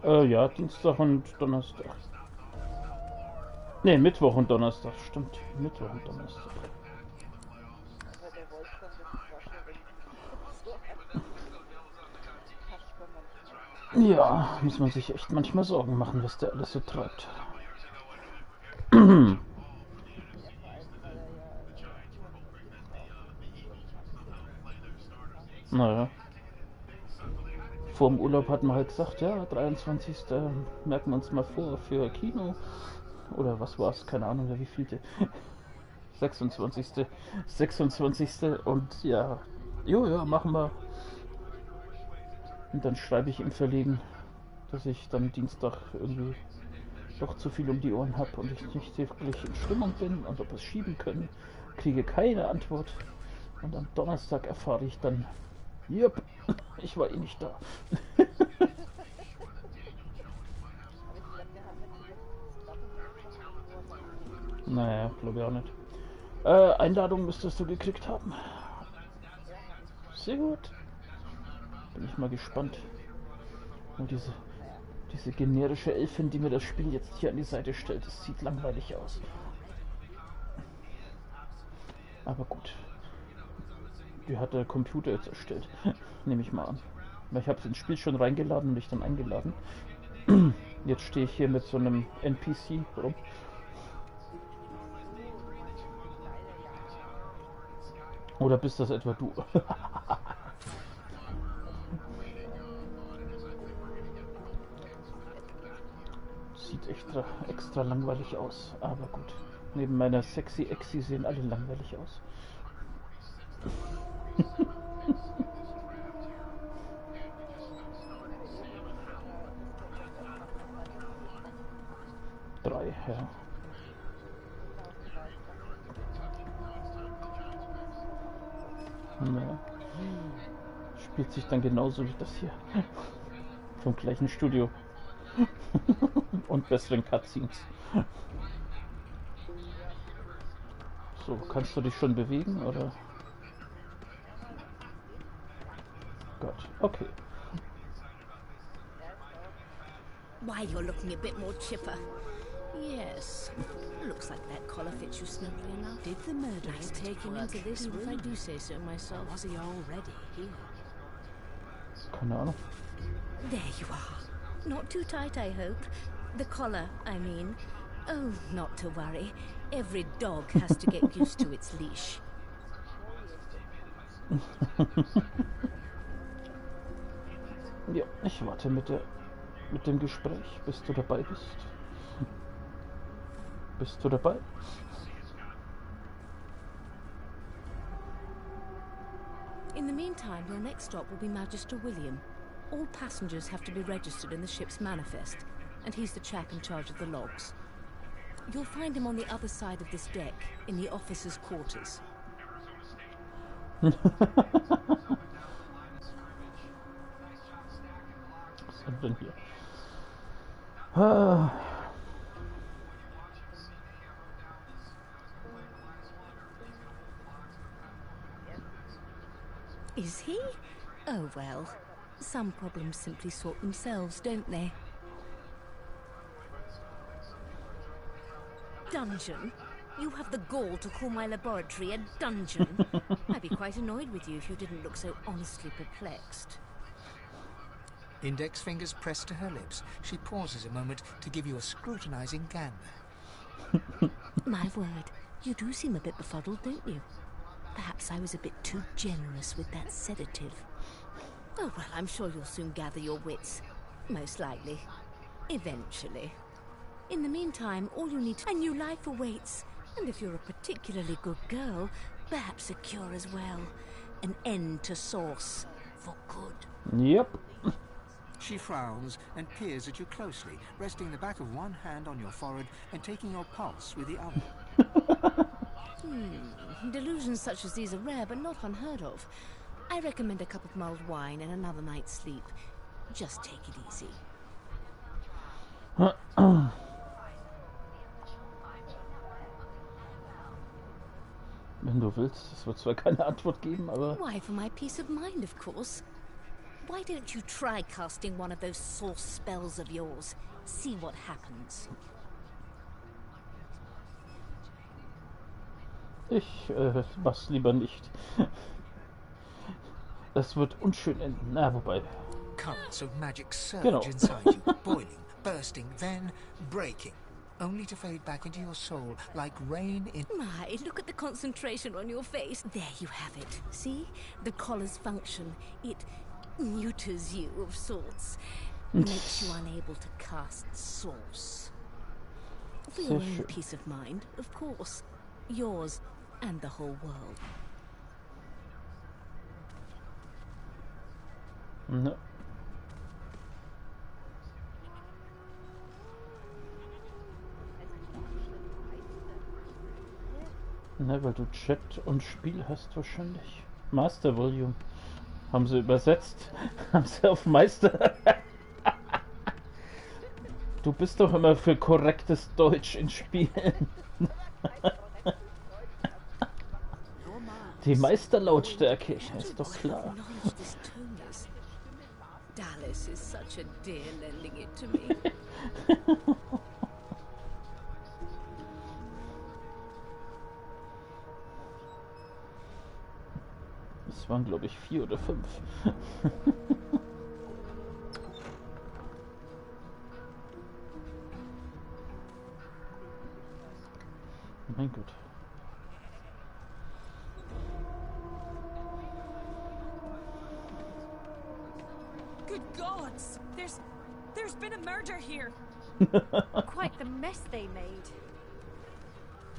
Ja, Dienstag und Donnerstag. Ne, Mittwoch und Donnerstag, stimmt. Mittwoch und Donnerstag. Aber der Wolfgang, das war schon irgendwie so unfassbar manchmal. Ja, muss man sich echt manchmal Sorgen machen, was der alles so treibt. Ja, vor allem, weil er ja jetzt auch so krank Naja, vor dem Urlaub hatten wir halt gesagt, ja, 23. merken wir uns mal vor für Kino. Oder was war's? Keine Ahnung, wie vielte. 26. 26. Und ja, jo, ja, machen wir. Und dann schreibe ich ihm verlegen, dass ich dann Dienstag irgendwie doch zu viel um die Ohren habe und ich nicht wirklich in Stimmung bin und ob wir es schieben können. Kriege keine Antwort. Und am Donnerstag erfahre ich dann, jupp, ich war eh nicht da. Aber ich glaube, wir haben jetzt über dieses Datum gesprochen, wo er dann käme. Naja, glaube ich auch nicht. Einladung müsstest du gekriegt haben. Ja, habe ich. Sehr gut. Bin ich mal gespannt. Und Naja, diese generische Elfin, die mir das Spiel jetzt hier an die Seite stellt, das sieht langweilig aus. Aber gut. Die hat der Computer jetzt erstellt. Nehme ich mal an. Weil ich habe ins Spiel schon reingeladen und dich dann eingeladen. Jetzt stehe ich hier mit so einem NPC rum. ach so, du meinst diese kleine, ja, ja. Oder bist das etwa du? Sieht extra langweilig aus. Aber gut. Neben meiner sexy Exi sehen alle langweilig aus. Okay, das ist der Erste. Wann ist die jetzt noch? 3, ja. Genau, 3. Ich dachte, die wäre schon Ja. Spielt sich dann genauso wie das hier. Vom gleichen Studio. Und besseren Cutscenes. ja. So, kannst du dich schon bewegen, oder? Geht. Gott, okay. Ja, es dauert noch ein bisschen. Why, you're looking a bit more chipper. Yes. Looks like that collar fits you snugly enough. Did the murderer Nice take him into this if I room? do say so Or myself. was he already here? Keine Ahnung. There you are. Not too tight, I hope. The collar, I mean. Oh, not to worry. Every dog has to get used to its leash. Ja, ich warte mit dem Gespräch, bis du dabei bist. Bist du dabei? In the meantime, your next stop will be Magister William. All passengers have to be registered in the ship's manifest, and he's the chap in charge of the logs. You'll find him on the other side of this deck, in the officers' quarters. Was haben wir denn hier? Ah, Is he? Oh well. Some problems simply sort themselves, don't they? Dungeon? You have the gall to call my laboratory a dungeon? I'd be quite annoyed with you if you didn't look so honestly perplexed. Index fingers pressed to her lips, she pauses a moment to give you a scrutinizing gander. My word, you do seem a bit befuddled, don't you? Perhaps I was a bit too generous with that sedative. Oh, well, I'm sure you'll soon gather your wits. Most likely. Eventually. In the meantime, all you need... A new life awaits. And if you're a particularly good girl, perhaps a cure as well. An end to sauce. For good. yep. She frowns and peers at you closely, resting the back of one hand on your forehead and taking your pulse with the other. Delusions such as these are rare, but not unheard of. I recommend a cup of mulled wine and another night's sleep. Just take it easy. Wenn du willst. Es wird zwar keine Antwort geben, aber... Why, for my peace of mind, of course. Why don't you try casting one of those source spells of yours? See what happens. Ich mach's lieber nicht. Das wird unschön enden. Na, wobei. Currents of magic surge Genau. inside you, boiling, bursting, then breaking, only to fade back into your soul like rain in... My, look at the concentration on your face. There you have it. See? The collar's function. It neuters you of sorts. Makes you unable to cast source. For your own peace of mind, of course. Yours and the whole world. Ne. Ne, weil du Chat und Spiel hast wahrscheinlich. Master Volume. Haben sie übersetzt. Haben sie auf Meister. Du bist doch immer für korrektes Deutsch in Spielen. Die Meisterlautstärke, ist doch klar. Dallas is such a dear lending it to me. Es waren, glaube ich, 4 oder 5. Mein Gott. Good gods! There's been a murder here. Quite the mess they made.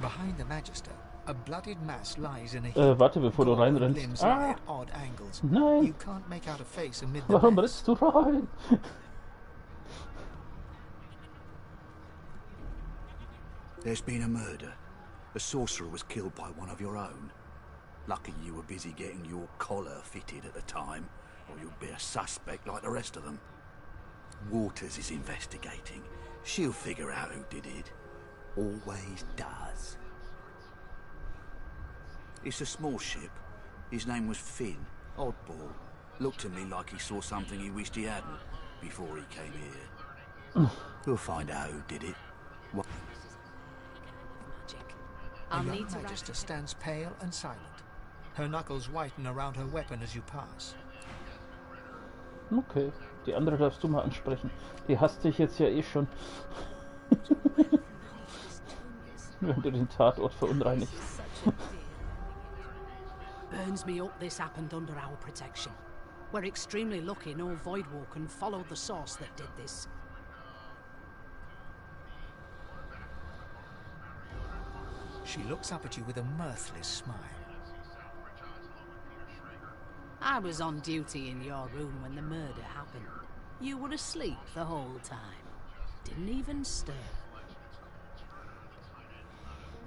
Behind the Magister, a bloodied mass lies in a heap. Warte, bevor du Gore and reinrennst. limbs lie at odd angles. Nein! You can't make out a face amid the Warum mess. rennst du rein? There's been a murder. A sorcerer was killed by one of your own. Lucky you were busy getting your collar fitted at the time, or you'd be a suspect like the rest of them. Waters is investigating. She'll figure out who did it. Always does. It's a small ship. His name was Finn. Oddball. Looked to me like he saw something he wished he hadn't before he came here. We'll find out who did it. Magic. A I'll young need to Magister stands pale and silent. Her knuckles whiten around her weapon as you pass. Okay, die andere darfst du mal ansprechen. Die hasst dich jetzt ja eh schon. Wenn du den Tatort verunreinigst. Burns me up this happened under our protection. We're extremely lucky no Voidwalker followed the source that did this. She looks up at you with a mirthless smile. I was on duty in your room when the murder happened. You were asleep the whole time. Didn't even stir.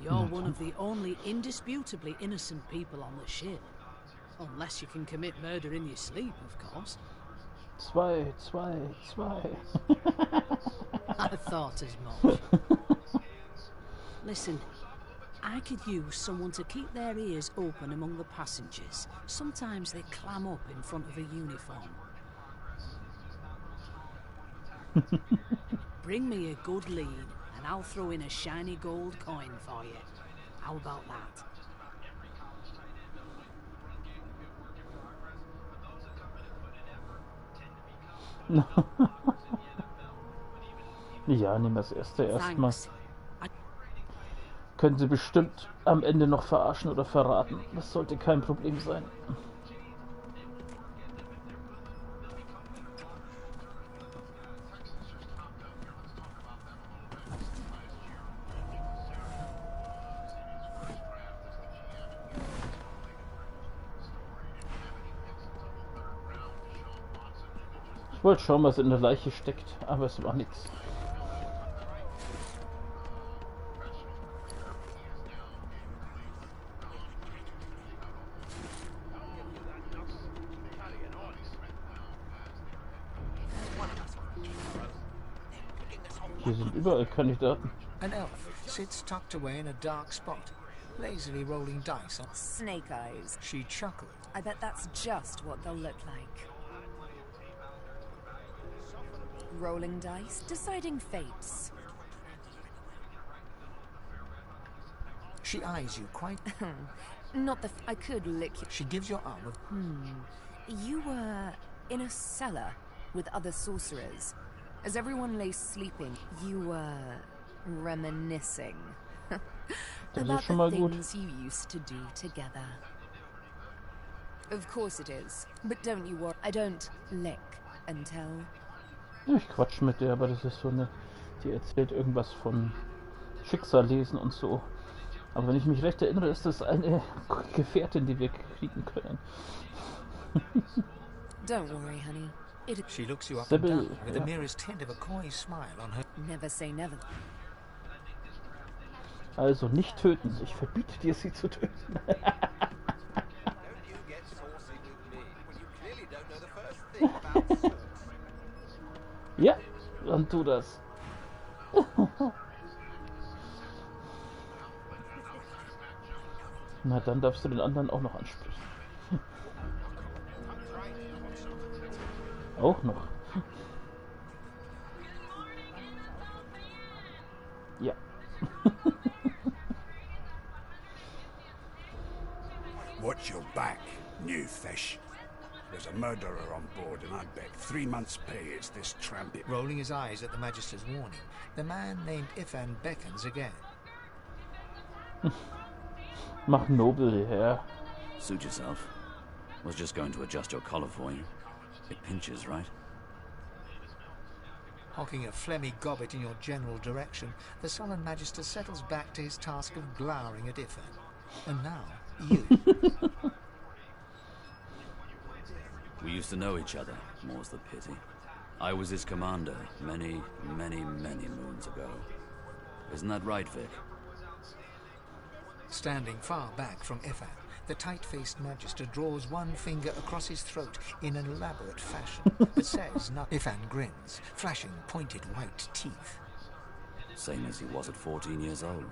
You're one of the only indisputably innocent people on the ship. Unless you can commit murder in your sleep, of course. Zwei. I thought as much. Listen, I could use someone to keep their ears open among the passengers. Sometimes they clam up in front of a uniform. Bring me a good lead, and I'll throw in a shiny gold coin for you. How about that? Ja, nehmen wir das erste erstmal. Thanks. Können sie bestimmt am Ende noch verarschen oder verraten. Das sollte kein Problem sein. Ich wollte schauen, was in der Leiche steckt, aber es war nichts. Hier sind überall Kandidaten. An elf sits tucked away in a dark spot, lazily rolling dice on. Snake eyes. She chuckled. I bet that's just what they'll look like. Rolling dice, deciding fates. She eyes you quite... Not the. I could lick you. She gives your arm a... You were in a cellar with other sorcerers. As everyone lay sleeping, you were reminiscing about schon mal the gut. things you used to do together. Of course it is, but don't you worry. I don't lick and tell. Ja, ich quatsch mit der, aber das ist so eine, die erzählt irgendwas von Schicksal lesen und so. Aber wenn ich mich recht erinnere, ist das eine Gefährtin, die wir kriegen können. Don't worry, honey. She looks you up Sybil, and down with the ja. merest hint of a coy smile on her... Never say never. Also nicht töten. Ich verbiete dir, sie zu töten. Don't you get saucy with me when you clearly don't know the first thing about sauce. Ja, dann tu das. Na, dann darfst du den anderen auch noch ansprechen. Auch noch. Ja. Watch your back, new fish. There's a murderer on board, and I bet 3 months' pay is this tramp. Rolling his eyes at the Magister's warning, the man named Ifan beckons again. Mach nobel, Herr. Suit yourself. Was just going to adjust your collar for you. It pinches, right? Hocking a phlegmy gobbet in your general direction, the sullen Magister settles back to his task of glowering at Ifan. And now, you. We used to know each other, more's the pity. I was his commander many, many, many moons ago. Isn't that right, Vic? Standing far back from Ifan, the tight-faced Magister draws one finger across his throat in an elaborate fashion, but says nothing. Ifan grins, flashing pointed white teeth. Same as he was at 14 years old.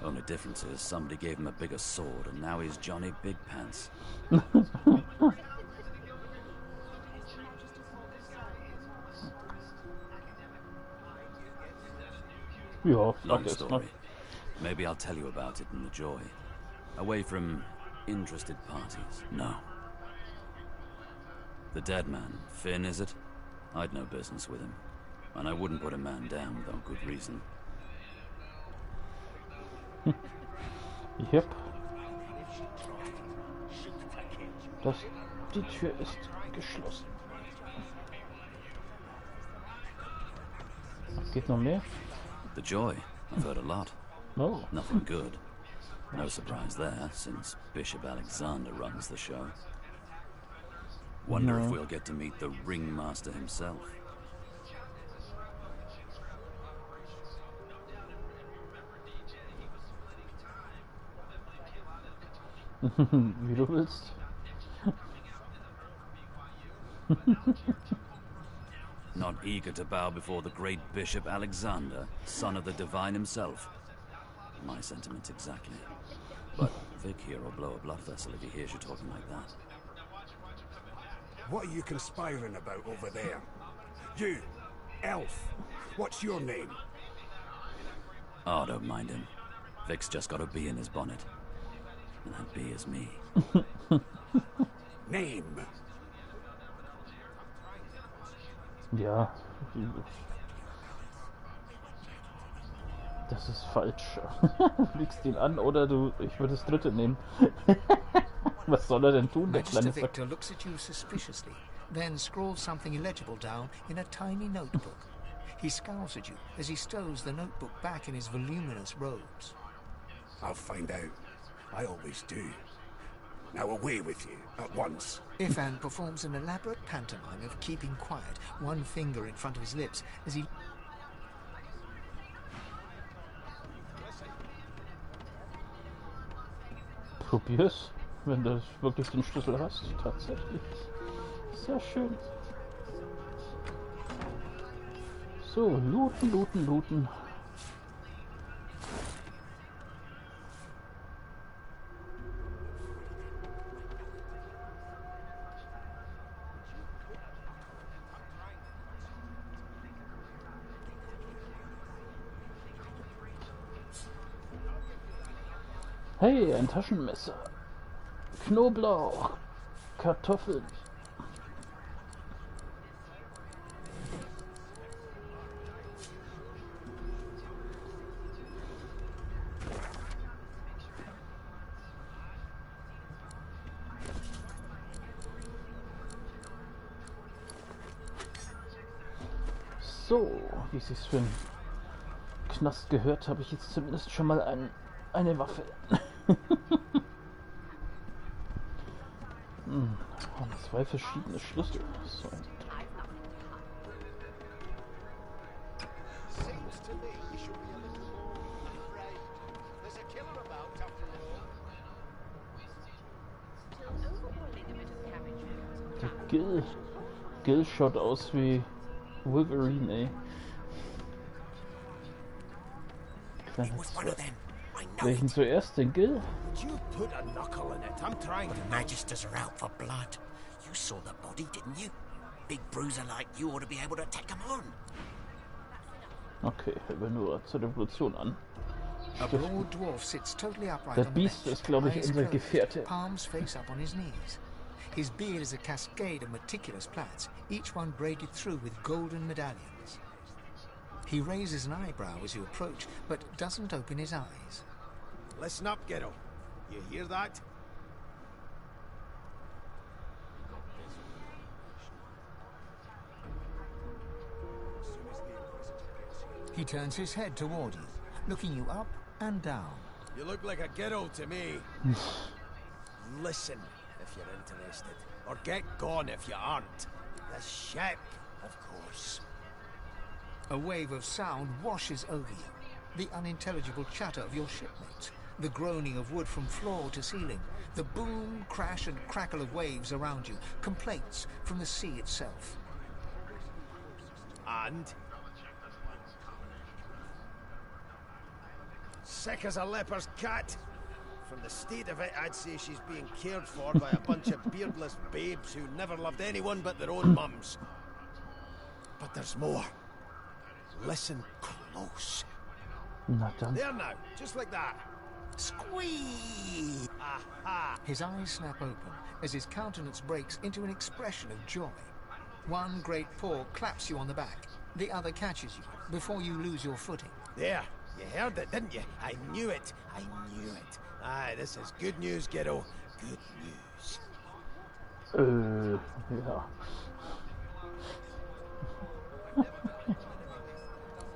Only difference is somebody gave him a bigger sword and now he's Johnny Big Pants. Ja, Long sag erst mal. story. Maybe I'll tell you about it in the joy. Away from interested parties. No. The dead man, Finn, is it? I'd no business with him. And I wouldn't put a man down without good reason. Yep. Die Tür ist geschlossen. Geht noch mehr? The joy. I've heard a lot. Oh. Nothing good. No surprise there, since Bishop Alexander runs the show. Wonder if we'll get to meet the ringmaster himself. Wie du willst. Not eager to bow before the great Bishop Alexander, son of the divine himself. My sentiments exactly. But Vic here will blow a blood vessel if he hears you talking like that. What are you conspiring about over there? You, elf, what's your name? Oh, don't mind him. Vic's just got a bee in his bonnet. And that bee is me. Name? Ja. Das ist falsch. Fliegst ihn an oder ich würde das dritte nehmen. Was soll er denn tun, der Magister kleine Sack? Victor looks at you suspiciously, then scrawls something illegible down in a tiny notebook. He scowls at you as he stows the notebook back in his voluminous robes. I'll find out. I always do. Now away with you, at once. Ifan performs an elaborate pantomime of keeping quiet, one finger in front of his lips, as he... Probier's, wenn du wirklich den Schlüssel hast. Tatsächlich. Sehr schön. So, looten, looten, looten. Hey, ein Taschenmesser. Knoblauch. Kartoffeln. So, wie es sich für einen Knast gehört, habe ich jetzt zumindest schon mal eine Waffe. Und 2 verschiedene Schlüssel. So ein Dreck. Seems to me you should be a little more afraid. There's a killer about after all. Der Gil schaut aus wie Wolverine, ey. Kleiner Zwerg. Welchen zuerst, den Gil? Would you put a knuckle in it? I'm trying to. The Magisters are out for blood. You saw the body, didn't you? Big bruiser like you ought to be able to take him on. Okay, hören wir nur zur Revolution an. A broad dwarf sits totally upright Der on the Biest bench, ist, glaube ich, eyes unser closed, Gefährte. palms face up on his knees. His beard is a cascade of meticulous plaits, each one braided through with golden medallions. He raises an eyebrow as you approach, but doesn't open his eyes. Listen up, Ghetto. You hear that? He turns his head toward you, looking you up and down. You look like a ghetto to me. Listen if you're interested, or get gone if you aren't. The ship, of course. A wave of sound washes over you. The unintelligible chatter of your shipmates, the groaning of wood from floor to ceiling, the boom, crash and crackle of waves around you, complaints from the sea itself. And? Sick as a leper's cat. From the state of it, I'd say she's being cared for by a bunch of beardless babes who never loved anyone but their own mums. But there's more. Listen close. Na dann. There now, just like that. Squeeze! Aha! His eyes snap open as his countenance breaks into an expression of joy. One great paw claps you on the back. The other catches you before you lose your footing. There, you heard it, didn't you? I knew it. I knew it. Aye, this is good news, kiddo. Good news. Ja.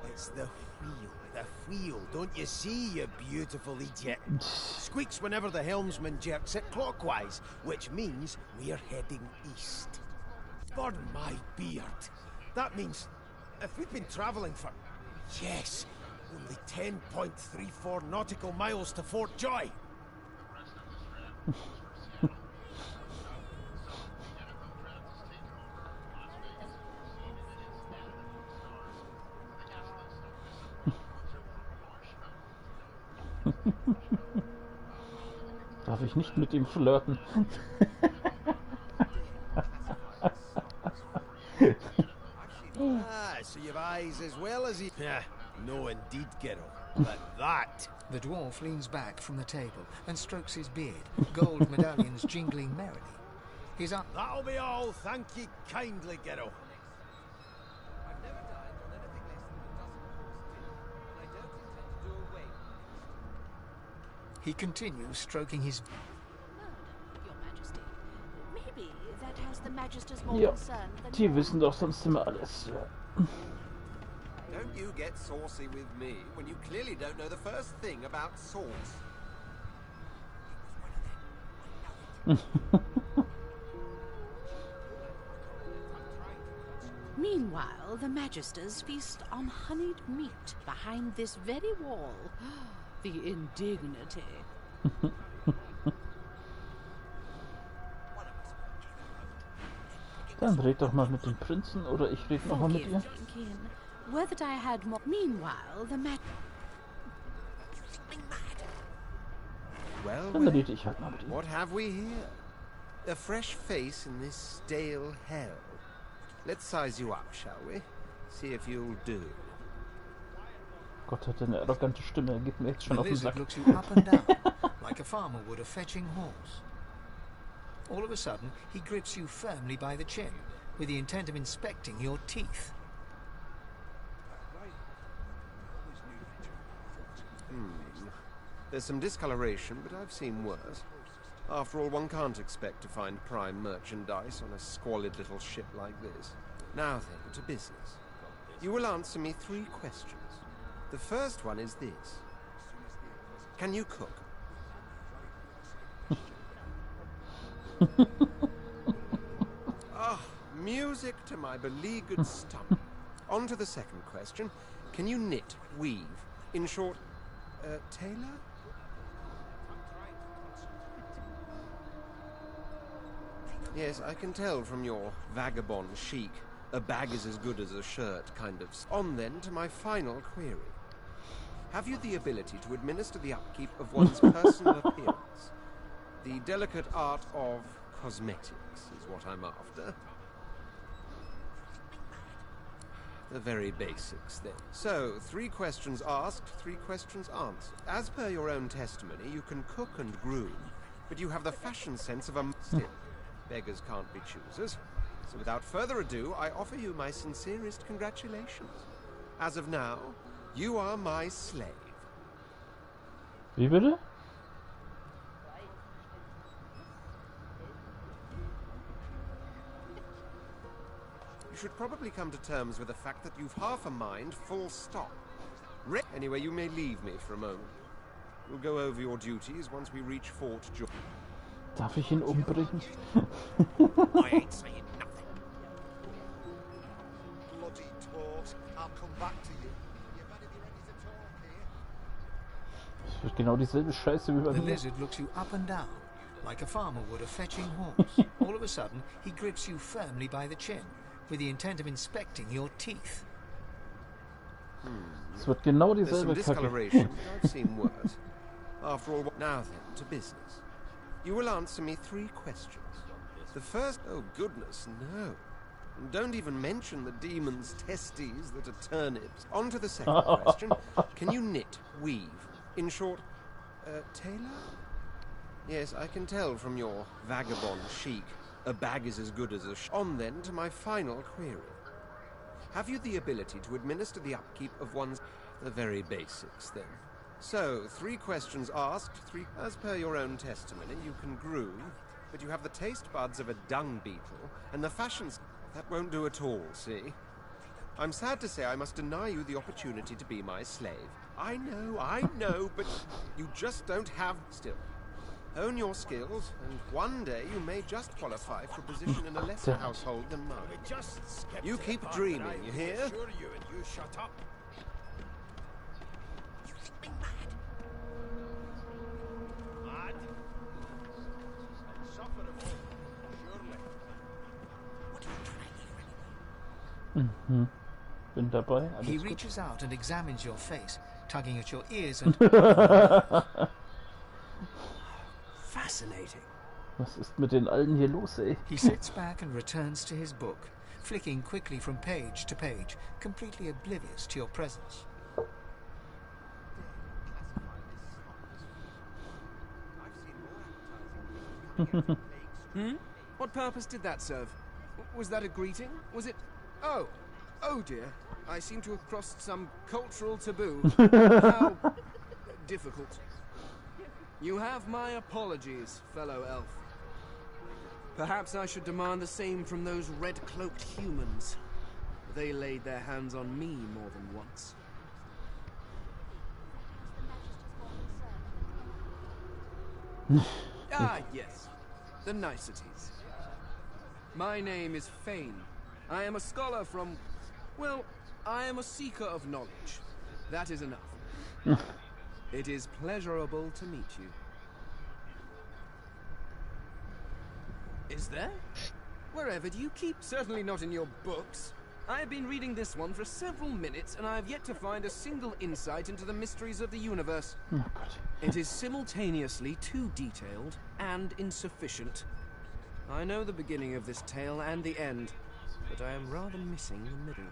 It's the wheel. The wheel. Don't you see, you beautiful idiot? Squeaks whenever the helmsman jerks it clockwise, which means we're heading east. Burn my beard. That means if we've been travelling for, yes, only 10.34 nautical miles to Fort Joy. Darf ich nicht mit ihm flirten? Ah, so you've eyes as well as he... Yeah, no indeed, kiddo. But that... The dwarf leans back from the table and strokes his beard, gold medallions jingling merrily. His eye... That'll be all, thank ye kindly, kiddo. He continues stroking his... Your Majesty, maybe that has the Magisters more Ja, concerned than die wissen doch sonst immer alles. Don't you get saucy with me when you clearly don't know the first thing about sauce. Meanwhile, the Magisters feast on honeyed meat behind this very wall. The indignity. Dann red doch mal mit dem Prinzen oder ich red noch mal mit ihr. Thinking, were that I had more. Meanwhile, the Well, Dann rede ich halt mal mit ihr. what have we here? A fresh face in this stale hell. Let's size you up, shall we? See if you'll do. Gott hat eine arrogante Stimme, er geht mir jetzt The schon auf den lizard Sack. looks you up and down, like a farmer would a fetching horse. All of a sudden, he grips you firmly by the chin, with the intent of inspecting your teeth. There's some discoloration, but I've seen worse. After all, one can't expect to find prime merchandise on a squalid little ship like this. Now then, to business. You will answer me 3 questions. The first one is this. Can you cook? Music to my beleaguered stomach. On to the second question. Can you knit, weave? In short, tailor? Yes, I can tell from your vagabond chic. A bag is as good as a shirt, kind of. On then to my final query. Have you the ability to administer the upkeep of one's personal appearance? The delicate art of cosmetics is what I'm after. The very basics, then. So, 3 questions asked, 3 questions answered. As per your own testimony, you can cook and groom, but you have the fashion sense of a... Still, beggars can't be choosers. So without further ado, I offer you my sincerest congratulations. As of now, you are my slave. Wie bitte? You should probably come to terms with the fact that you've half a mind, full stop. Anyway, you may leave me for a moment. We'll go over your duties once we reach Fort George. Darf ich ihn umbringen? I ain't saying nothing. Bloody tort. I'll come back to you. You better be ready to talk here. Das wird genau dieselbe Scheiße wie bei The mir. lizard looks you up and down, like a farmer would a fetching horse. All of a sudden, he grips you firmly by the chin, with the intent of inspecting your teeth. Es wird genau There's some dieselbe discoloration, Kacke. but I've seen worse. After all, now then, to business. You will answer me 3 questions. The first... Oh, goodness, no. And don't even mention the demon's testes that are turnips. On to the second question. Can you knit, weave? In short, tailor? Yes, I can tell from your vagabond chic. A bag is as good as a On then to my final query. Have you the ability to administer the upkeep of one's... The very basics, then. So, 3 questions asked, 3... As per your own testimony, you can groom, but you have the taste buds of a dung beetle, and the fashions... That won't do at all, see? I'm sad to say I must deny you the opportunity to be my slave. I know, but you just don't have... Still. Hone your skills, and one day you may just qualify for a position in a lesser household than mine. You keep dreaming, you hear? Assure you, and you shut up. You think me mad? Mad? Insufferable, surely. What are you trying here anyway? Bin dabei. He Alles gut. reaches out and examines your face, tugging at your ears and... Fascinating. Was ist mit den allen hier los, ey? He sits back and returns to his book, flicking quickly from page to page, completely oblivious to your presence. What purpose did that serve? Was that a greeting? Was it... Oh! Oh dear. I seem to have crossed some cultural taboo. How... difficult. You have my apologies, fellow elf. Perhaps I should demand the same from those red-cloaked humans. They laid their hands on me more than once. Ah, yes. The niceties. My name is Fane. I am a scholar from... Well, I am a seeker of knowledge. That is enough. It is pleasurable to meet you. Is there? Wherever do you keep? Certainly not in your books. I have been reading this one for several minutes, and I have yet to find a single insight into the mysteries of the universe. Oh Gott. It is simultaneously too detailed and insufficient. I know the beginning of this tale and the end, but I am rather missing the middle.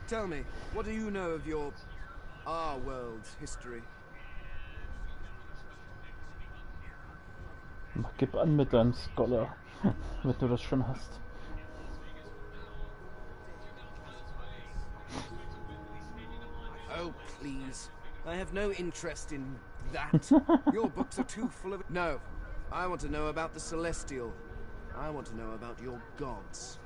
Tell me, what do you know of your... our world's history? Gib an mit deinem Scholar, wenn du das schon hast. Oh, please. I have no interest in that. Your books are too full of... No. I want to know about the Celestial. I want to know about your gods.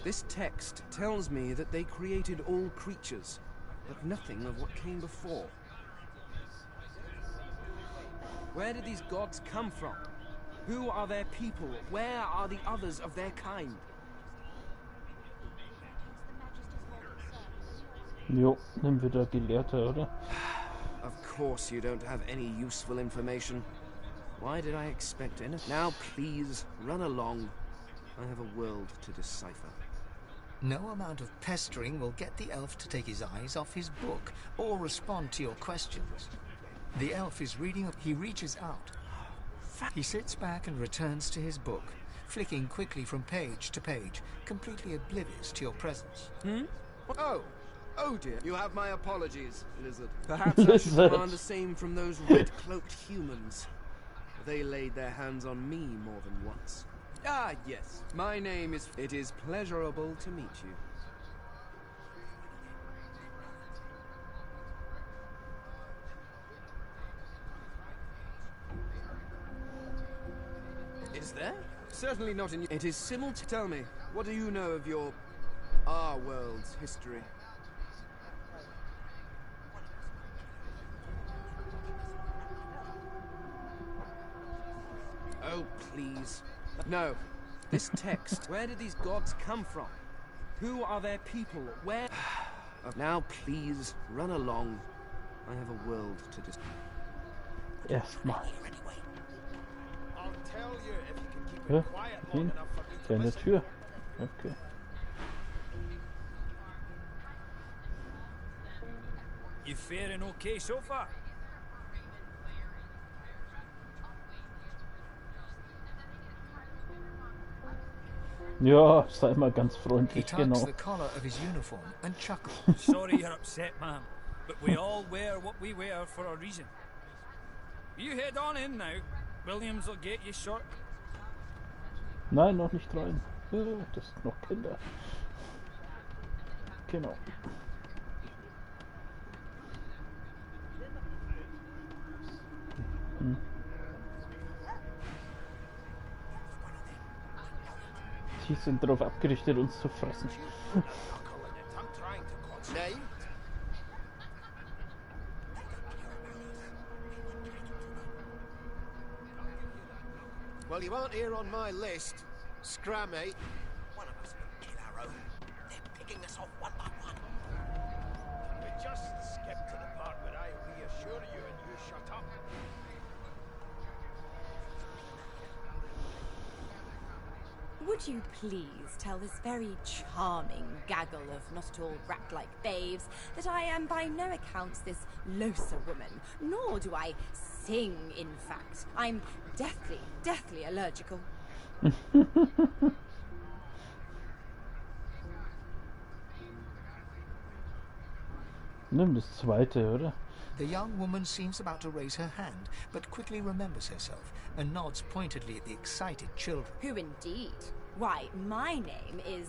This text tells me that they created all creatures, but nothing of what came before. Where did these gods come from? Who are their people? Where are the others of their kind? Jo, nimm wieder Gelehrte, oder? Of course you don't have any useful information. Why did I expect anything? Now please, run along. I have a world to decipher. No amount of pestering will get the elf to take his eyes off his book or respond to your questions. The elf is reading. He reaches out. He sits back and returns to his book, flicking quickly from page to page, completely oblivious to your presence. Oh! Oh dear. You have my apologies, Lizard. Perhaps I should demand the same from those red-cloaked humans. They laid their hands on me more than once. Ah, yes. My name is... It is pleasurable to meet you. Is there? Certainly not in... It is simultaneous. Tell me, what do you know of your... our world's history? Oh, please. No. This text. Where did these gods come from? Who are their people? Where... Now, please, run along. I have a world to discuss. Erstmal. I'll tell you if you can keep it quiet long enough for me to Eine listen. Tür. Okay. You faring okay so far? Ja, sei mal ganz He freundlich, tugs genau. the collar of his uniform and chuckles. Sorry you're upset, ma'am, but we all wear what we wear for a reason. You head on in now. Williams will get you short. Nein, noch nicht rein. Das sind noch Kinder. Genau. Die sind darauf abgerichtet, uns zu fressen. I'm trying to concentrate. Name? Well, you aren't here on my list. Scrammy. One of us will kill our own. They're picking us off one by one. We just skip to the part where I reassure you and you shut up. Would you please tell this very charming gaggle of not at all rat-like babes that I am by no accounts this loser woman, nor do I sing, in fact. I'm deathly allergical. Nimm das zweite, oder? The young woman seems about to raise her hand, but quickly remembers herself and nods pointedly at the excited children. Who indeed? Why, my name is,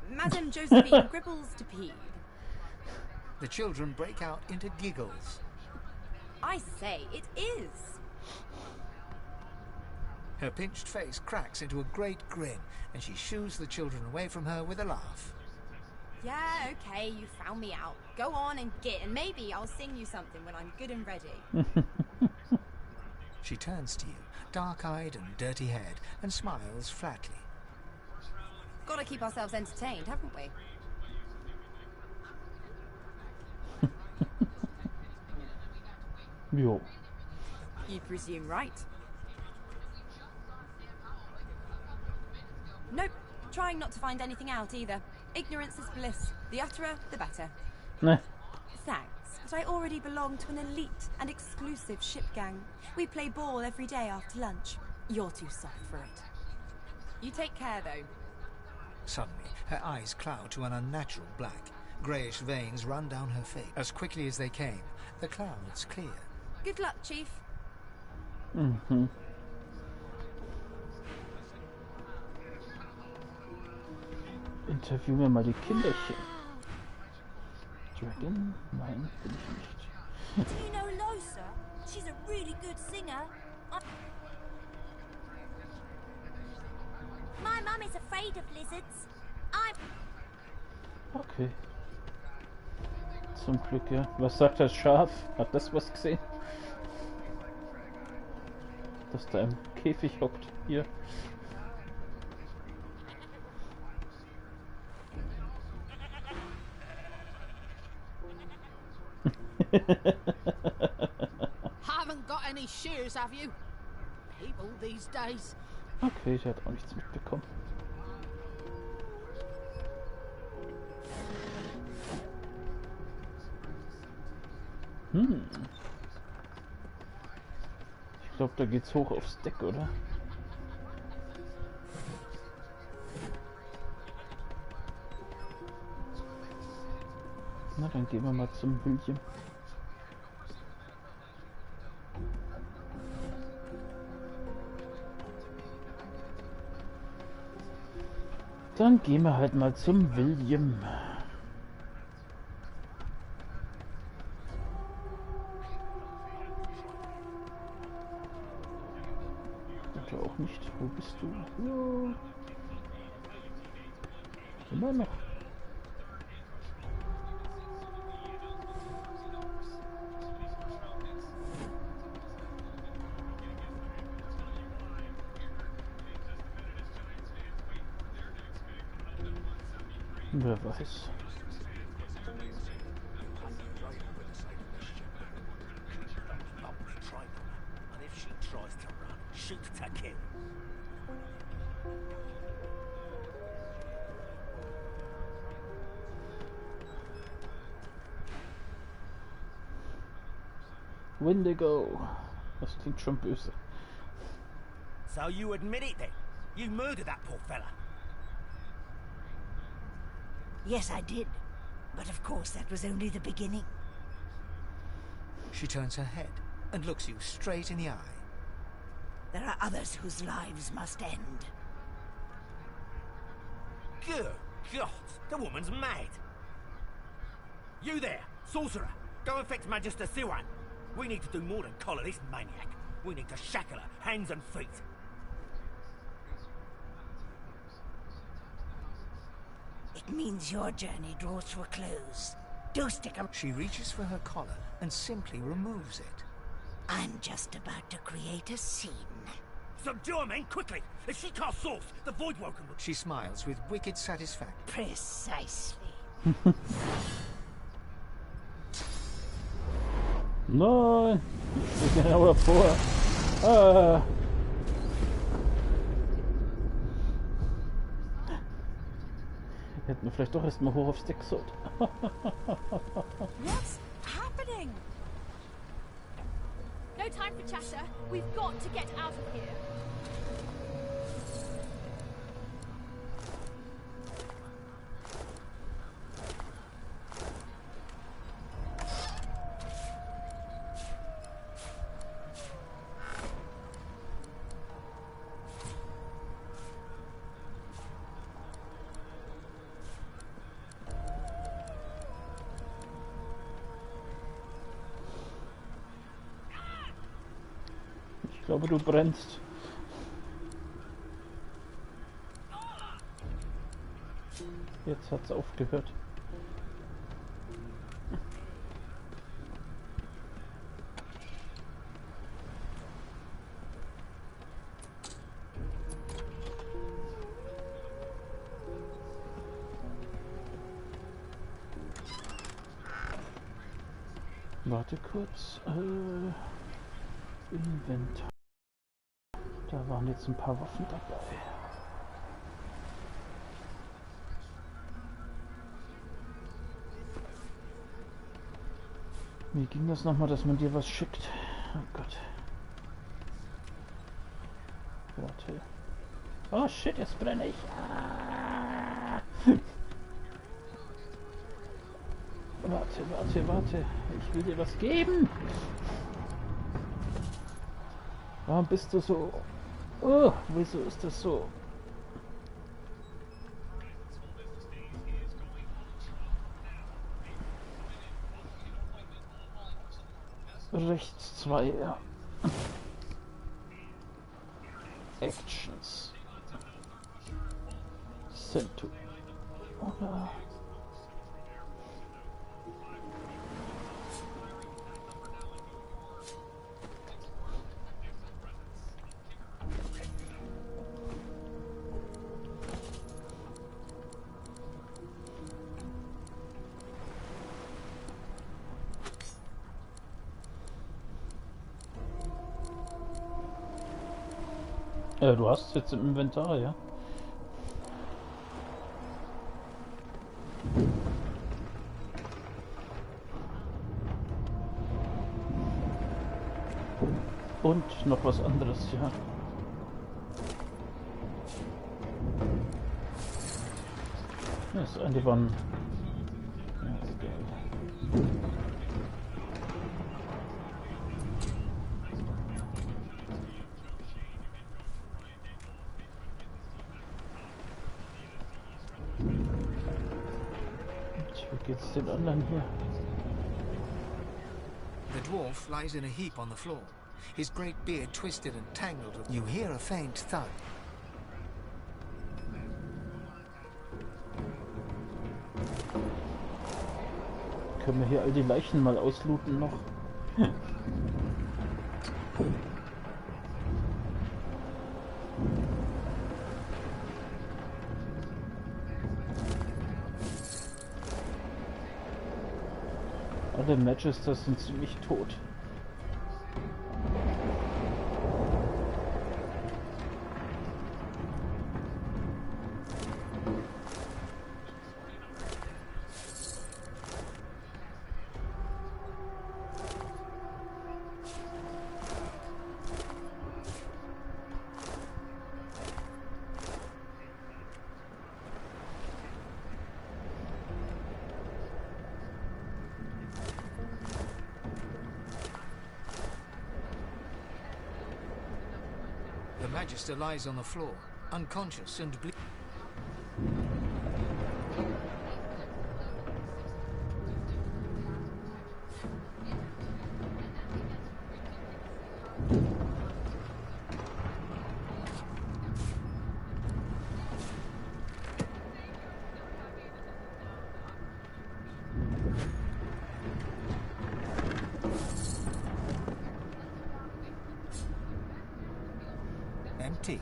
Madame Josephine Gribbles de Peeb. The children break out into giggles. I say, it is. Her pinched face cracks into a great grin, and she shoos the children away from her with a laugh. Yeah, okay, you found me out. Go on and git, and maybe I'll sing you something when I'm good and ready. She turns to you, dark-eyed and dirty-haired, and smiles flatly. Gotta keep ourselves entertained, haven't we? Jo. You presume right. Nope, trying not to find anything out either. Ignorance is bliss. The utterer, the better. Ne. Thanks, but I already belong to an elite and exclusive ship gang. We play ball every day after lunch. You're too soft for it. You take care, though. Suddenly, her eyes cloud to an unnatural black. Greyish veins run down her face. As quickly as they came, the clouds clear. Good luck, Chief. Interviewen wir mal die Kinderchen. Dragon? Nein, bin ich nicht. Do you know Losa? She's a really good singer. My mum is afraid of lizards. Okay. Zum Glück, ja. Was sagt das Schaf? Hat das was gesehen? Dass da im Käfig hockt. Hier. Haven't got any shears, have you? People these days. Okay, der hat auch nichts mitbekommen. Ich glaube, da geht's hoch aufs Deck, oder? Na, dann gehen wir mal zum William. Dann gehen wir halt mal zum William. Oder auch nicht. Wo bist du? Ja. Immer noch. Wer weiß. Windigo. Das klingt schon böse. So you admit it then? You murdered that poor fella? Yes, I did. But of course, that was only the beginning. She turns her head and looks you straight in the eye. There are others whose lives must end. Good God, the woman's mad. You there, sorcerer, go and fetch Magister Siwan. We need to do more than collar this maniac. We need to shackle her, hands and feet. It means your journey draws to a close. Do stick 'em. She reaches for her collar and simply removes it. I'm just about to create a scene. Subdue her, men, quickly! If she casts source, the Voidwoken will... She smiles with wicked satisfaction. Precisely. Nein! Ich bin genau davor. Ah. Hätten wir vielleicht doch erstmal hoch aufs Deck sollt. What's happening? No time for chatter. We've got to get out of here. Ich glaube, du brennst. Jetzt hat's aufgehört. Warte kurz. Inventar. Da waren jetzt ein paar Waffen dabei. Wie ging das nochmal, dass man dir was schickt? Oh Gott. Warte. Oh shit, jetzt brenne ich. Ah. Warte. Ich will dir was geben. Warum bist du so... Oh, wieso ist das so? Rechts 2, ja. Actions. Cento. Oder... du hast es jetzt im Inventar, ja? Und noch was anderes, ja. Das eine waren... Ja, ist geil. Wie geht's den anderen hier? The dwarf lies in a heap on the floor, his great beard twisted and tangled. You hear a faint thud. Können wir hier all die Leichen mal auslooten noch? Alle Magisters sind ziemlich tot. The Magister lies on the floor, unconscious and bleeding. Empty.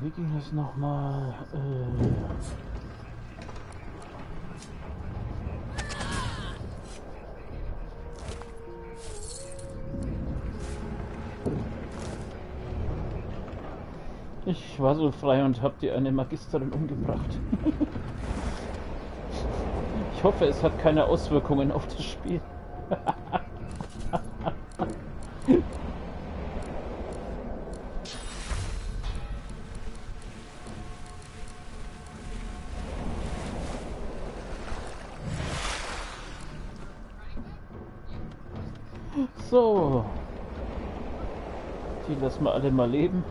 Wie ging es nochmal? Ich war so frei und habe die eine Magisterin umgebracht. Ich hoffe, es hat keine Auswirkungen auf das Spiel. So, die lassen wir alle mal leben.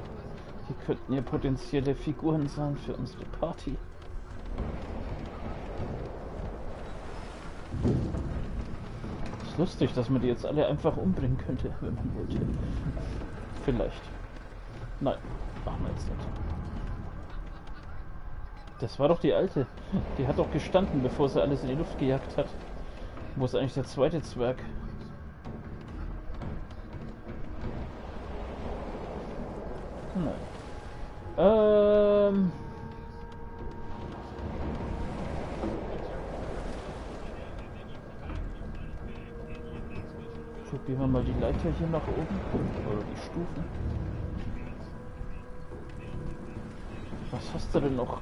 Die könnten ja potenzielle Figuren sein für unsere Party. Ist lustig, dass man die jetzt alle einfach umbringen könnte, wenn man wollte. Vielleicht. Nein, machen wir jetzt nicht. Das war doch die alte. Die hat doch gestanden, bevor sie alles in die Luft gejagt hat. Wo ist eigentlich der zweite Zwerg? Nein. Gehen wir mal die Leiter hier nach oben. Oder die Stufen. Was hast du denn noch?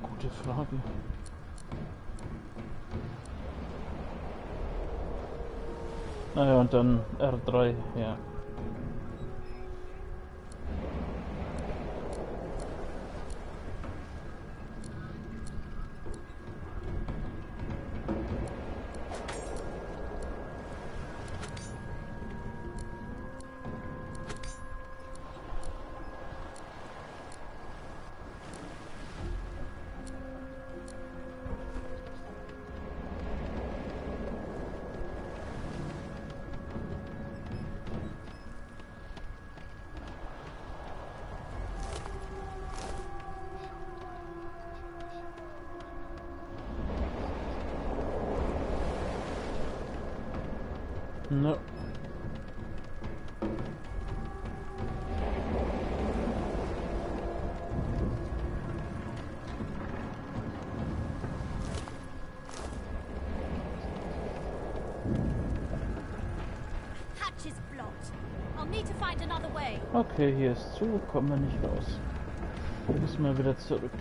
Gute Frage. Naja, und dann R3, ja. No. Hatch is blocked. I'll need to find another way. Okay, hier ist zu, kommen wir nicht raus. Müssen wir wieder zurück.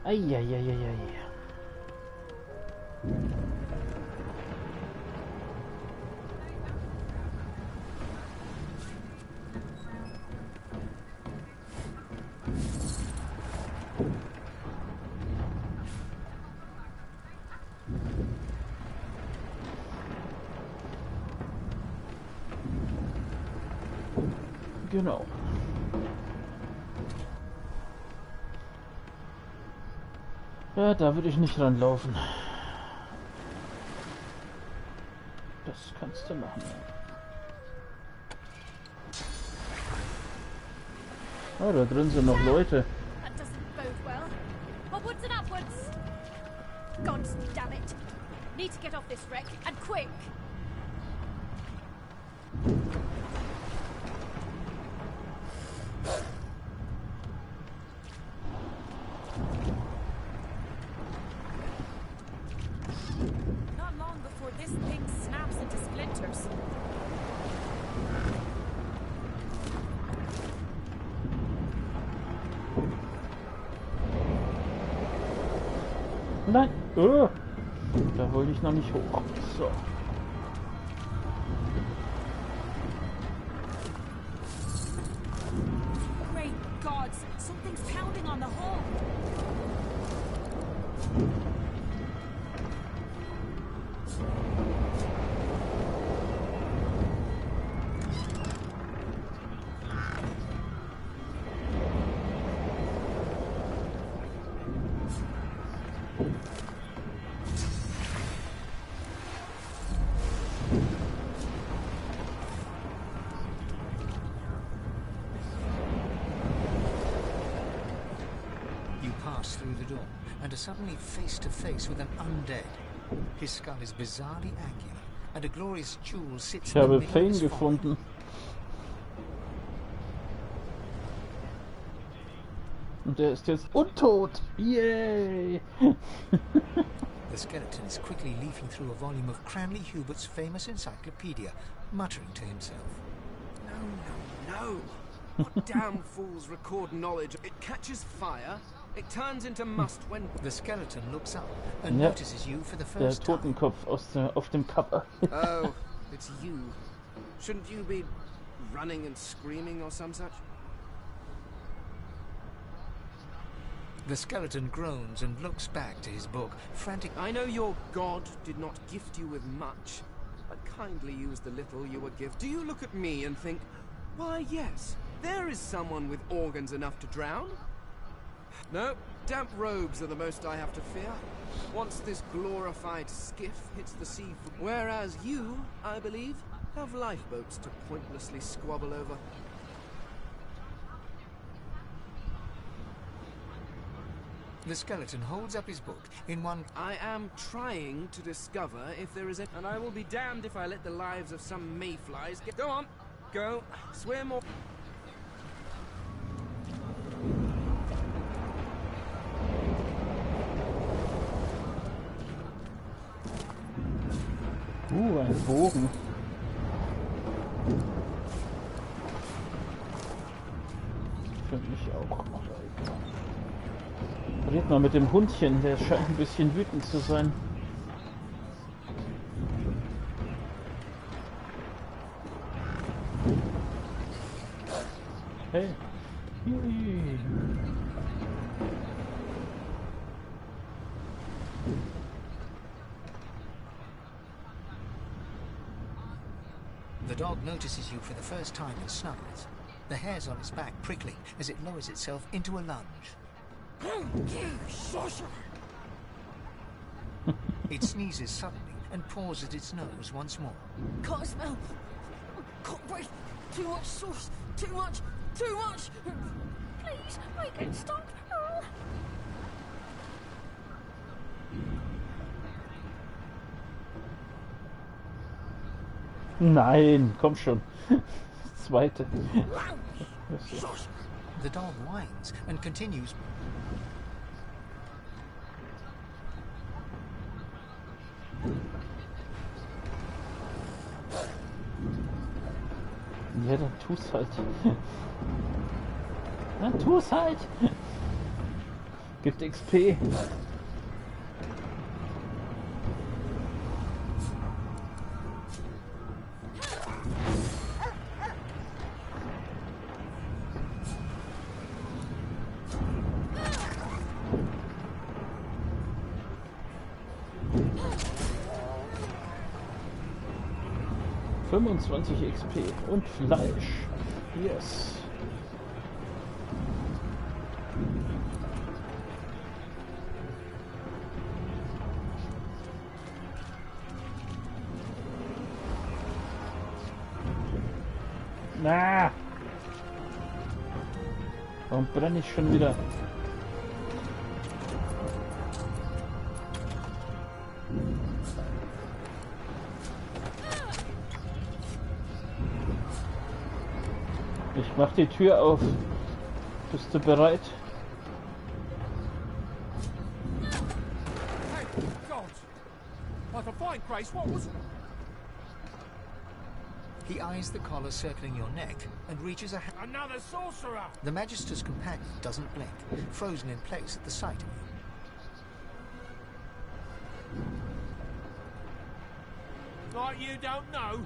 Eieieiei. Genau. Ja, da würde ich nicht ranlaufen. Das kannst du machen. Oh, da drin sind noch Leute. That doesn't bode well. Upwards and upwards. God damn it. Need to get off this wreck, and quick. Not long before this thing snaps into splinters. Nein. Oh. Da wollte ich noch nicht hoch. So. Great gods, something's pounding on the hull. You pass through the door and are suddenly face to face with an undead. His skull is bizarrely angular, and a glorious jewel sits Ich in the habe middle of Fane his forehead. gefunden. Und der ist jetzt untot. Yay! The skeleton is quickly leafing through a volume of Cranley Hubert's famous encyclopedia, muttering to himself. No. What damn fools record knowledge? It catches fire, it turns into must when... The skeleton looks up and Ja, notices you for the der first time. Totenkopf auf dem Cover. Oh, it's you. Shouldn't you be running and screaming or some such? The skeleton groans and looks back to his book, frantic. I know your god did not gift you with much, but kindly use the little you were given. Do you look at me and think, why yes, there is someone with organs enough to drown? No, damp robes are the most I have to fear. Once this glorified skiff hits the sea, whereas you, I believe, have lifeboats to pointlessly squabble over. The skeleton holds up his book in one... I am trying to discover if there is a... And I will be damned if I let the lives of some mayflies get... Go on, go, swim or... Ein Bogen. Könnte ich auch. Red mal mit dem Hundchen, der scheint ein bisschen wütend zu sein. Hey. Jui. The dog notices you for the first time and snuggles. The hairs on its back prickling as it lowers itself into a lunge. It sneezes suddenly and paws at its nose once more. Can't smell. Can't breathe. Too much sauce. Too much. Too much. Please, make it stop. Nein, komm schon. Zweite. The dog whines and continues. Ja, dann tu's halt. Dann tu's halt. Gibt XP. XP und Fleisch. Yes. Na! Warum brenne ich schon wieder? Ich mach die Tür auf. Bist du bereit? Hey, God! Like a fine Grace, what was... He eyes the collar circling your neck and reaches a hand. Another sorcerer! The Magister's companion doesn't blink, frozen in place at the sight of you. Like you don't know?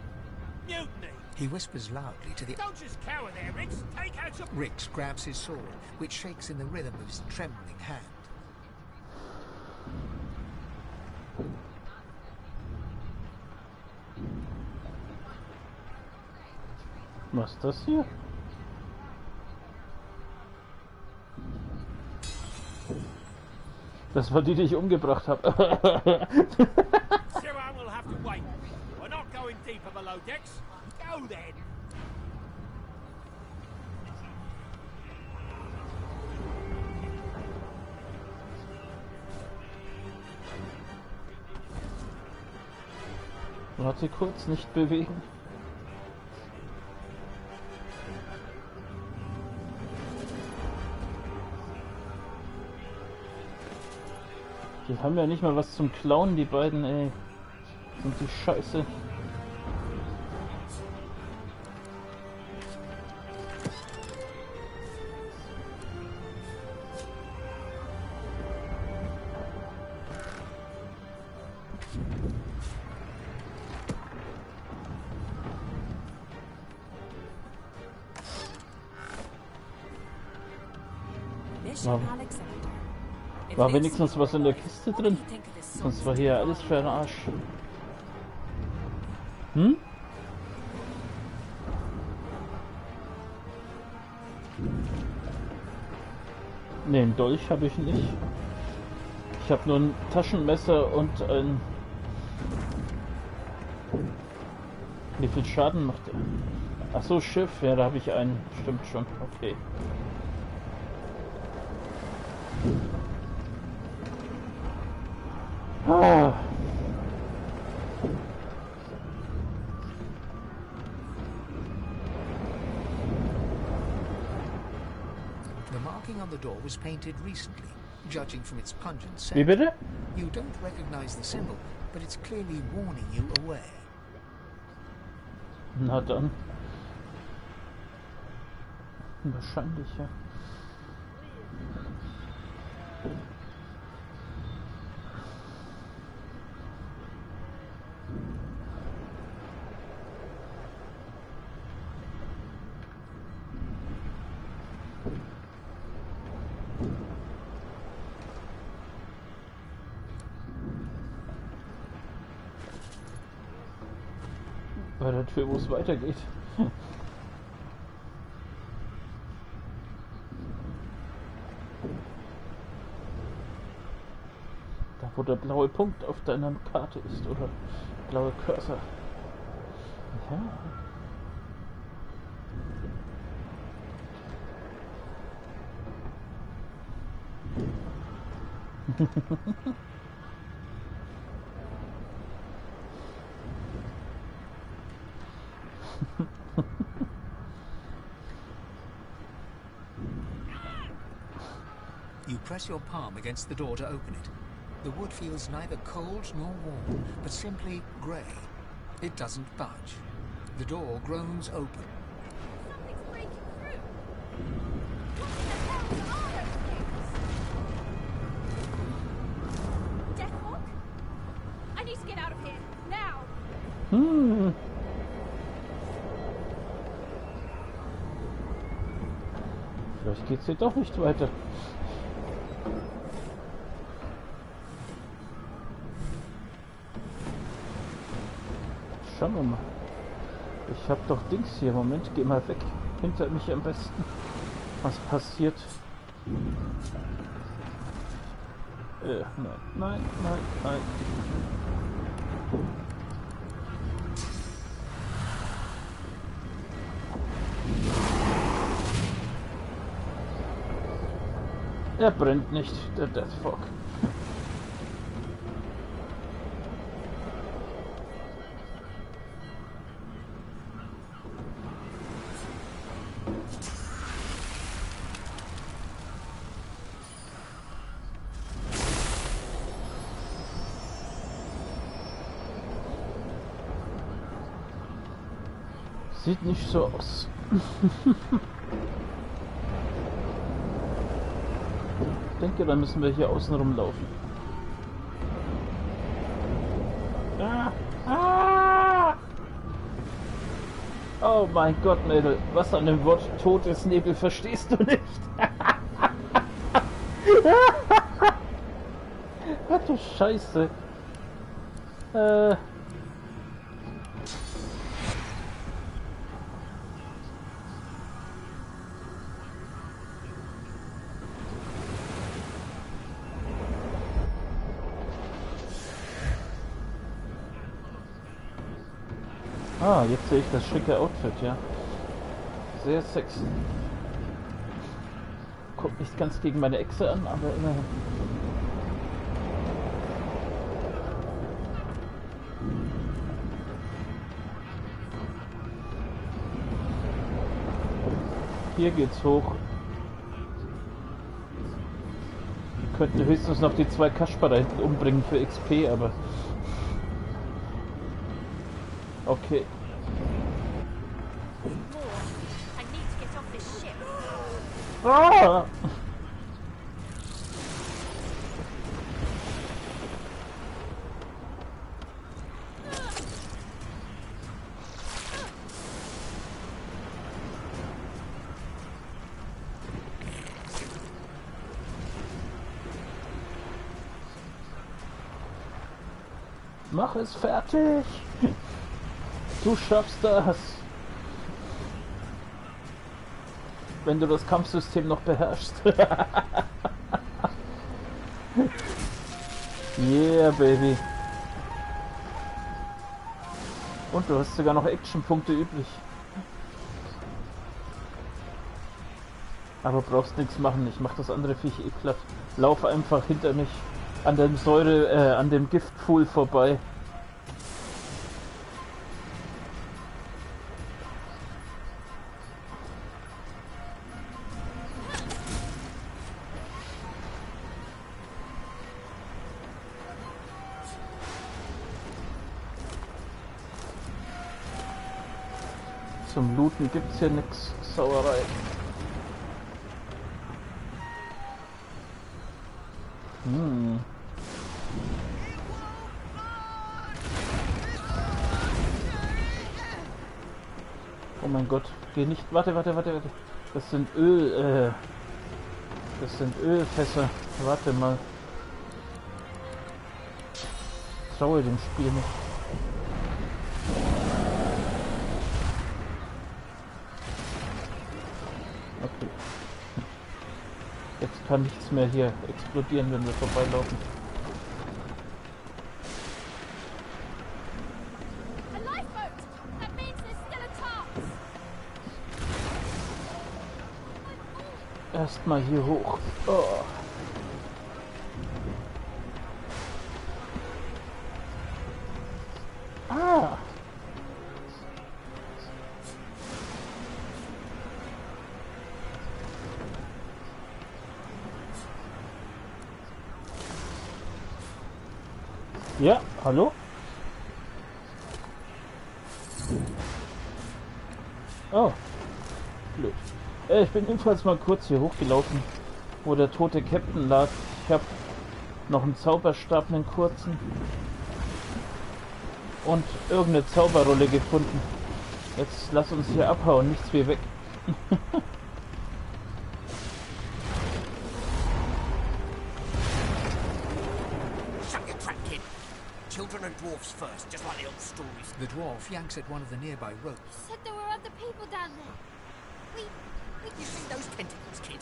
Mutiny! He whispers loudly to the... Don't just cower there, Rix! Take out your... Rix grabs his sword, which shakes in the rhythm of his trembling hand. Was ist das hier? Das war die, die ich umgebracht habe. Siwan will have to wait. We're not going deeper below decks. Go then! Warte kurz, nicht bewegen. Die haben ja nicht mal was zum Klauen, die beiden, ey. Sind die Scheiße. War wenigstens was in der Kiste drin? Sonst war hier alles für den Arsch. Hm? Ne, einen Dolch habe ich nicht. Ich habe nur ein Taschenmesser und ein... Wie viel Schaden macht er? Ach so, Schiff. Ja, da habe ich einen. Stimmt schon. Okay. Ah. The marking on the door was painted recently, judging from its pungent scent. Wie bitte? You don't recognize the symbol, but it's clearly warning you away. Na dann. Wahrscheinlich, ja. Bei der Tür, wo es weitergeht. Da, wo der blaue Punkt auf deiner Karte ist, oder blaue Cursor. Ja. You press your palm against the door to open it. The wood feels neither cold nor warm, but simply grey. It doesn't budge. The door groans open. Something's breaking through. What in the hell are those things? Deathwalk? I need to get out of here now. Vielleicht geht's hier doch nicht weiter. Schauen wir mal. Ich hab doch Dings hier. Moment, geh mal weg. Hinter mich am besten. Was passiert? Nein, nein, nein, nein. Er brennt nicht, der Deathfog. Sieht nicht so aus. Ich denke, dann müssen wir hier außen rumlaufen. Oh mein Gott, Mädel, was an dem Wort Todesnebel verstehst du nicht? Was du Scheiße. Ah, jetzt sehe ich das schicke Outfit, ja. Sehr sexy. Kommt nicht ganz gegen meine Echse an, aber immerhin. Hier geht's hoch. Wir könnten höchstens noch die 2 Kasper da hinten umbringen für XP, aber... Okay. Ah! Mach es fertig! Du schaffst das! wenn du das Kampfsystem noch beherrschst. Yeah, baby. Und du hast sogar noch Actionpunkte übrig. Aber brauchst nichts machen, ich mach das andere Viech eh platt. Lauf einfach hinter mich an dem an dem Giftpfuhl vorbei. Zum Looten gibt's hier nix, Sauerei. Oh mein Gott, geh nicht. Warte. Das sind Ölfässer. Warte mal. Ich traue dem Spiel nicht. Okay. Jetzt kann nichts mehr hier explodieren, wenn wir vorbeilaufen. Erstmal hier hoch. Oh. Ah. Ja, hallo? Oh. Blöd. Ich bin jedenfalls mal kurz hier hochgelaufen, wo der tote Captain lag. Ich habe noch einen Zauberstab, einen kurzen. Und irgendeine Zauberrolle gefunden. Jetzt lass uns hier abhauen, nichts wie weg. Children and dwarfs first, just like the old stories. The dwarf yanks at one of the nearby ropes. You said there were other people down there. You see those tentacles, kid?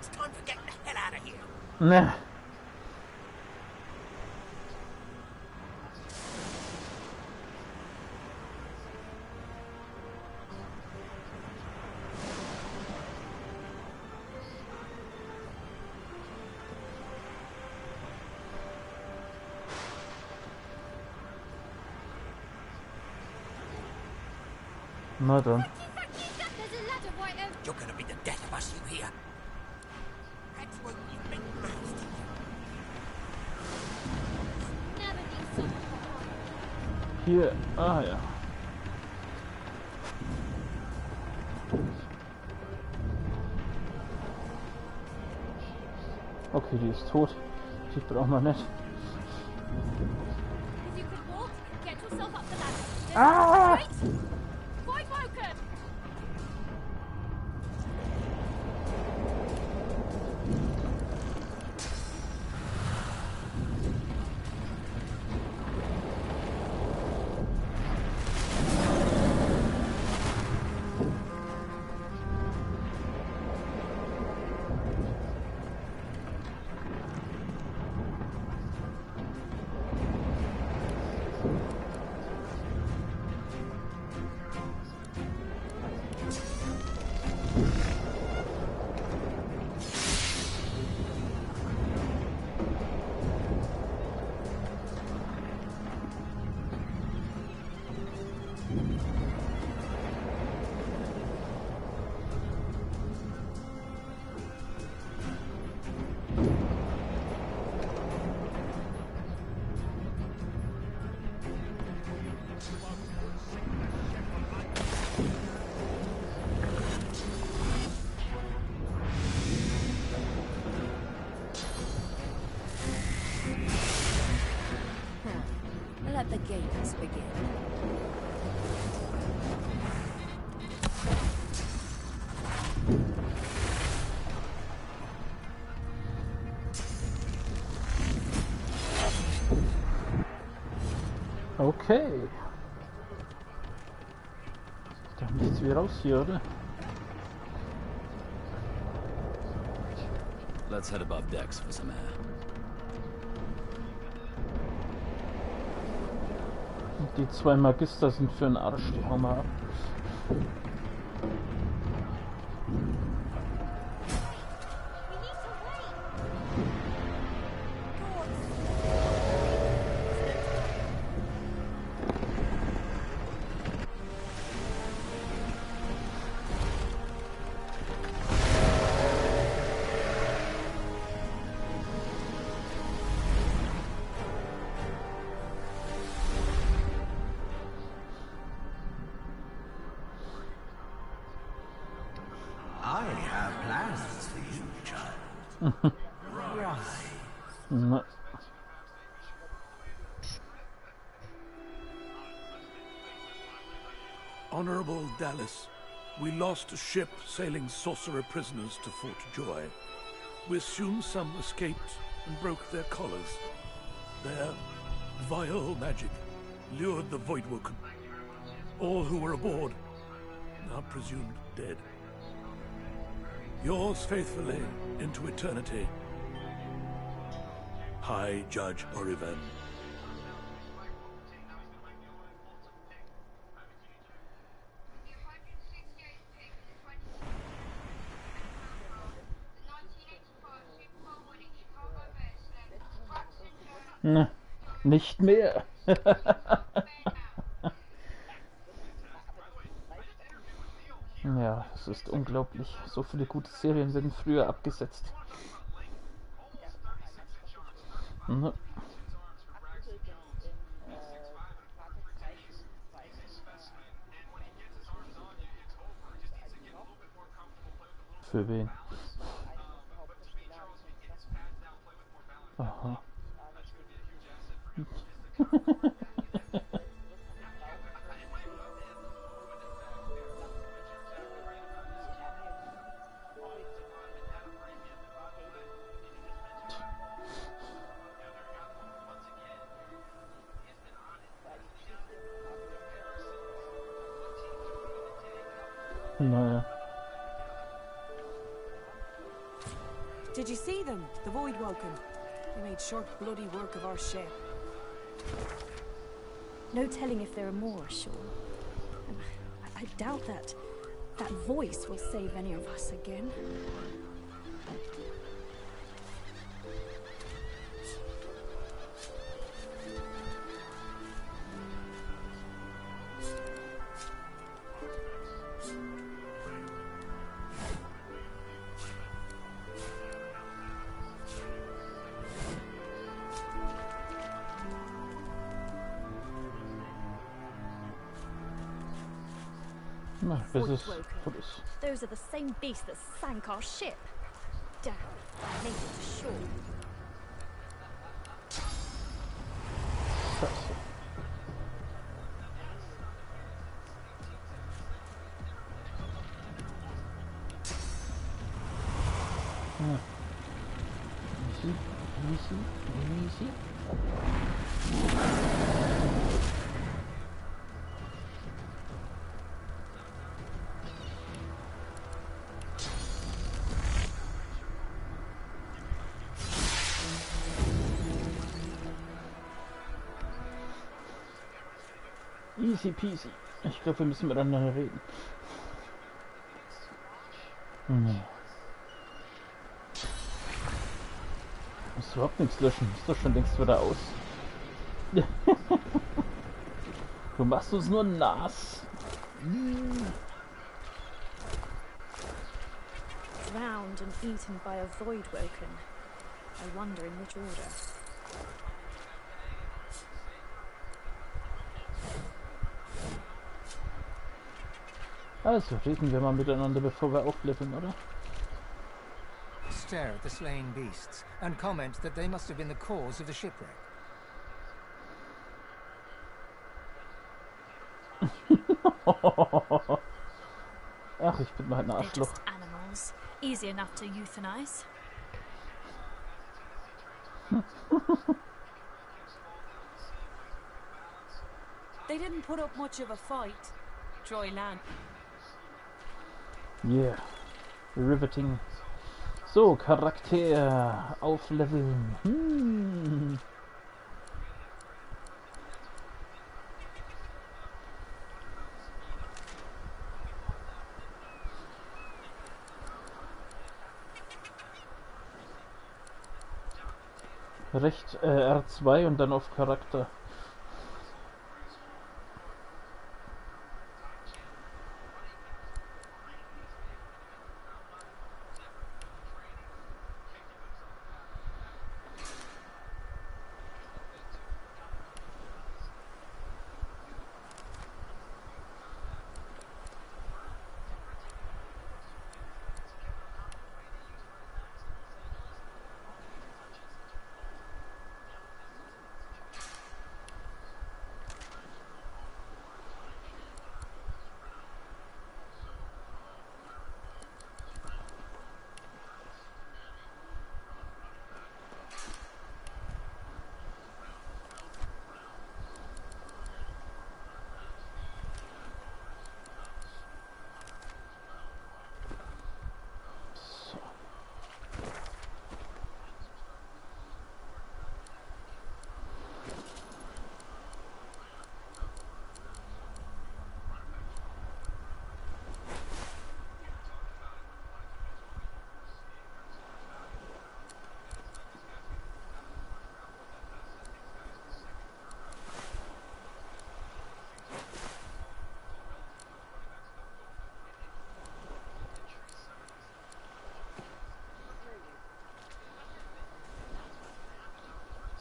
It's time for getting the hell out of here. Nah. Na dann. You're gonna be the death of us, you hear? That's what you've been masked. Hier, ah ja. Okay, die ist tot. Die brauchen wir nicht. Ah! Let the games begin. Okay. Ist doch nichts wie raus hier, oder? Let's head above decks for some air. Die zwei Magister sind für den Arsch, die hauen wir ab. I have plans for you, child. Rise. Na. Honorable Dallas, we lost a ship sailing sorcerer prisoners to Fort Joy. We assume some escaped and broke their collars. Their vile magic lured the Voidwoken. All who were aboard are presumed dead. Yours faithfully into eternity, High Judge Oriven. Na, nicht mehr. Ja, es ist unglaublich. So viele gute Serien werden früher abgesetzt. Mhm. Für wen? Aha. Naja. Did you see them? The Voidwoken. They made short, bloody work of our ship. No telling if there are more ashore. And I doubt that voice will save any of us again. Those are the same beasts that sank our ship. Damn, made it to shore. Easy. Easy peasy. Ich glaube, wir müssen miteinander reden. Muss überhaupt nichts löschen. Ist doch schon längst wieder aus. Du machst uns nur nass. Drowned and eaten by a Voidwoken. I wonder in which order. Also, reden wir mal miteinander, bevor wir aufleveln, oder? Stare at the slain beasts and comment that they must have been the cause of the shipwreck. Ach, ich bin halt ein They're Arschloch. just animals. Easy enough to euthanize. They didn't put up much of a fight. Troy Land. Yeah. Riveting So, Charakter aufleveln. Recht R2 und dann auf Charakter.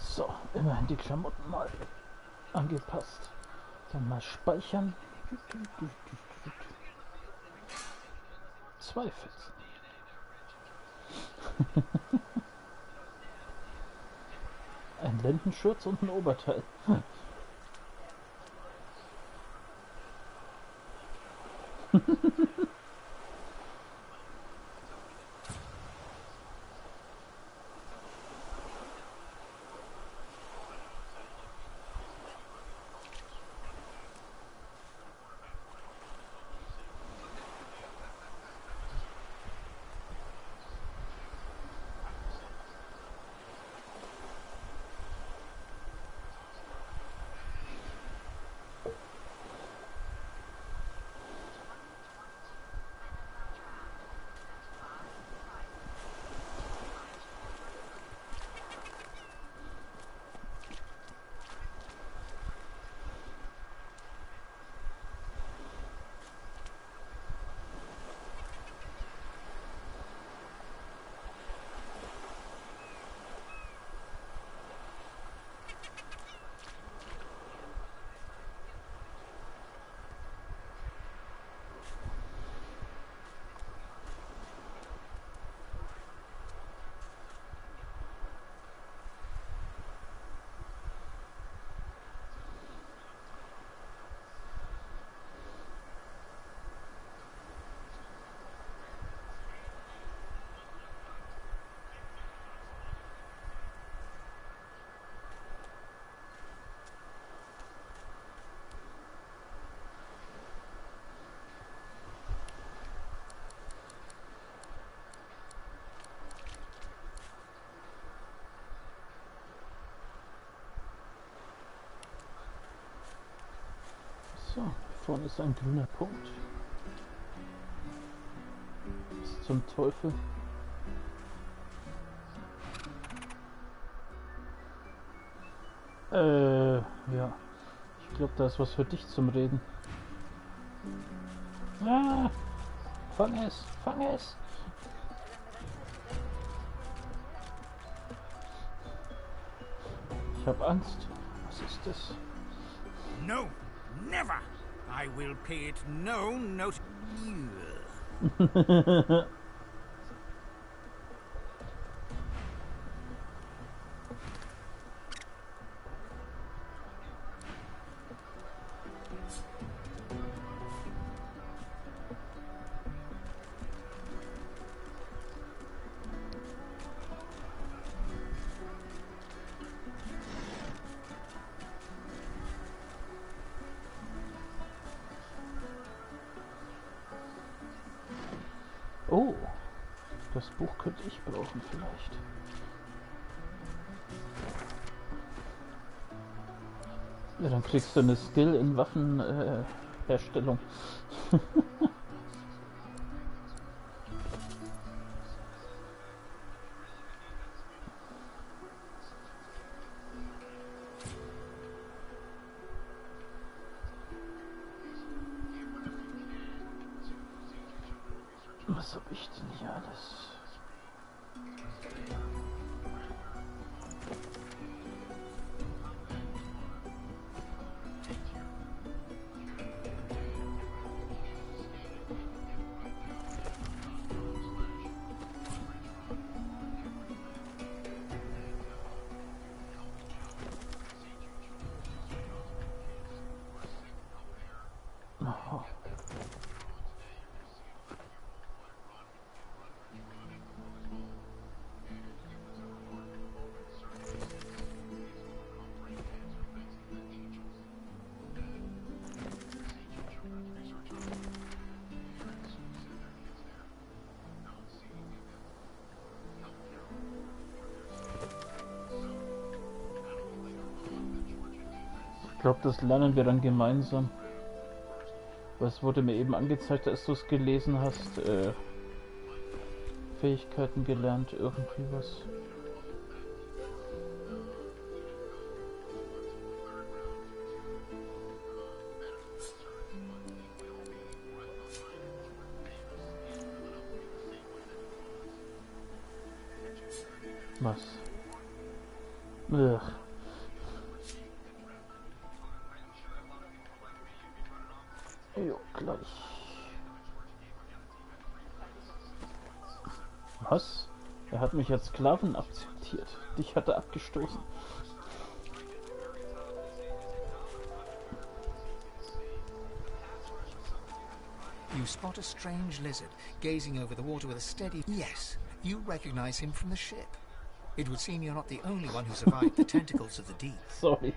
So, immerhin die Klamotten mal angepasst. Dann mal speichern. 2 Fetzen. Ein Lendenschurz und ein Oberteil. So, vorne ist ein grüner Punkt. Was zum Teufel? Ja. Ich glaube, da ist was für dich zum Reden. Ah! Fang es! Fang es! Ich habe Angst. Was ist das? No, never! I will pay it no notice. Oh, Das Buch könnte ich brauchen vielleicht. Ja, dann kriegst du eine Skill in Waffenherstellung. Was hab ich denn hier alles? Aha. Ich glaube, das lernen wir dann gemeinsam. Was wurde mir eben angezeigt, als du es gelesen hast? Fähigkeiten gelernt, irgendwie was. Was? Ugh. Jo, gleich. Was? Er hat mich als Sklaven akzeptiert. Dich hat er abgestoßen. You spot a strange lizard gazing over the water with a steady... Yes, you recognize him from the ship. It would seem you're not the only one who survived the tentacles of the deep. Sorry.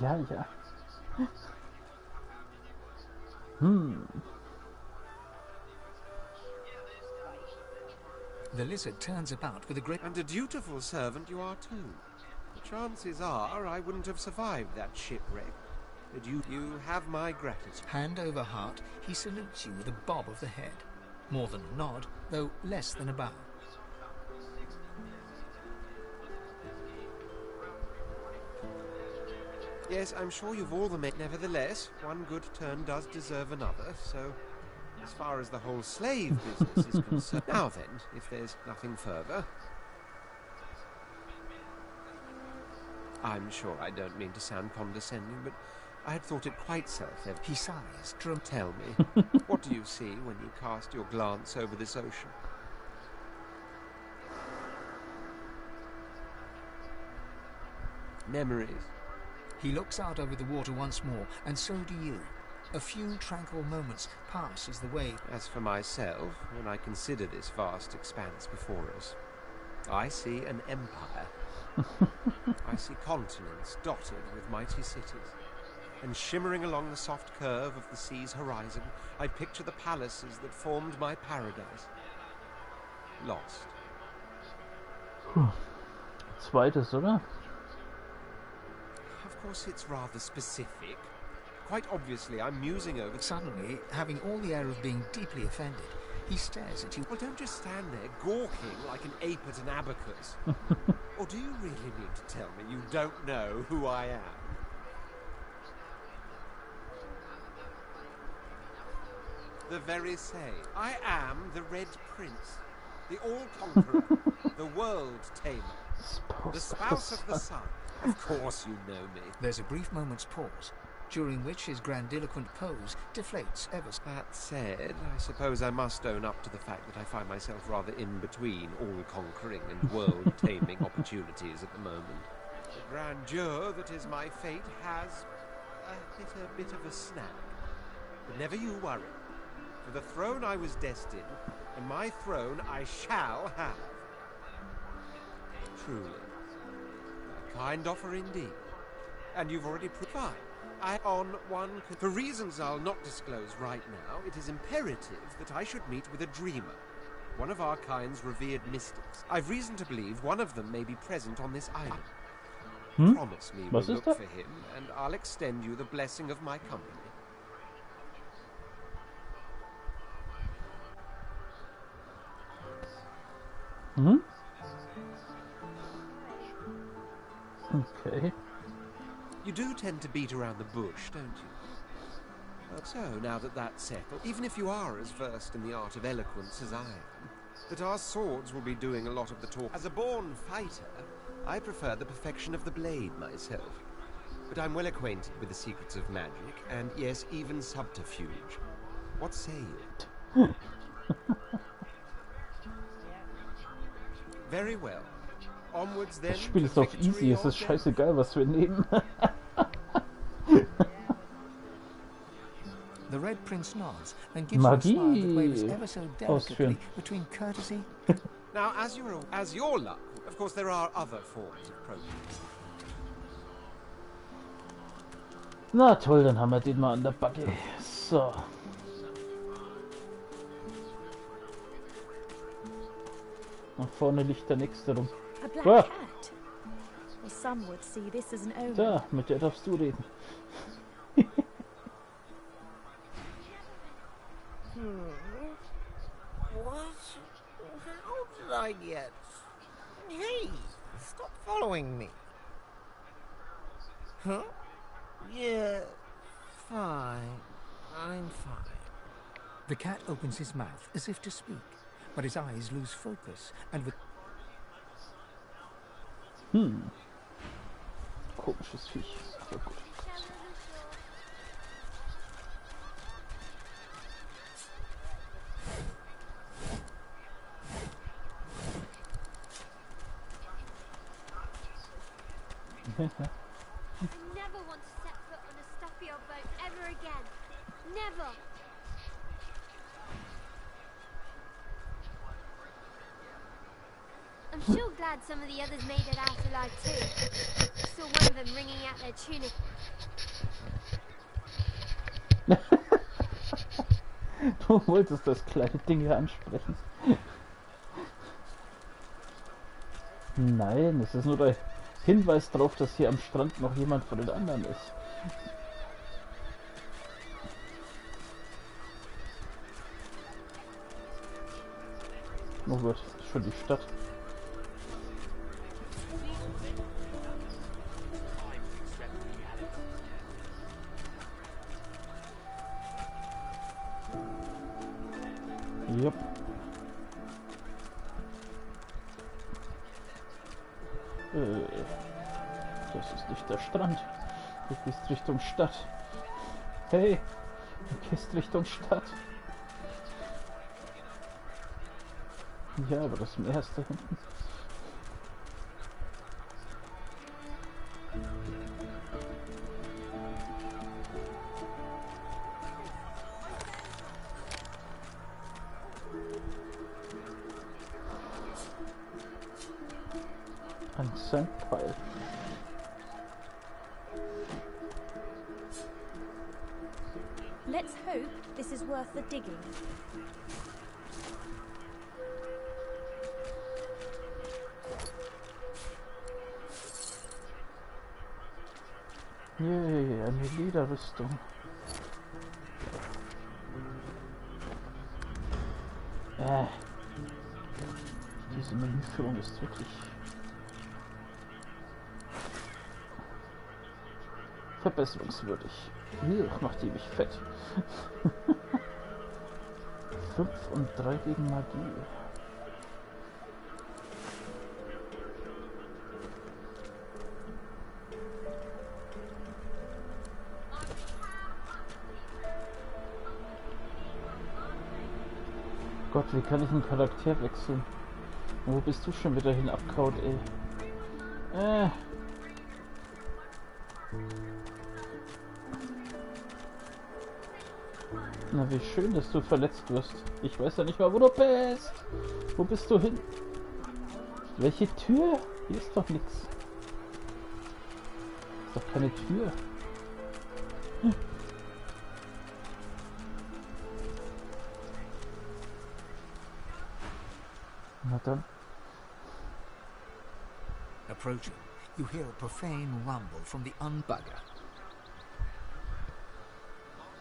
Ja, ja. The lizard turns about with a great... And a dutiful servant you are too. The chances are I wouldn't have survived that shipwreck. But you have my gratitude. Hand over heart, he salutes you with a bob of the head. More than a nod, though less than a bow. Yes, I'm sure you've all the men. Nevertheless, one good turn does deserve another, so as far as the whole slave business is concerned... Now then, if there's nothing further... I'm sure I don't mean to sound condescending, but I had thought it quite self-evident. He sighs. Tell me, what do you see when you cast your glance over this ocean? Memories. He looks out over the water once more, and so do you. A few tranquil moments pass as the wave... As for myself, when I consider this vast expanse before us, I see an empire. I see continents dotted with mighty cities, and shimmering along the soft curve of the sea's horizon, I picture the palaces that formed my paradise. Lost. Zweites, oder? Of course, it's rather specific. Quite obviously, I'm musing over... Suddenly, having all the air of being deeply offended, he stares at you. Well, don't just stand there gawking like an ape at an abacus. Or do you really mean to tell me you don't know who I am? The very same. I am the Red Prince, the All-Conqueror, the World-Tamer, the Spouse of the Sun. Of course you know me. There's a brief moment's pause, during which his grandiloquent pose deflates ever so... That said, I suppose I must own up to the fact that I find myself rather in between all-conquering and world-taming opportunities at the moment. The grandeur that is my fate has a bit of a snag. But never you worry. For the throne I was destined, and my throne I shall have. Truly. A kind offer indeed. And you've already proved fine. For reasons I'll not disclose right now, it is imperative that I should meet with a dreamer. One of our kind's revered mystics. I've reason to believe one of them may be present on this island. Promise me we'll look for him, and I'll extend you the blessing of my company. Okay. You do tend to beat around the bush, don't you? So, now that that's settled, even if you are as versed in the art of eloquence as I am, that our swords will be doing a lot of the talk. As a born fighter, I prefer the perfection of the blade myself. But I'm well acquainted with the secrets of magic, and yes, even subterfuge. What say you? Very well. Onwards then. Das Spiel ist auf easy, es ist scheißegal, was wir nehmen. The Red Prince nods and gives you a smile that waves ever so delicately between courtesy. Now, as your luck, of course, there are other forms of protest. Na toll, dann haben wir den mal an der Backe. So. Nach vorne liegt der nächste rum. A black cat. Well, some would see this as an omen. Da, mit der darfst du reden. What? How did I get? Hey, stop following me. Huh? Yeah, fine. I'm fine. The cat opens his mouth as if to speak, but his eyes lose focus, and with... Komisches Viech. Aber gut. I never want to set foot on a stuffy old boat ever again. Never. I'm sure glad some of the others made it out alive too. I saw one of them wringing out their tunic. Du wolltest das kleine Ding hier ansprechen. Nein, es ist nur der Hinweis darauf, dass hier am Strand noch jemand von den anderen ist. Oh Gott, das ist schon die Stadt. Jupp. Das ist nicht der Strand. Du gehst Richtung Stadt. Hey, du gehst Richtung Stadt. Ja, aber das Meer ist da hinten. Ein Sandpfeil. Let's hope this is worth the digging. Yay, eine Lederrüstung. Diese Menüführung ist wirklich verbesserungswürdig. Macht die mich fett. 5 und 3 gegen Magie. Gott, wie kann ich einen Charakter wechseln? Wo bist du schon wieder hin abkaut, ey? Na, wie schön, dass du verletzt wirst. Ich weiß ja nicht mal, wo du bist. Wo bist du hin? Welche Tür? Hier ist doch nichts. Ist doch keine Tür. dann. Approaching, you hear a profane rumble from the unbugger.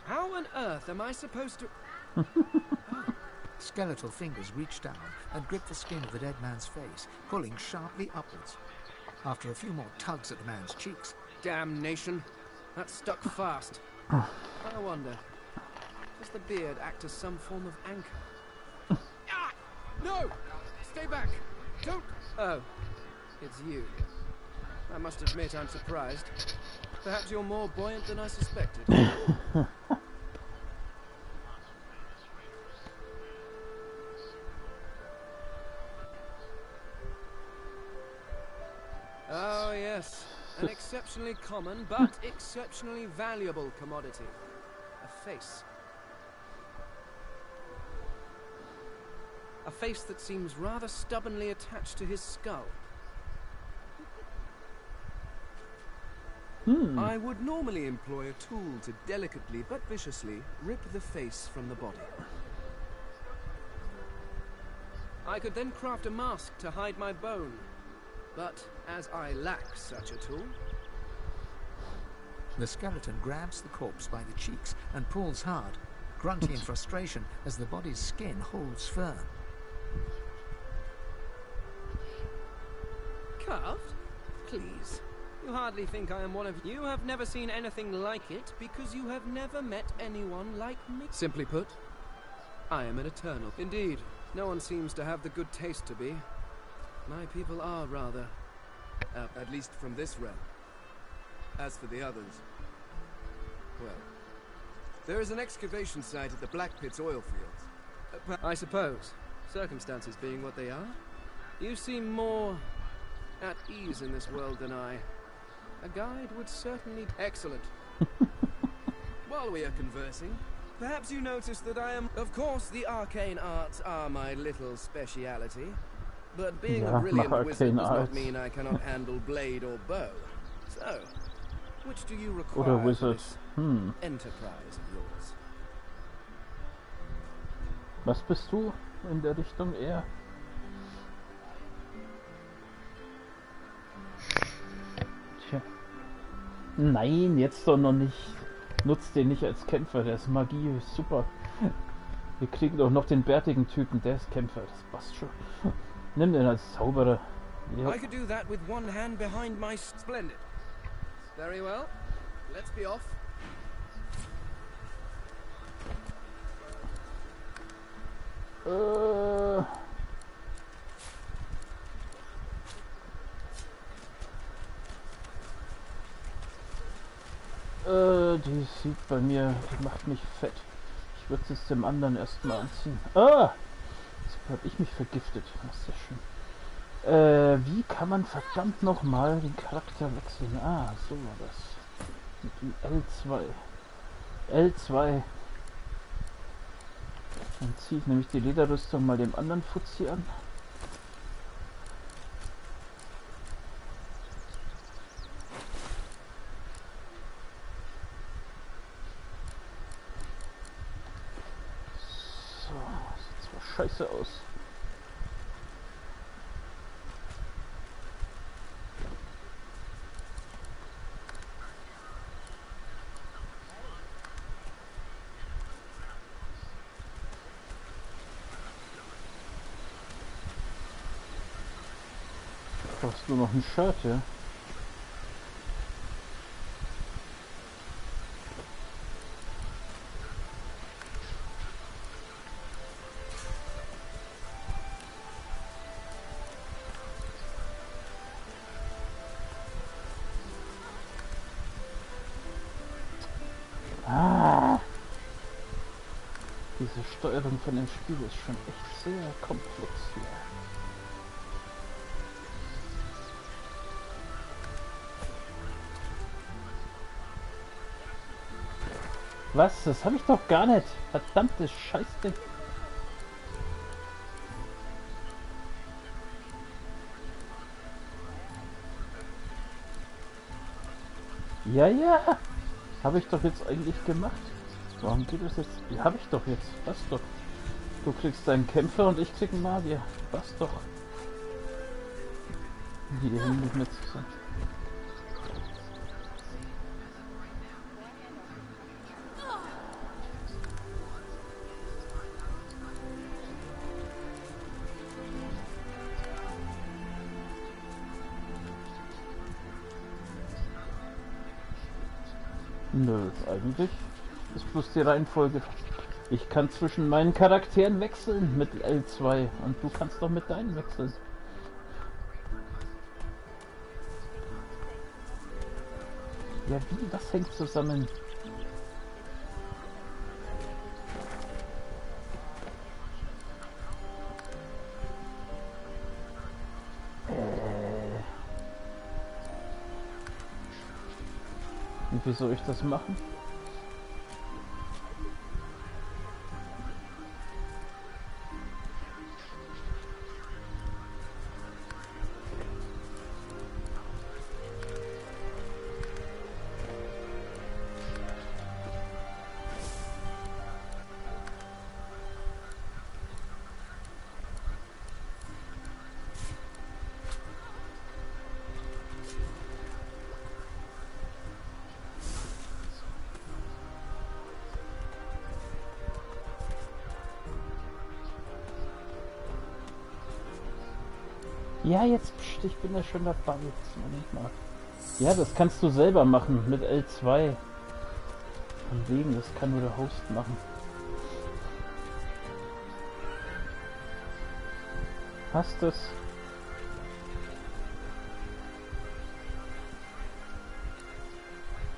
How on earth am I supposed to... Skeletal fingers reach down and grip the skin of the dead man's face, pulling sharply upwards. After a few more tugs at the man's cheeks... Damnation. That stuck fast. I wonder, does the beard act as some form of anchor? Ah! No! Stay back! Don't... Oh, it's you. I must admit I'm surprised. Perhaps you're more buoyant than I suspected. Oh, yes. An exceptionally common, but exceptionally valuable commodity. A face. A face that seems rather stubbornly attached to his skull. I would normally employ a tool to delicately but viciously rip the face from the body. I could then craft a mask to hide my bone. But as I lack such a tool... The skeleton grabs the corpse by the cheeks and pulls hard, grunting in frustration as the body's skin holds firm. Carved? Please. You hardly think I am one of you. You have never seen anything like it because you have never met anyone like me. Simply put, I am an eternal. Indeed, no one seems to have the good taste to be. My people are rather... at least from this realm. As for the others... well... there is an excavation site at the Black Pit's oil fields. I suppose, circumstances being what they are, you seem more... at ease in this world than I. A guide would certainly... Excellent. While we are conversing, perhaps you notice that I am... Of course, the arcane arts are my little speciality. But being a brilliant wizard does not mean I cannot handle blade or bow. So, which do you require for this enterprise of yours? Was bist du in der Richtung eher? Tja. Nein, jetzt doch noch nicht. Nutzt den nicht als Kämpfer, der ist Magie, ist super. Wir kriegen doch noch den bärtigen Typen, der ist Kämpfer, das passt schon. Nimm den als Zauberer. Yep. I could do that with one hand behind my... Splendid. Very well. Let's be off. Die sieht bei mir, die macht mich fett. Ich würde es dem anderen erstmal anziehen. Ah! Jetzt habe ich mich vergiftet. Das ist ja schön. Wie kann man verdammt nochmal den Charakter wechseln? Ah, so war das. Mit dem L2. L2. Dann ziehe ich nämlich die Lederrüstung mal dem anderen Fuzzi an. So, sieht zwar scheiße aus. Brauchst du noch ein Shirt, ja? Ah! Diese Steuerung von dem Spiel ist schon echt sehr komplex hier. Was? Das habe ich doch gar nicht. Verdammtes Scheißding. Ja, ja. Habe ich doch jetzt eigentlich gemacht. Warum geht das jetzt? Ja, habe ich doch jetzt. Was doch. Du kriegst einen Kämpfer und ich krieg einen Magier. Was doch. Die hängen nicht mehr zusammen. Nö, eigentlich ist bloß die Reihenfolge. Ich kann zwischen meinen Charakteren wechseln mit L2 und du kannst doch mit deinen wechseln. Ja, wie? Das hängt zusammen. Und wie soll ich das machen? Ja, jetzt, ich bin ja schon dabei. Jetzt Moment mal. Ja, das kannst du selber machen mit L2. Von wegen, das kann nur der Host machen. Hast es?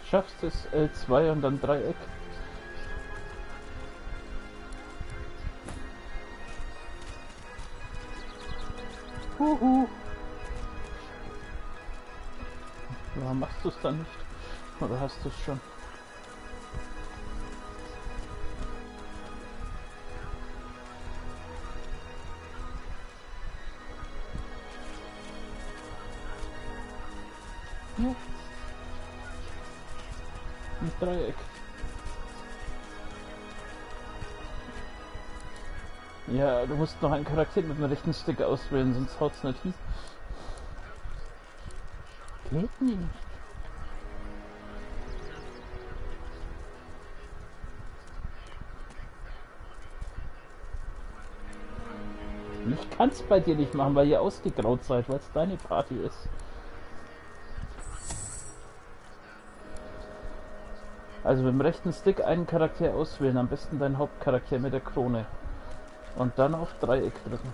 Schaffst es L2 und dann Dreieck? Warum machst du es dann nicht? Oder hast du es schon? Ja. Ein Dreieck. Ja, du musst noch einen Charakter mit dem rechten Stick auswählen, sonst haut's nicht hin. Geht nicht. Ich kann's bei dir nicht machen, weil ihr ausgegraut seid, weil es deine Party ist. Also mit dem rechten Stick einen Charakter auswählen, am besten deinen Hauptcharakter mit der Krone. Und dann auf Dreieck drücken.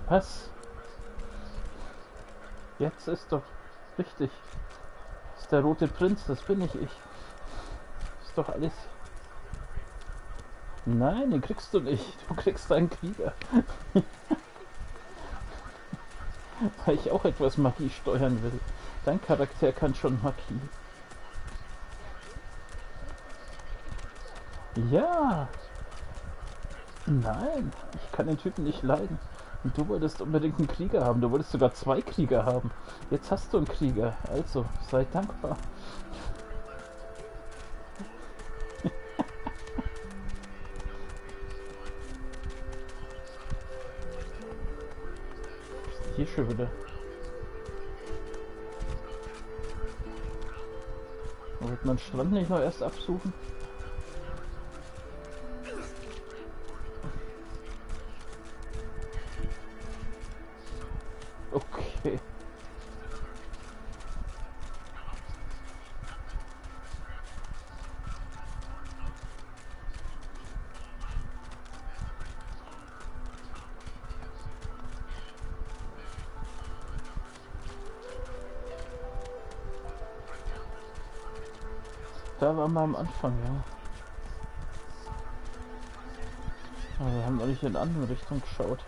Was? Jetzt ist doch richtig. Das ist der rote Prinz, das bin ich. Ist doch alles. Nein, den kriegst du nicht. Du kriegst einen Krieger. Weil ich auch etwas Magie steuern will. Dein Charakter kann schon Magie. Ja. Nein, ich kann den Typen nicht leiden. Und du wolltest unbedingt einen Krieger haben. Du wolltest sogar 2 Krieger haben. Jetzt hast du einen Krieger. Also, sei dankbar. Hier schon wieder. Wollte man den Strand nicht noch erst absuchen? Okay. Da waren wir am Anfang, ja. Aber wir haben noch nicht in eine andere Richtung geschaut.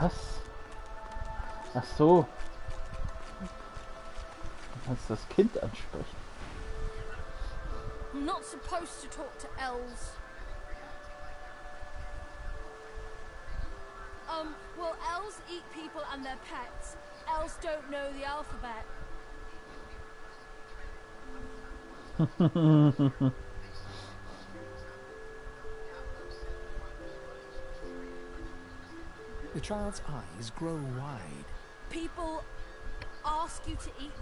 Was? Ach so. Du kannst das Kind ansprechen. I'm not supposed to talk to elves. Well, elves eat people and their pets. Elves don't know the alphabet. The child's eyes grow wide. People ask you to eat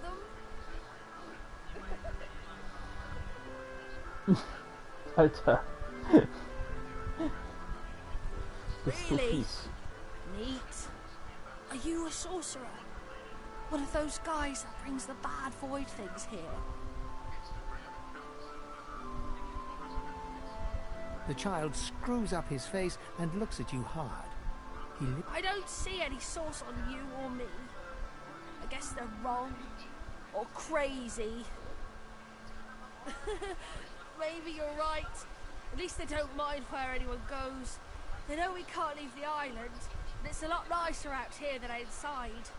them? Alter. Bist du Really? fies. Neat. Are you a sorcerer? One of those guys that brings the bad void things here? The child screws up his face and looks at you hard. I don't see any source on you or me. I guess they're wrong. Or crazy. Maybe you're right. At least they don't mind where anyone goes. They know we can't leave the island, and it's a lot nicer out here than outside.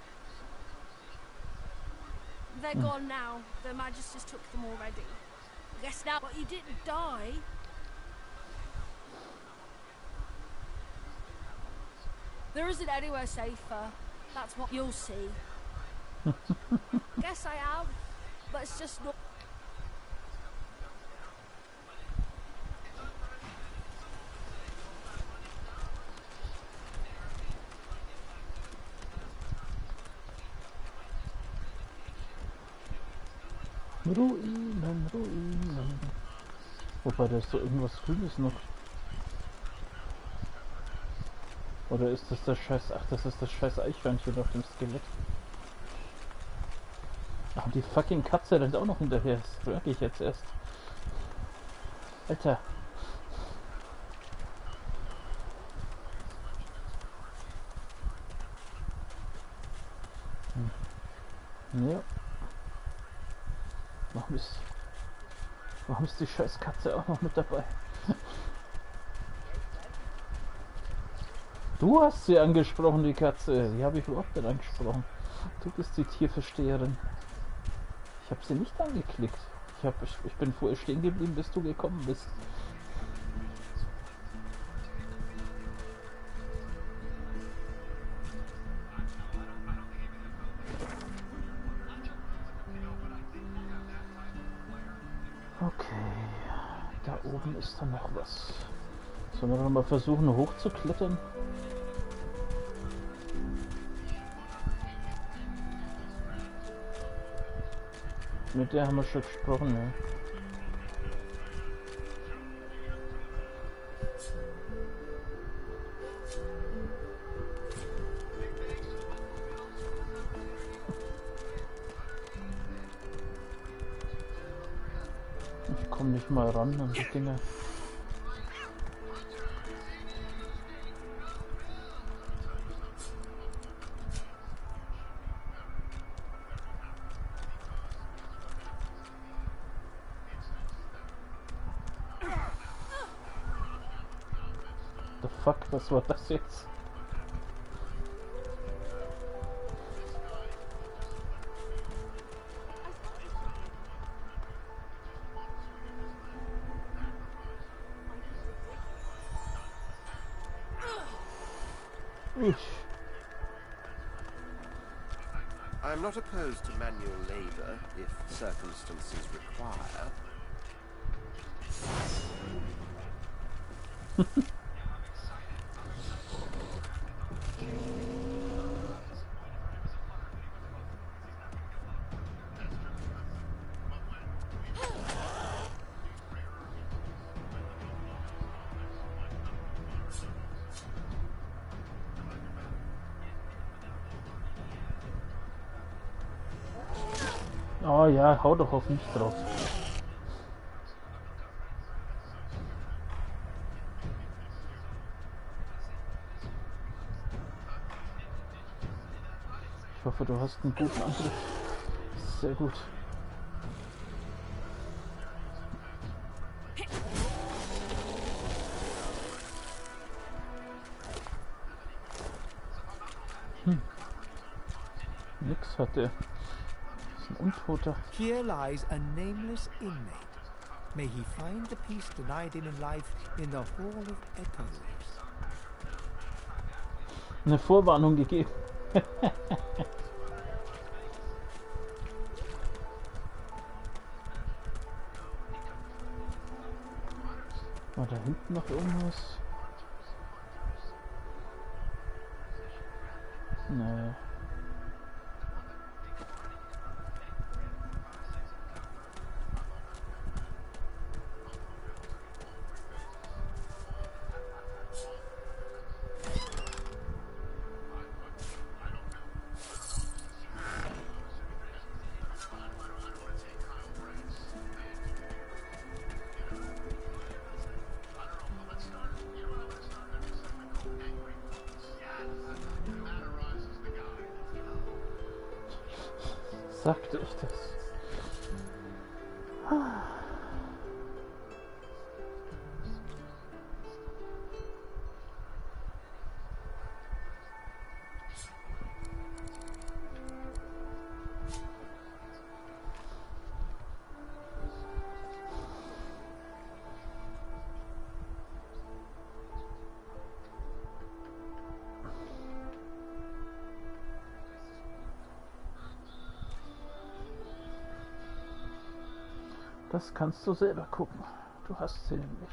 They're gone now. The Magisters took them already. I guess now, but you didn't die. There isn't anywhere safer. That's what you'll see. Guess I am, but it's just not. Ruinen, Ruinen. Wobei, da ist so irgendwas Grünes noch. Oder ist das der Scheiß... Ach, das ist das Scheiß Eichhörnchen auf dem Skelett. Ach, die fucking Katze rennt auch noch hinterher. Das merke ich jetzt erst. Alter. Ja. Warum ist die scheiß Katze auch noch mit dabei? Du hast sie angesprochen, die Katze. Die habe ich überhaupt nicht angesprochen. Du bist die Tierversteherin. Ich habe sie nicht angeklickt. Ich bin vorher stehen geblieben, bis du gekommen bist. Okay, da oben ist dann noch was. Sollen wir noch mal versuchen hochzuklettern? Mit der haben wir schon gesprochen, ne? Ich komme nicht mal ran an die Dinger. The fuck, was war das jetzt? I'm not opposed to manual labor if circumstances require. Oh ja, hau doch auf mich drauf. Ich hoffe, du hast einen guten Angriff. Sehr gut. Nix hat der. Untoter. Here lies a nameless inmate. May he find the peace denied him in life in the Hall of Echoes. eine Vorwarnung gegeben. War da hinten noch irgendwas? Nee. Sagte ich das? Das kannst du selber gucken. Du hast sie nämlich.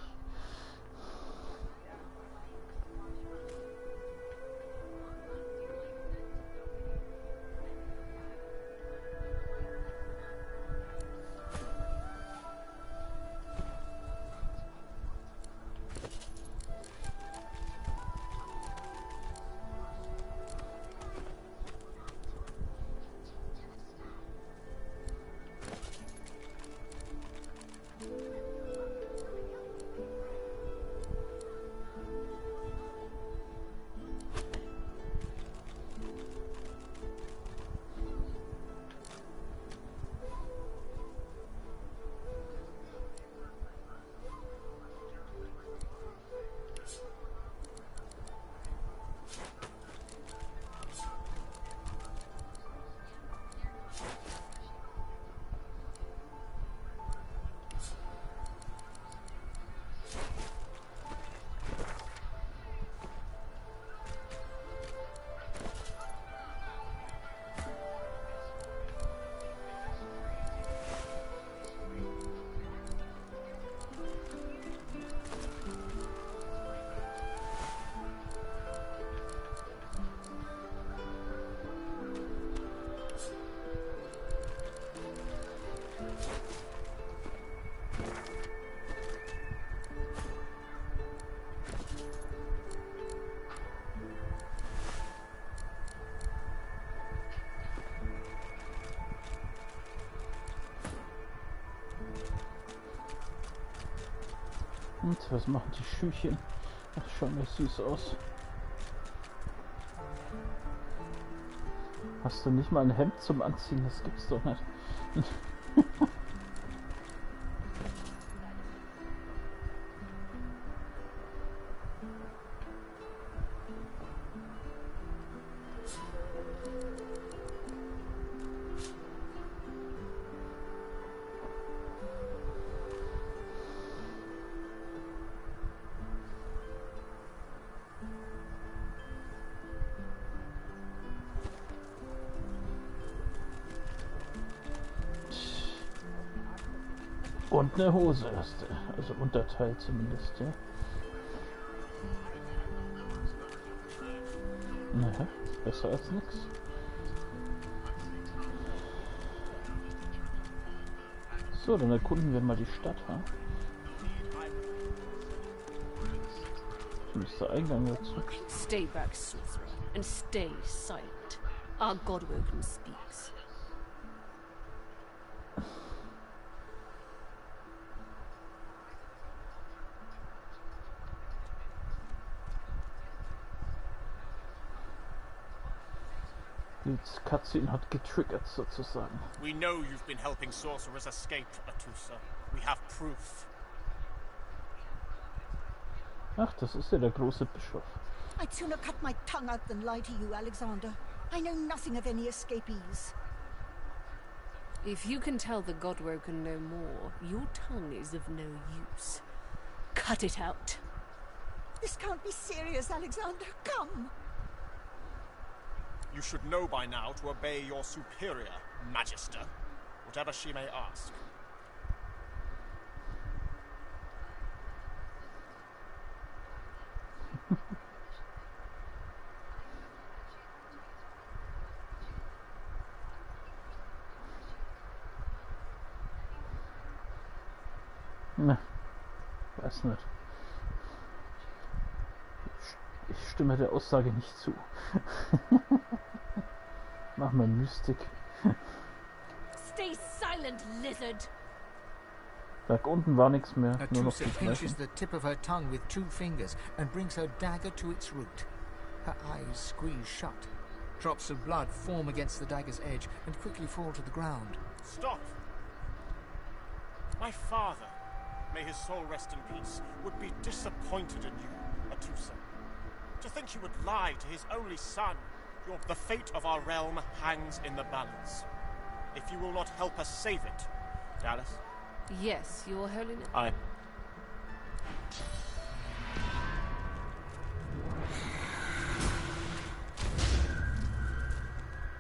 Und was machen die Schüchchen? Ach, schauen mir süß aus. Hast du nicht mal ein Hemd zum Anziehen? Das gibt's doch nicht. Und eine Hose hast du, also Unterteil zumindest, ja. Naja, besser als nix. So, dann erkunden wir mal die Stadt, ha? Das ist der Eingang dazu. Stay back, sorcerer, and stay silent. Our Godwoken speaks. Die Cutscene hat getriggert sozusagen. We know you've been helping sorcerers escape, Atusa. We have proof. Ach, das ist ja der große Bischof. I'd sooner cut my tongue out than lie to you, Alexander. I know nothing of any escapees. If you can tell the Godwoken no more, your tongue is of no use. Cut it out. This can't be serious, Alexander. Come. You should know by now to obey your superior, Magister, whatever she may ask. Na, weiß nicht. Ich stimme der Aussage nicht zu. Mach mal Mystik. Stay silent, lizard. Da unten war nichts mehr. Nur noch Atusa die pinches Knöchel. the tip of her tongue with 2 fingers and brings her dagger to its root. Her eyes squeeze shut. Drops of blood form against the dagger's edge and quickly fall to the ground. Stop! My father, may his soul rest in peace, would be disappointed in you, Atusa. To think you would lie to his only son. The fate of our realm hangs in the balance. If you will not help us save it, Dallas. Yes, Your Holiness. I...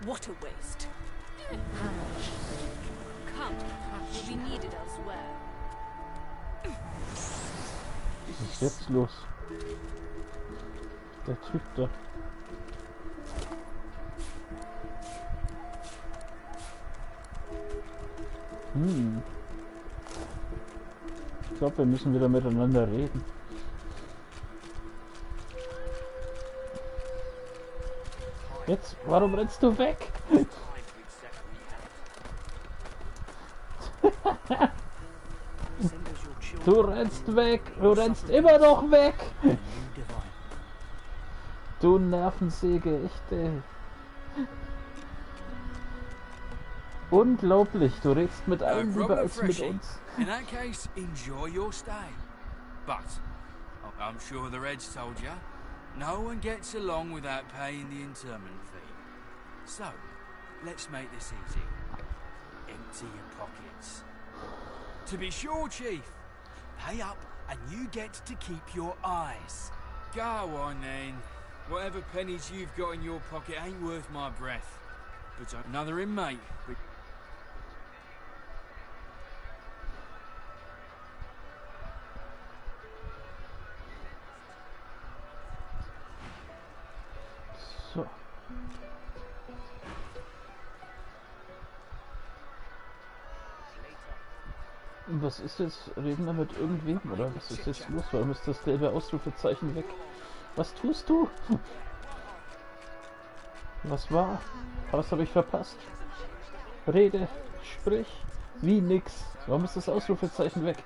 What a waste. Come, will be needed elsewhere. Was ist jetzt los? Der Typ da. Ich glaube, wir müssen wieder miteinander reden. Jetzt, warum rennst du weg? Du rennst weg, du rennst immer noch weg. Du Nervensäge, echt ey. Unglaublich, du redest mit allen lieber als mit uns. In that case, enjoy your stay. But, I'm sure the Reds told you, no one gets along without paying the interment fee. So, let's make this easy. Empty your pockets. To be sure, Chief, pay up and you get to keep your eyes. Go on then. Whatever pennies you've got in your pocket ain't worth my breath. But another inmate. So. Und was ist jetzt? Reden wir mit irgendwem? Oder was ist jetzt los? Warum ist das gelbe Ausrufezeichen weg? Was tust du? Was war? Was habe ich verpasst? Rede, sprich, wie nix. Warum ist das Ausrufezeichen weg?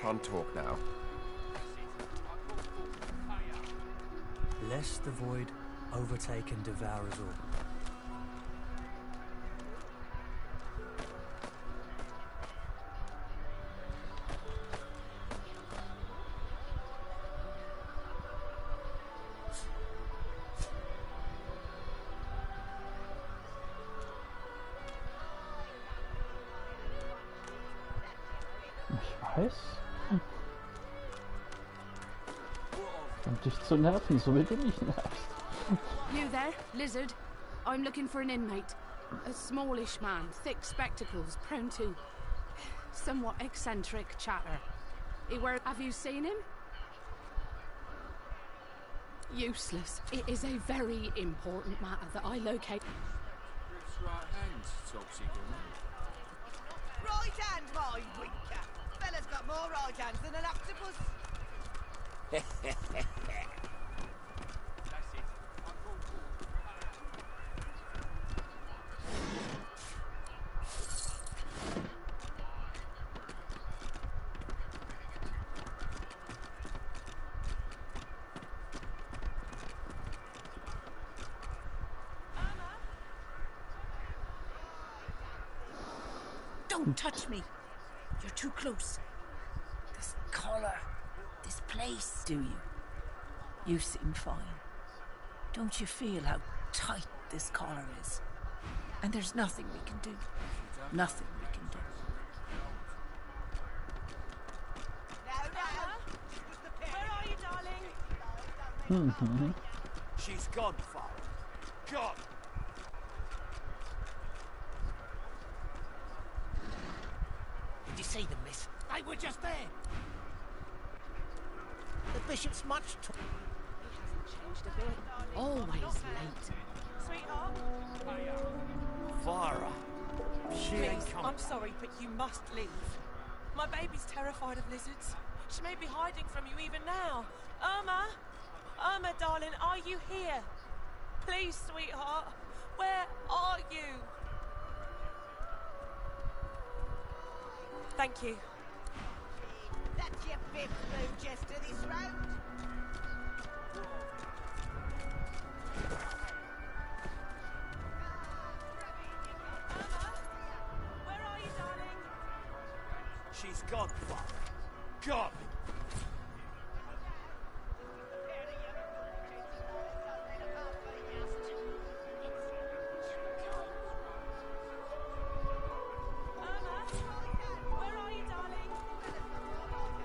Can't talk now. Lest the void overtake and devour us all. Ich weiß. Um dich zu nerven, so wie du mich nervst. You there, lizard? I'm looking for an inmate. A smallish man, thick spectacles, prone to somewhat eccentric chatter. Have you seen him? Useless. It is a very important matter that I locate. Griff's right hand, Topsy. Right hand, my winker. Fella's got more right hands than an octopus. Don't touch me. You're too close. This collar, this place. Do you? You seem fine. Don't you feel how tight this collar is? And there's nothing we can do. Nothing we can do. Where are you, darling? She's gone, Father. Gone. Did you see them, miss? They were just there. The bishop's much too... He hasn't changed a bit. Always late. Sweetheart? Vara. She ain't Please, coming. I'm sorry, but you must leave. My baby's terrified of lizards. She may be hiding from you even now. Irma! Irma, darling, are you here? Please, sweetheart. Where are you? Thank you. That's your fifth move, Jester, this round. Where are you, darling? She's gone, Father. Gone. Where are you, darling?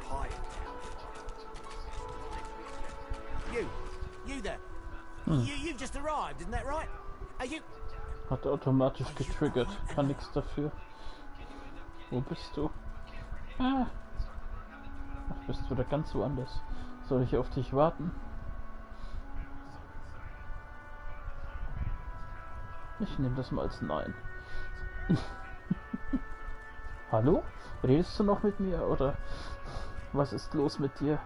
Quiet down. You there. Hm. You've just arrived, isn't that right? Are you... Hat automatisch getriggert. Kann nichts dafür. Wo bist du? Ah. Ach, bist du wieder ganz woanders. Soll ich auf dich warten? Ich nehme das mal als Nein. Hallo? Redest du noch mit mir oder was ist los mit dir?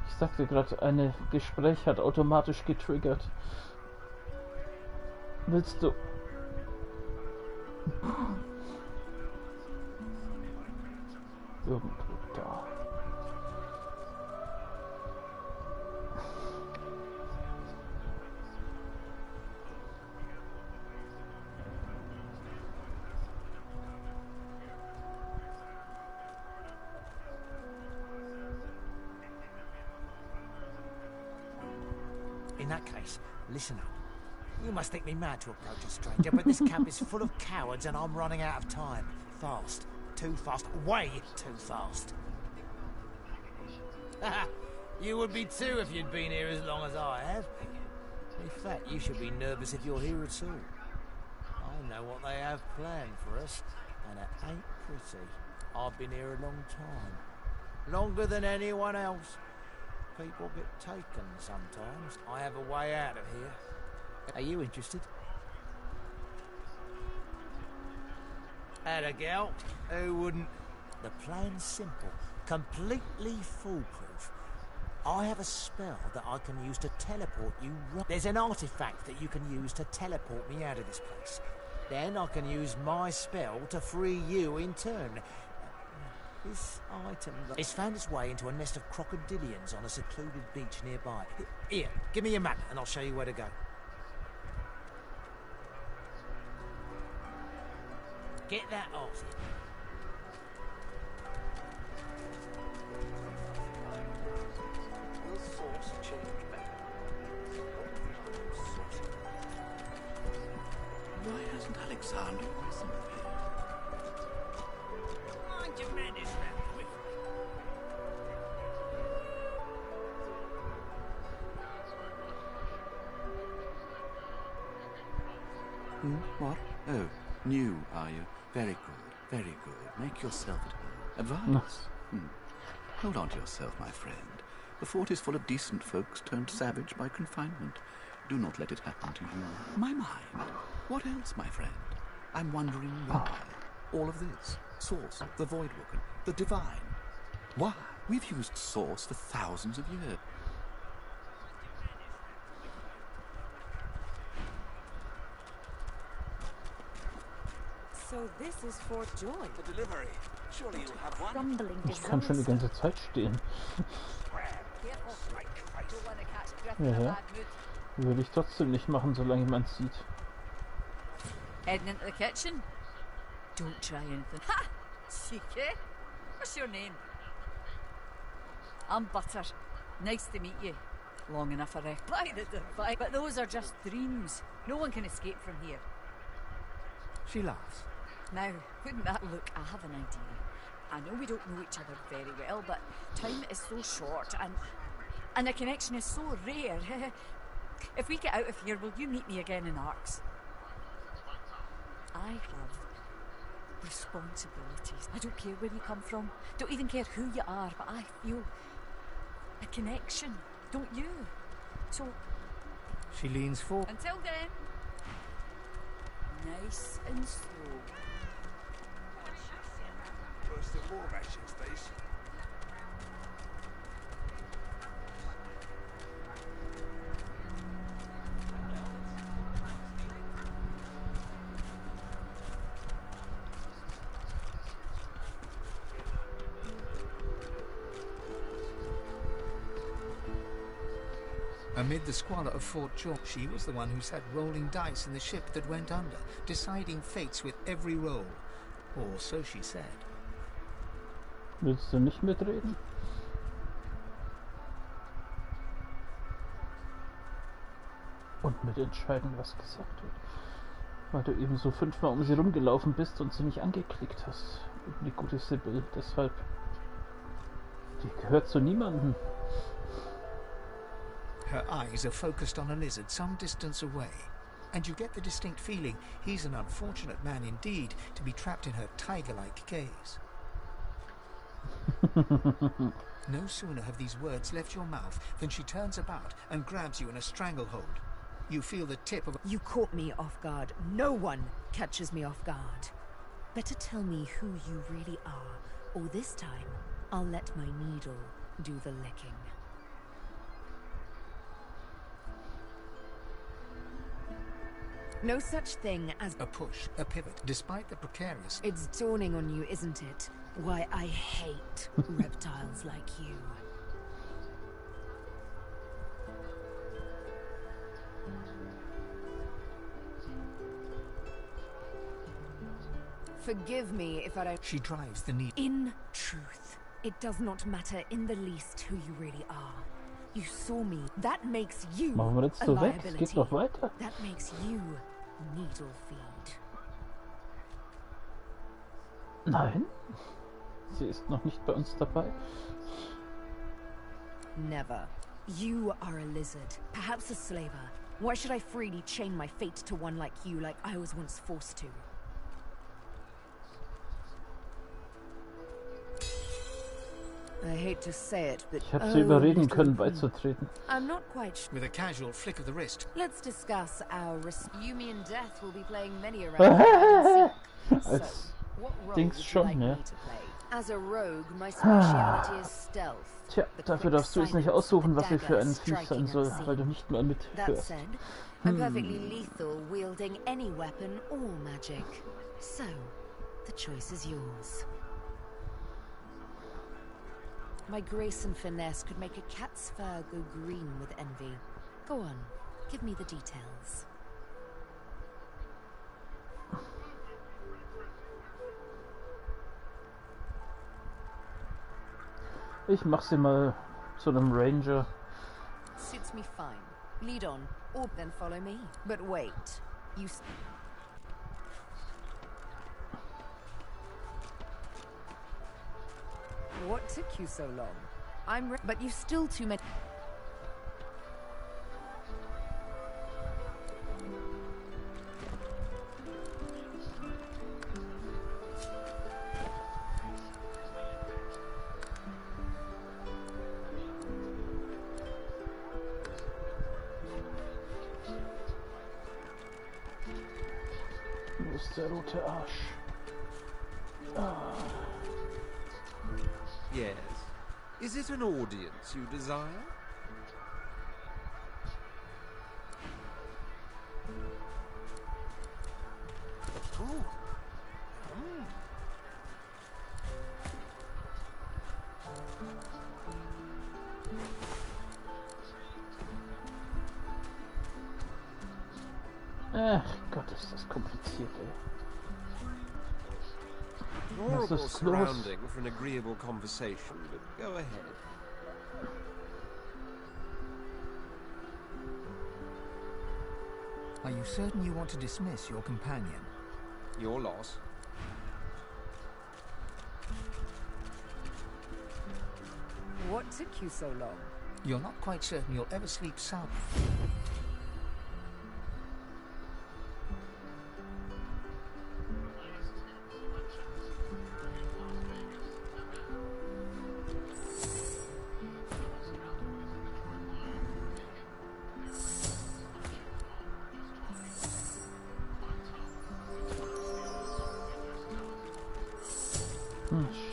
Ich sagte gerade, ein Gespräch hat automatisch getriggert. Willst du... Irgendwo da. In that case, listen up. You must think me mad to approach a stranger, but this camp is full of cowards and I'm running out of time. Fast. Too fast. Way too fast. You would be too if you'd been here as long as I have. In fact, you should be nervous if you're here at all. I know what they have planned for us, and it ain't pretty. I've been here a long time. Longer than anyone else. People get taken sometimes. I have a way out of here. Are you interested? Atta girl. Who wouldn't? The plan's simple. Completely foolproof. I have a spell that I can use to teleport you right... There's an artifact that you can use to teleport me out of this place. Then I can use my spell to free you in turn. This item... It's found its way into a nest of crocodilians on a secluded beach nearby. Here, give me your map and I'll show you where to go. Get that off. Will source change back? Why hasn't Alexander risen here? Mind your manners, Rapid. What? Oh, new, are you? Very good, very good. Make yourself at home. Advance. Hold on to yourself, my friend. The fort is full of decent folks turned savage by confinement. Do not let it happen to you. My mind. What else, my friend? I'm wondering why. All of this. Source, the Voidwoken, the Divine. Why? We've used Source for thousands of years. So this is Fort Joy. The delivery. Surely you'll have one. Rumbling Ich kann schon die ganze Zeit stehen. Ja. Würde ich trotzdem nicht machen, solange man es sieht. Heading into the kitchen? Don't try anything. Ha! Cheeky. What's your name? I'm Butter. Nice to meet you. Long enough, I reckon. By the divine. But those are just dreams. No one can escape from here. She laughs. Now, wouldn't that look? I have an idea. I know we don't know each other very well, but time is so short and a connection is so rare. If we get out of here, will you meet me again in Arcs? I have responsibilities. I don't care where you come from, don't even care who you are, but I feel a connection, don't you? So She leans forward. until then, nice and slow. First of all, actions, face. Amid the squalor of Fort George, she was the one who sat rolling dice in the ship that went under, deciding fates with every roll. Or so she said. Willst du nicht mitreden? Und mitentscheiden, was gesagt wird. Weil du eben so 5-mal um sie rumgelaufen bist und sie nicht angeklickt hast. Die gute Sibyl, deshalb. Die gehört zu niemandem. Her eyes are focused on a lizard some distance away, and you get the distinct feeling he's an unfortunate man indeed to be trapped in her tiger-like gaze. No sooner have these words left your mouth than she turns about and grabs you in a stranglehold. You feel the tip of... You caught me off guard. No one catches me off guard. Better tell me who you really are, or this time I'll let my needle do the licking. No such thing as a push, a pivot, despite the precarious... It's dawning on you, isn't it? Why I hate reptiles like you. Forgive me if I don't... She drives the needle. In truth, it does not matter in the least who you really are. You saw me. That makes you Machen wir jetzt a so weg? Es liability. geht noch weiter. That makes you needle feed. Nein. Sie ist noch nicht bei uns dabei. Never. You are a lizard, perhaps a slaver. Why should I freely chain my fate to one like you, like I was once forced to? I hate to say it, but Ich habe sie überreden können, beizutreten. I'm not quite sure. With a casual flick of the wrist. Let's discuss our You and Death will be playing many around. Als Dings schon, ne? As a rogue, my speciality is stealth. Tja, dafür darfst du es nicht aussuchen, was sie für ein Thief sein soll, weil du nicht mal That mithörst. said, I'm perfectly lethal, wielding any weapon or magic. So, the choice is yours. My grace and finesse could make a cat's fur go green with envy. Go on, give me the details. Ich mach sie mal zu einem Ranger. Suits me fine. Lead on, or then follow me. But wait, you... What took you so long? But you still too many... Wo ist der rote Arsch? Ah. Yes. Is it an audience you desire? Ooh. Ach Gott, ist das kompliziert, ey. Horrible Was ist los? surrounding for an agreeable conversation, but go ahead. Are you certain you want to dismiss your companion? Your loss. What took you so long? You're not quite certain you'll ever sleep sound.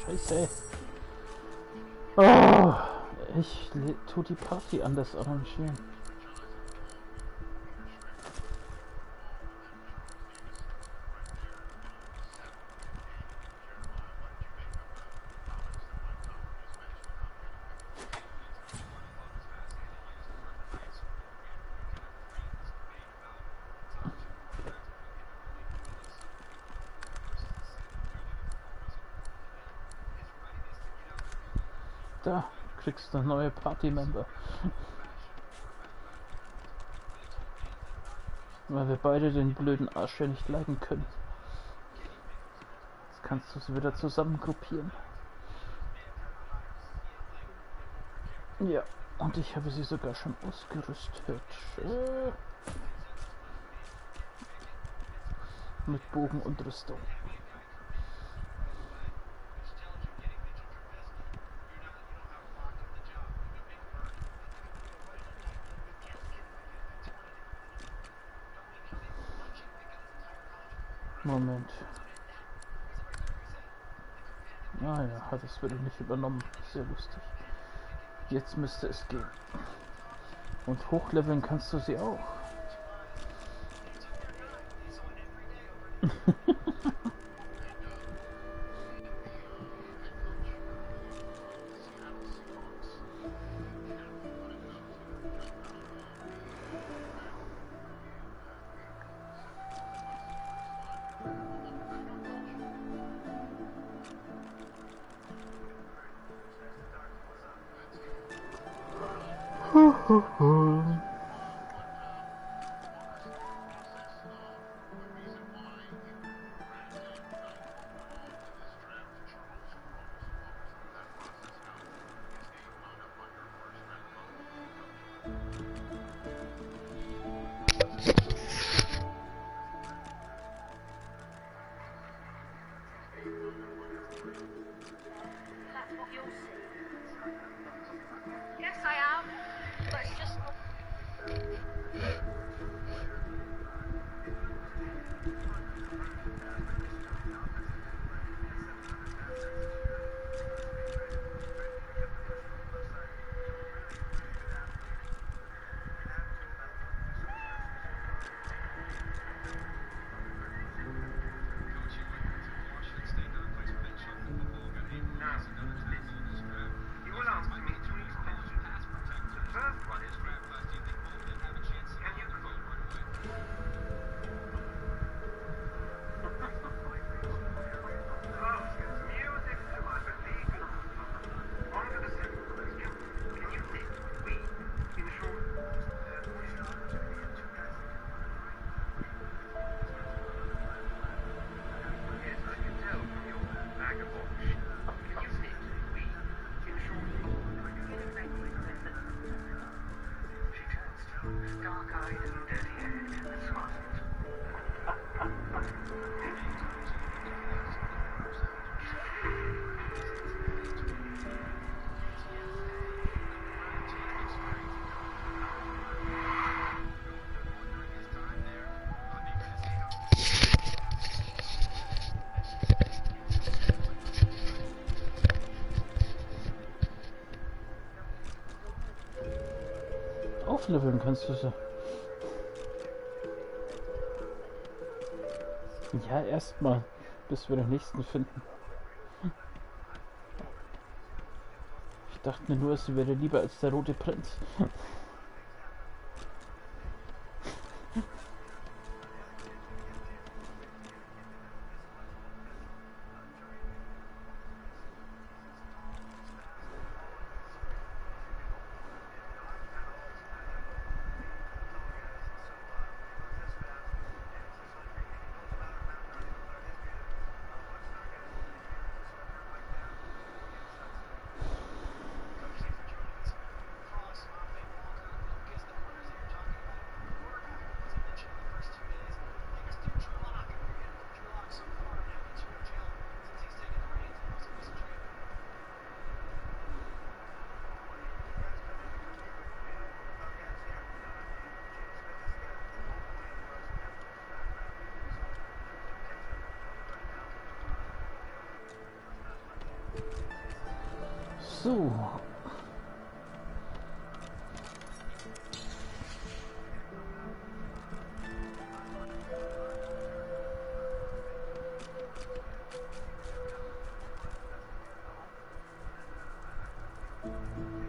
Scheiße. Oh, ich tu die Party anders arrangieren. Da kriegst du eine neue Party-Member. Weil wir beide den blöden Arsch ja nicht leiden können. Jetzt kannst du sie wieder zusammen gruppieren. Ja, und ich habe sie sogar schon ausgerüstet. Mit Bogen und Rüstung. Moment. Ah ja, hat es wieder nicht übernommen. Sehr lustig. Jetzt müsste es gehen. Und hochleveln kannst du sie auch. Aufleveln kannst du sie. Ja, erstmal, bis wir den nächsten finden. Ich dachte mir nur, sie wäre lieber als der rote Prinz. So.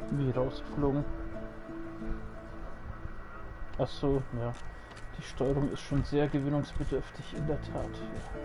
Wie rausgeflogen. Ach so, ja. Die Steuerung ist schon sehr gewöhnungsbedürftig, in der Tat. Ja.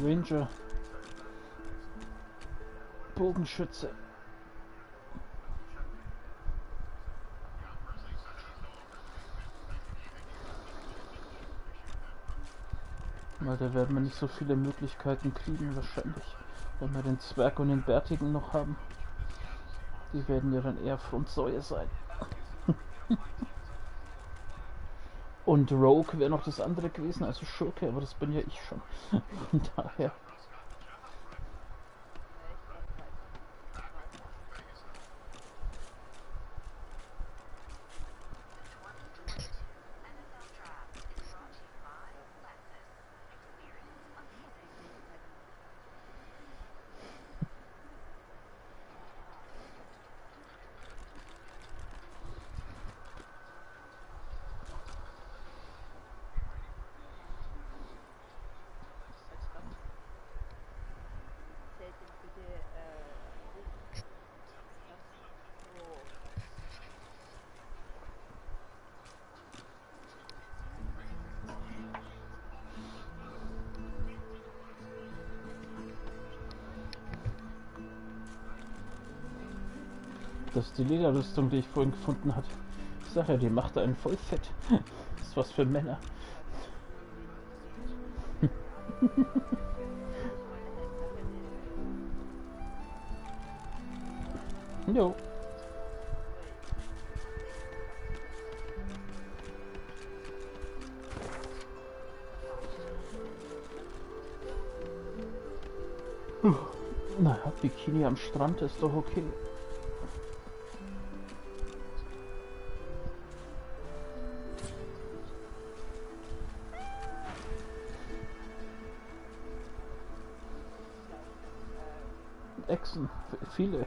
Ranger. Bogenschütze. Weil da werden wir nicht so viele Möglichkeiten kriegen wahrscheinlich, wenn wir den Zwerg und den Bärtigen noch haben. Die werden ja dann eher Frontsäue sein. Und Rogue wäre noch das andere gewesen, also Schurke, aber das bin ja ich schon. Von daher. Das ist die Lederrüstung, die ich vorhin gefunden habe. Ich sage ja, die macht einen voll fett. Das ist was für Männer. Jo. Naja, Bikini am Strand ist doch okay. Echsen, viele.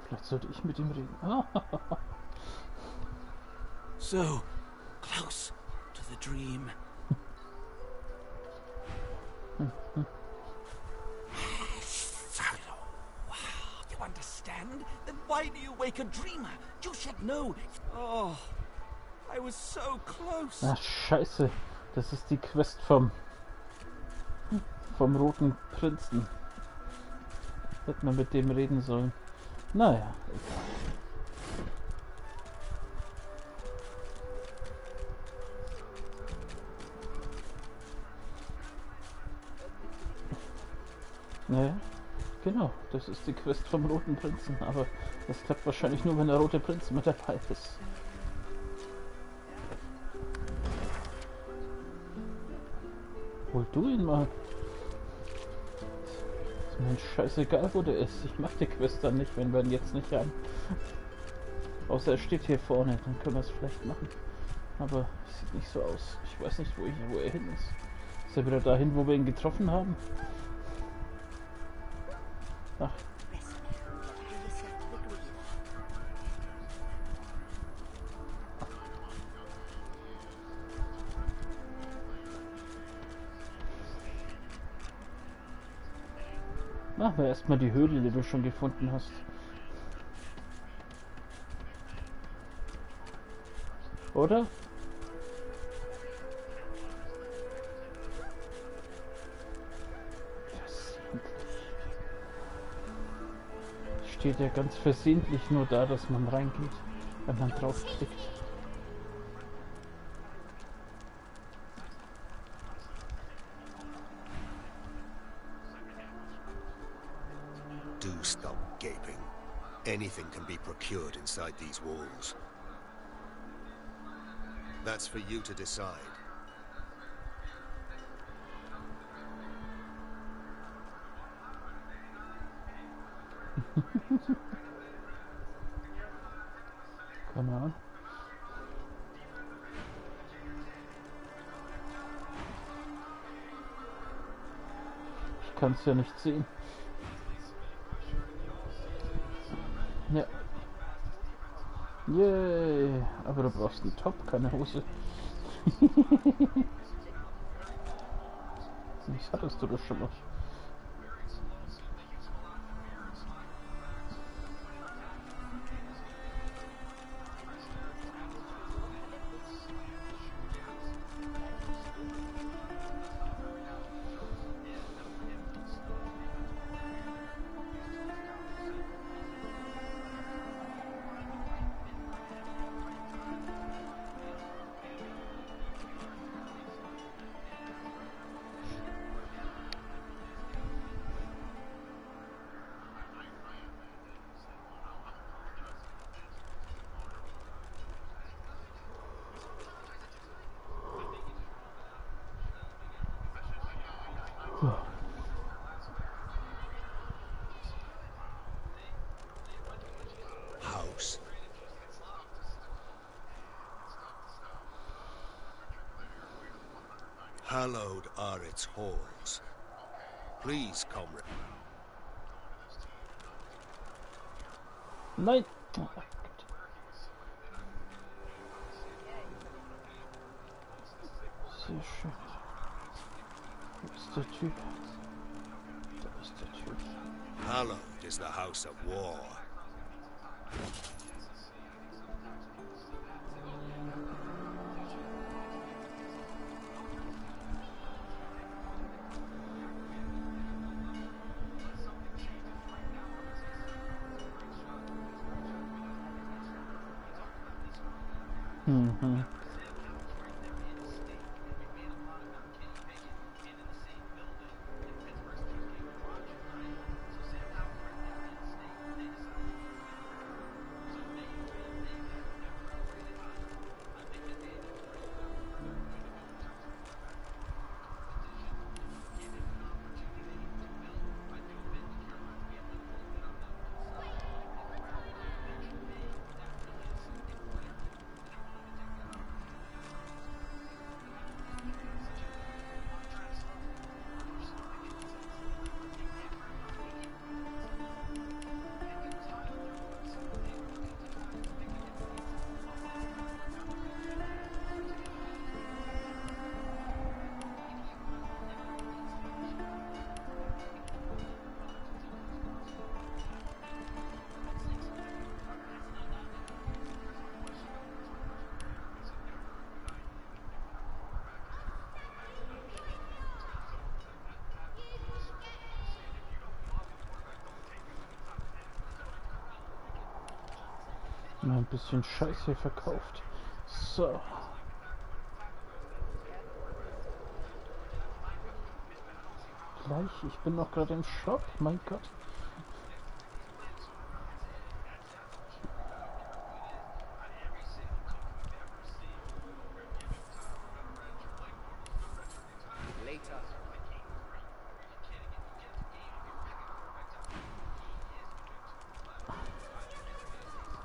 Vielleicht sollte ich mit ihm reden. So close to the dream. You understand? Then why do you wake a dreamer? You should know. Oh, I was so close. Ach, scheiße. Das ist die Quest vom roten Prinzen. Hätte man mit dem reden sollen. Naja. Naja, genau. Das ist die Quest vom roten Prinzen. Aber das klappt wahrscheinlich nur, wenn der rote Prinz mit dabei ist. Hol du ihn mal. Ist mir scheißegal, wo der ist. Ich mach die Quest dann nicht, wenn wir ihn jetzt nicht haben. Außer er steht hier vorne, dann können wir es vielleicht machen. Aber es sieht nicht so aus. Ich weiß nicht, wo er hin ist. Ist er wieder dahin, wo wir ihn getroffen haben? Ach. Machen wir erstmal die Höhle, die du schon gefunden hast. Oder? Steht ja ganz versehentlich nur da, dass man reingeht, wenn man draufklickt. Do stop gaping. Anything can be procured inside these walls. That's for you to decide. Keine Ahnung. Ich kann es ja nicht sehen. Ja. Yay. Aber du brauchst einen Top, keine Hose. Das hattest du doch schon mal. House. Hallowed are its halls. Please, comrade. Nein. Sehr schön. Wo ist der Typ? Da ist der Typ. Hallowed is the house of war. Mhm. Mal ein bisschen Scheiße verkauft. So. Gleich, ich bin noch gerade im Shop, mein Gott.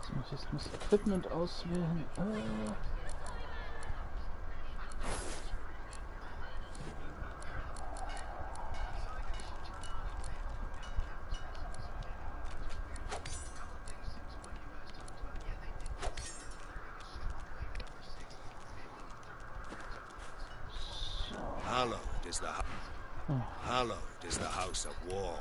Jetzt muss ich erst mal das Equipment auswählen. is the hallowed is the house of war.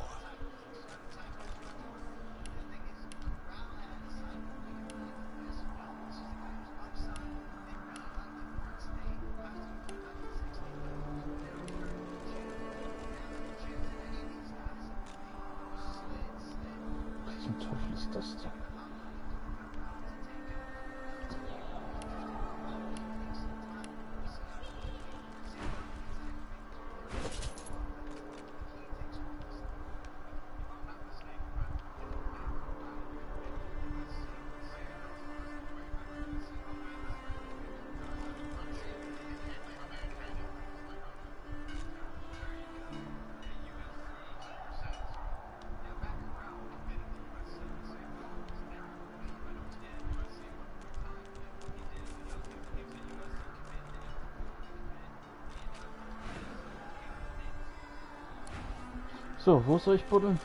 Was zum Teufel ist das denn? So, wo soll ich buddeln?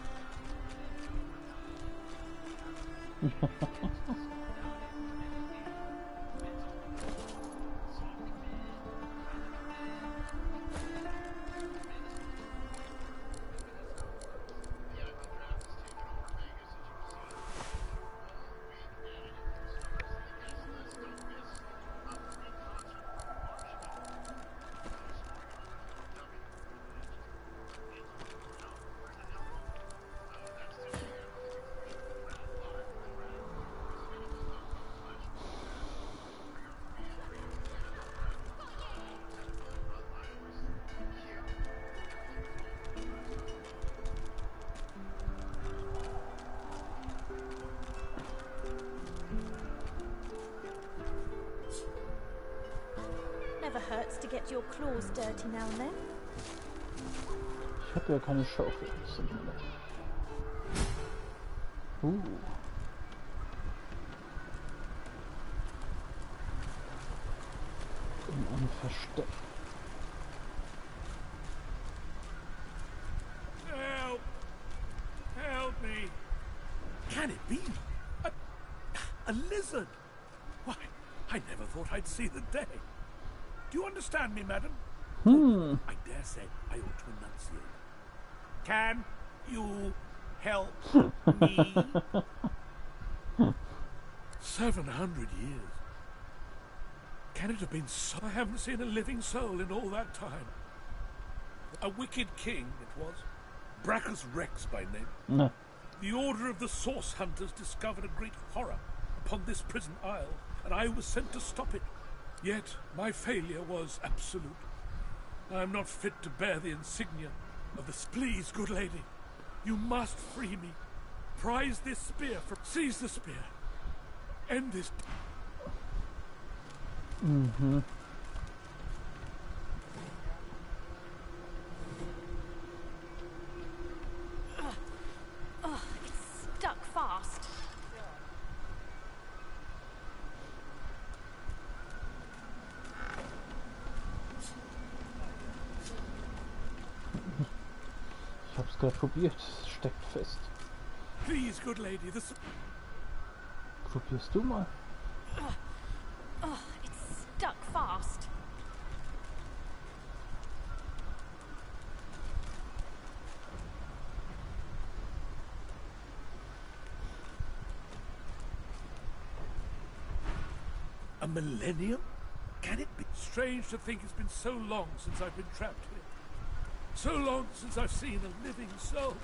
Never hurts to get your claws dirty now and then. Ich habe ja keine Schaufel. In einem Versteck. Help! Help me! Can it be? A lizard? Why, I never thought I'd see the day. Do you understand me, madam? I dare say I ought to enunciate. Can you help me? 700 years. Can it have been so? I haven't seen a living soul in all that time. A wicked king it was. Brachus Rex by name. No. The order of the Source Hunters discovered a great horror upon this prison isle, and I was sent to stop it. Yet my failure was absolute. I am not fit to bear the insignia of this. Please, good lady, you must free me. Prize this spear from. Seize the spear. End this. It's stuck fast. Ich hab's gerade probiert, es steckt fest. Please, good lady, this. Probierst du mal? It's stuck fast. A millennium? Can it be? Strange to think it's been so long since I've been trapped here. So long since I've seen a living soul.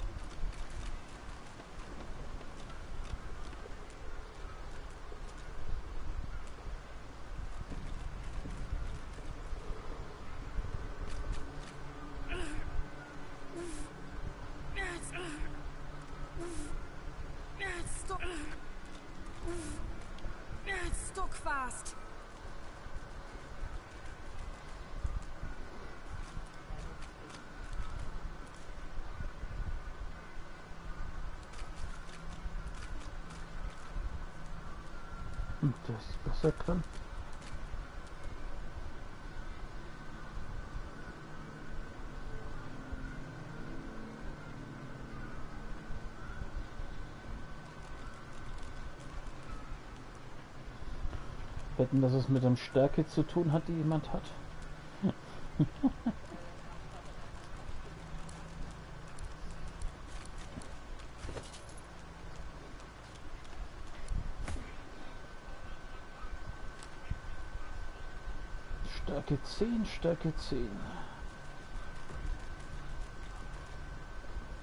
It's stuck fast. Das ist besser kann. Wetten, dass es mit der Stärke zu tun hat, die jemand hat. Stärke 10, Stärke 10.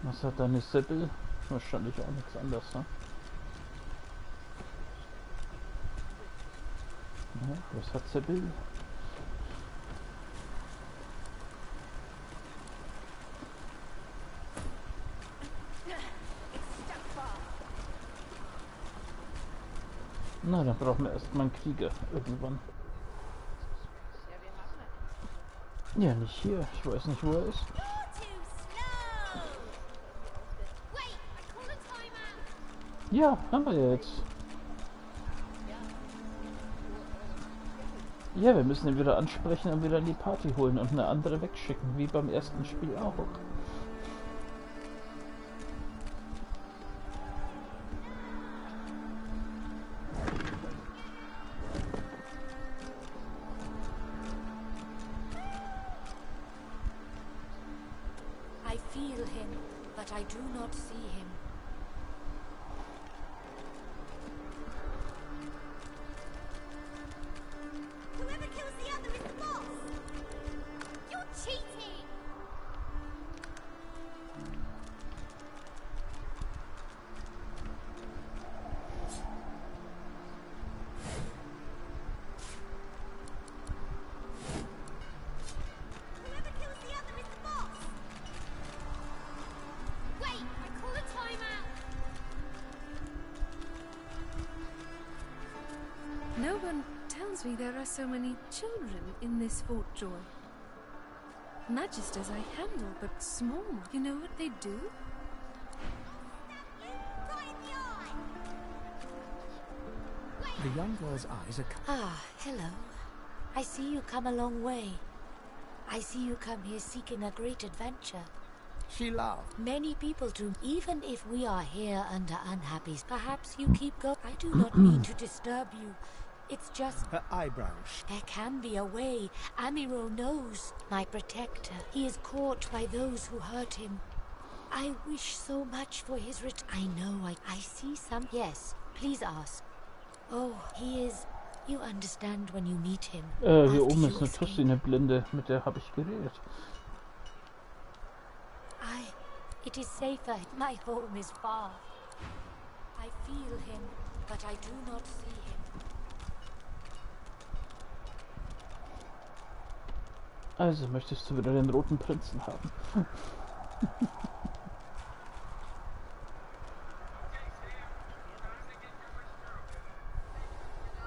Was hat deine Sibyl? Wahrscheinlich auch nichts anderes, ne? Ja, was hat Sibyl? Na, dann brauchen wir erstmal einen Krieger irgendwann. Ja, nicht hier. Ich weiß nicht, wo er ist. Ja, haben wir ja jetzt. Ja, wir müssen ihn wieder ansprechen und wieder in die Party holen und eine andere wegschicken, wie beim ersten Spiel auch. I feel him, but I do not see him. Whoever kills the other is the boss! You're cheating! Whoever kills the other is the boss! Wait, I call a timeout! No one tells me there are so many children in this Fort Joy. Magisters I handle, but small. You know what they do? The young girl's eyes are... Ah, hello. I see you come a long way. I see you come here seeking a great adventure. She laughed. Many people do. Even if we are here under unhappies, perhaps you keep going. I do not mean to disturb you. It's just... Her eyebrows. There can be a way. Amiro knows. My protector. He is caught by those who hurt him. I wish so much for his I know. I see some... Yes, please ask. Oh, he is... You understand when you meet him. Hier oben ist eine Tussi, eine Blinde. Mit der habe ich geredet. It is safer. My home is far. I feel him, but I do not see him. Also, möchtest du wieder den roten Prinzen haben?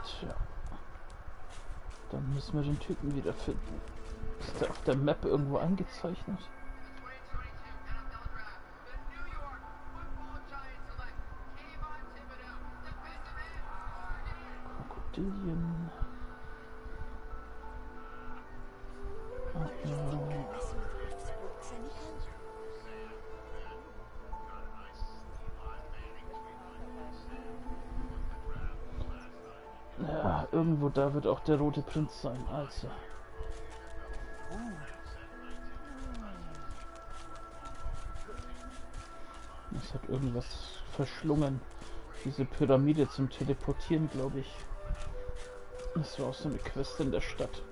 Tja. Dann müssen wir den Typen wieder finden. Ist der auf der Map irgendwo eingezeichnet? Krokodilien. Ja, irgendwo da wird auch der rote Prinz sein, also. Das hat irgendwas verschlungen. Diese Pyramide zum Teleportieren, glaube ich. Das war auch so eine Quest in der Stadt.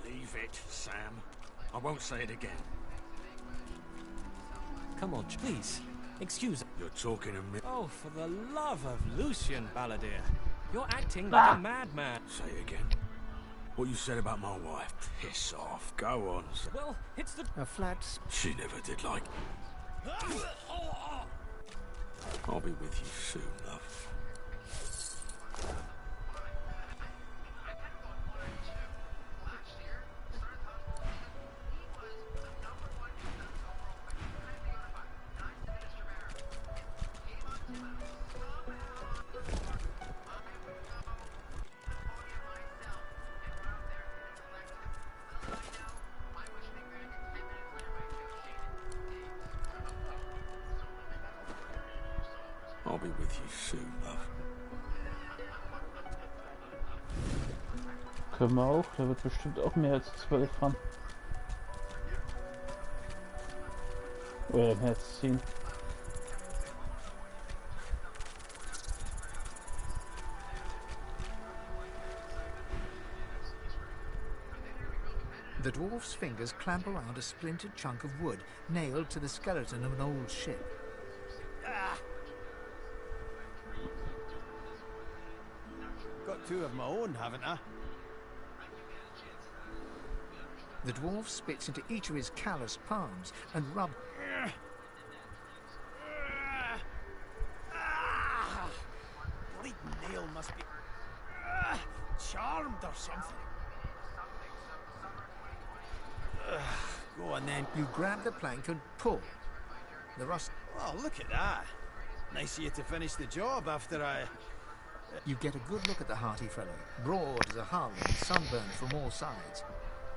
Leave it, Sam. I won't say it again. Come on, please. Excuse. You're talking to me. Oh, for the love of Lucian, Balladeer. You're acting like a madman. Say it again. What you said about my wife. Piss off. Go on. Well, it's the... Her flats. She never did like... I'll be with you soon, love. I'll be with you soon, love. Können wir auch, der wird bestimmt auch mehr als 12 haben. Oder mehr als 10. The dwarf's fingers clamp around a splintered chunk of wood nailed to the skeleton of an old ship. Ah. Got two of my own, haven't I? The dwarf spits into each of his calloused palms and rubs. Bleeding nail must be charmed or something. Go on then. You grab the plank and pull. The rust. Oh, look at that. Nice of you to finish the job after I... You get a good look at the hearty fellow, broad as a hull and sunburned from all sides.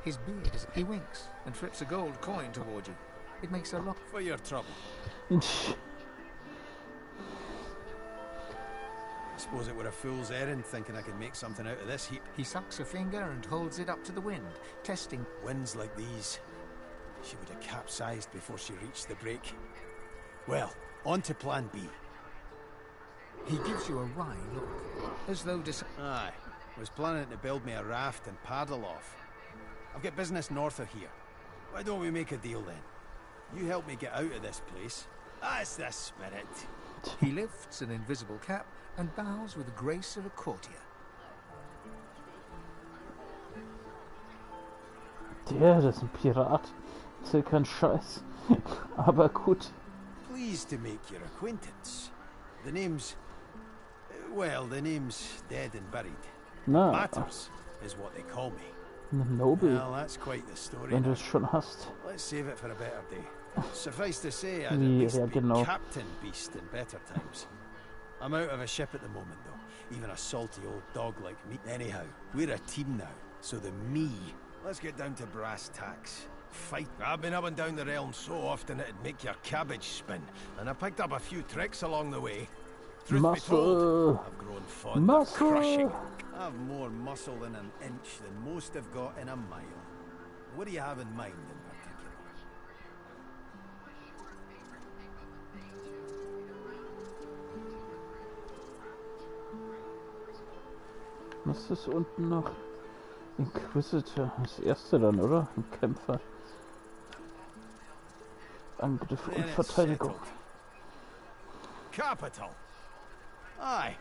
His beard is... He winks and flips a gold coin toward you. It makes a lot... For your trouble. I suppose it were a fool's errand thinking I could make something out of this heap. He sucks a finger and holds it up to the wind, testing... Winds like these, she would have capsized before she reached the break. Well, on to plan B. He gives you a wry look, as though Aye, was planning to build me a raft and paddle off. I've got business north of here. Why don't we make a deal then? You help me get out of this place. That's the spirit. He lifts an invisible cap and bows with the grace of a courtier. Der ist ein Pirat. Erzähl keinen Scheiß. Aber gut. Pleased to make your acquaintance. The name's... Well, the name's dead and buried. Na. Matters is what they call me. Noble. Well, that's quite the story. Wenn du es schon hast. Let's save it for a better day. Suffice to say, I'd at least be Captain Beast in better times. I'm out of a ship at the moment, though. Even a salty old dog like me. Anyhow, we're a team now, so the me. Let's get down to brass tacks. Fight. I've been up and down the realm so often it'd make your cabbage spin, and I picked up a few tricks along the way. Truth be told, I've grown fond of crushing. I've more muscle in an inch than most have got in a mile. What do you have in mind in particular? Was ist unten noch? Inquisitor, das erste dann, oder? Ein Kämpfer. Angriff und Verteidigung. Capital. Aye.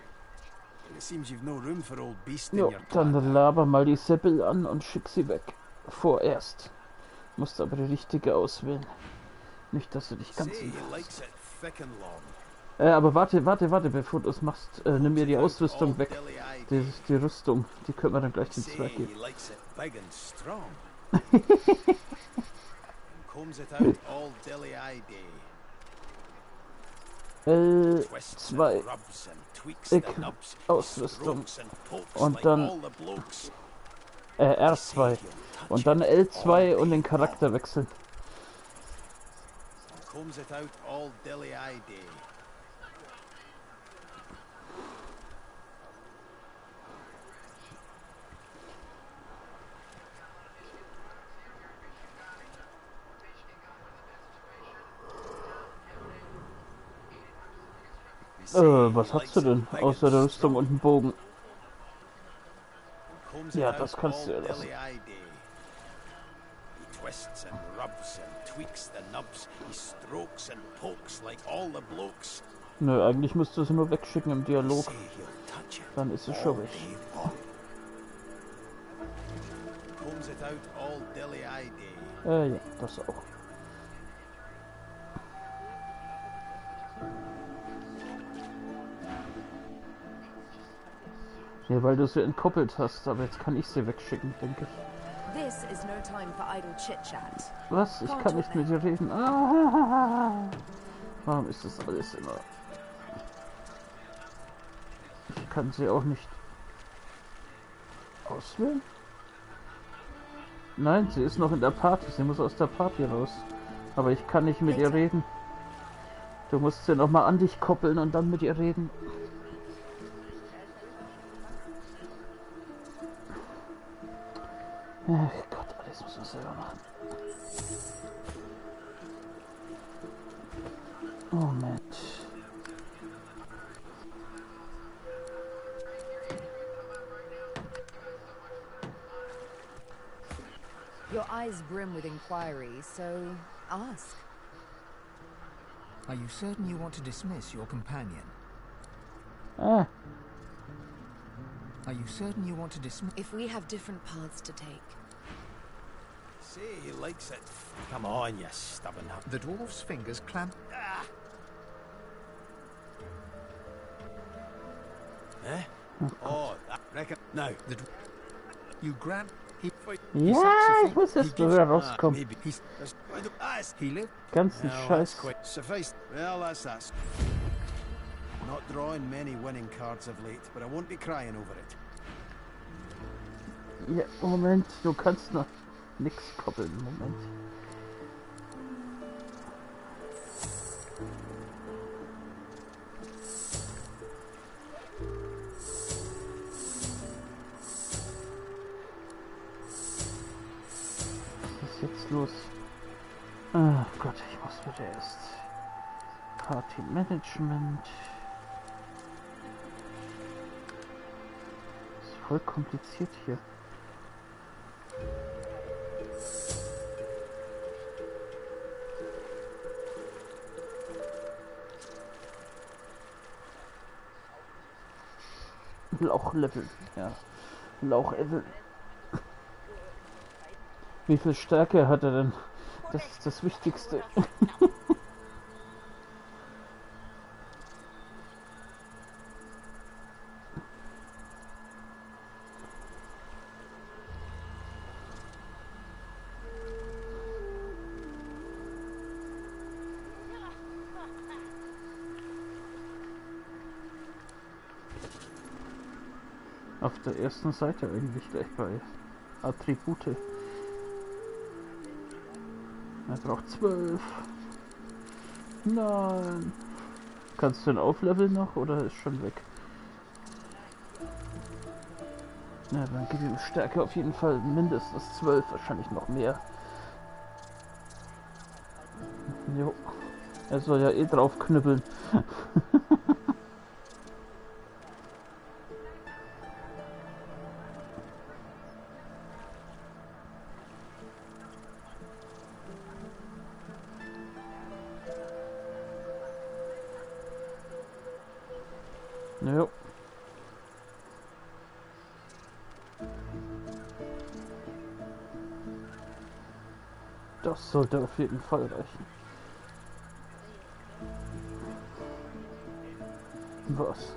It seems you've no room for old beast in Jo, your dann laber mal die Sibyl an und schick sie weg. Vorerst. Musst aber die richtige auswählen. Nicht, dass du dich ganz... aber warte, bevor du es machst, nimm mir die Ausrüstung weg. Die Rüstung, die können wir dann gleich den Zwerg geben. L2 Ausrüstung und dann R2 und dann L2 und den Charakter wechseln. Was hast du denn außer der Rüstung und dem Bogen? Ja, das kannst du ja lassen. Nö, eigentlich musst du sie nur wegschicken im Dialog. Dann ist es schon weg. Ja, das auch. Ja, weil du sie entkoppelt hast, aber jetzt kann ich sie wegschicken, denke ich. This is no time for idle chit-chat. Was? Ich kann nicht mit dir reden. Ah, warum ist das alles immer... Ich kann sie auch nicht auswählen? Nein, sie ist noch in der Party. Sie muss aus der Party raus. Aber ich kann nicht mit ihr reden. Du musst sie nochmal an dich koppeln und dann mit ihr reden. Ach Gott, alles muss man selber machen. Oh Mensch. Your eyes brim with inquiry, so ask. Are you certain you want to dismiss your companion? Ah. Are you certain you want to dismiss? If we have different paths to take. Say he likes it. Come on, you stubborn hut. The dwarf's fingers clamp. Ah. Eh? Oh, I reckon. Now, you grab. Ja, ich muss erst mal wieder rauskommen. Ganzen Scheiß. Suffice. Well, that's that. Not drawing many winning cards of late, but I won't be crying over it. Ja, Moment, du kannst noch nix koppeln. Moment. Was ist jetzt los? Ach Gott, ich muss wieder erst. Party Management. Ist voll kompliziert hier. Lauchlevel, ja. Lauchlevel. Wie viel Stärke hat er denn? Das ist das Wichtigste. Auf der ersten Seite eigentlich gleich bei Attribute. Er braucht 12. Nein. Kannst du ihn aufleveln noch oder ist schon weg? Na, dann gib ihm Stärke auf jeden Fall mindestens 12, wahrscheinlich noch mehr. Jo. Er soll ja eh drauf knüppeln. Jo. Das sollte auf jeden Fall reichen. Was?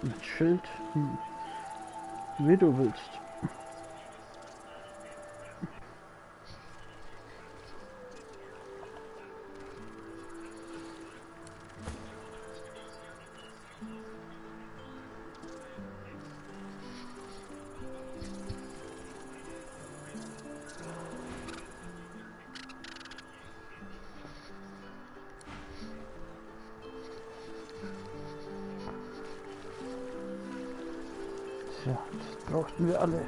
Mit Schild, wie du willst. Ja, das brauchten wir alle.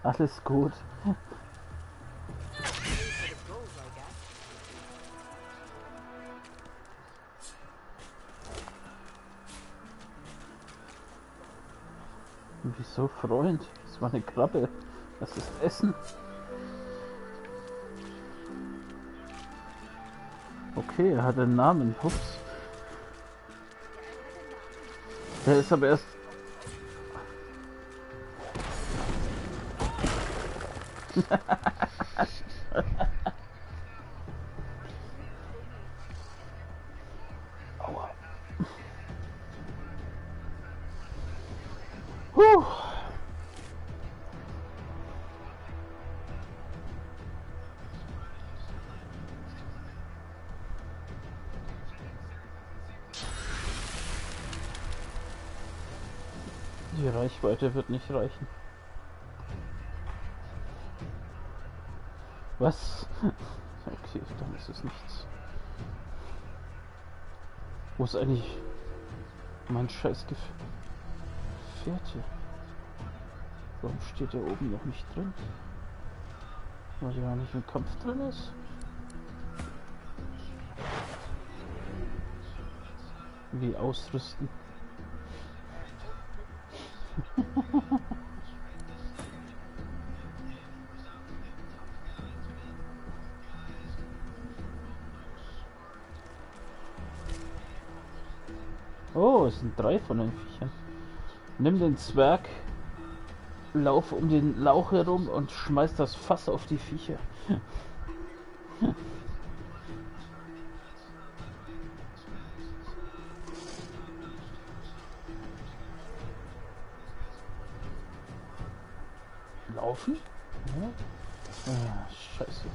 Alles gut. Wieso, Freund? Das war eine Krabbe. Das ist Essen. Okay, er hat einen Namen. Ups. Der ist aber erst... Aua. Die Reichweite wird nicht reichen. Was? Okay, dann ist es nichts. Wo ist eigentlich mein scheiß Gefährt hier? Warum steht der oben noch nicht drin? Weil der ja nicht im Kampf drin ist? Wie ausrüsten? Oh, es sind 3 von den Viechern. Nimm den Zwerg, lauf um den Lauch herum und schmeiß das Fass auf die Viecher. Laufen? Ja. Ah, scheiße.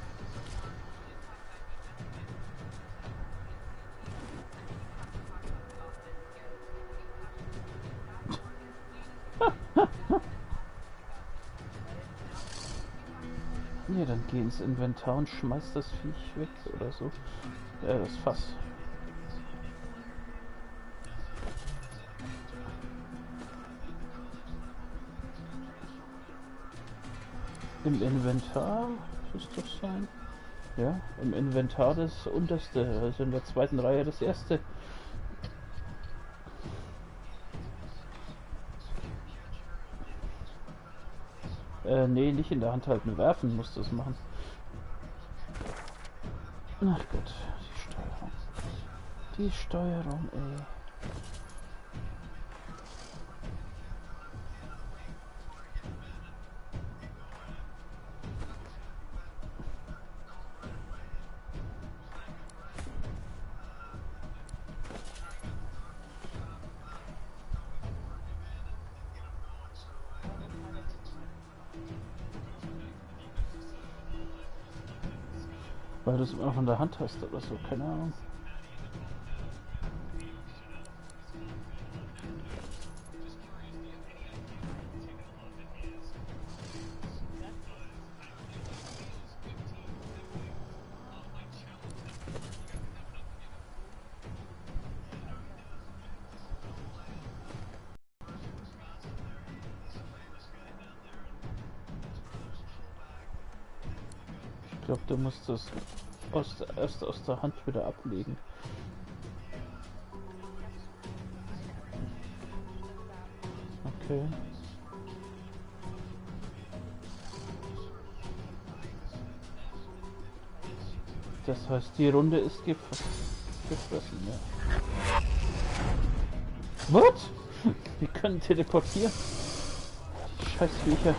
Ja, dann geh ins Inventar und schmeiß das Viech weg oder so. Das Fass. Im Inventar muss das sein. Ja, im Inventar das unterste, also in der zweiten Reihe das erste. Nee, nicht in der Hand halten, werfen musst du es machen. Ach Gott, die Steuerung. Die Steuerung, ey. Weil du es immer von der Hand hast oder so, keine Ahnung. Ich glaube, du musst das erst aus der Hand wieder ablegen. Okay. Das heißt, die Runde ist gefressen, ja. Was? Wir können teleportieren. Die Scheißviecher.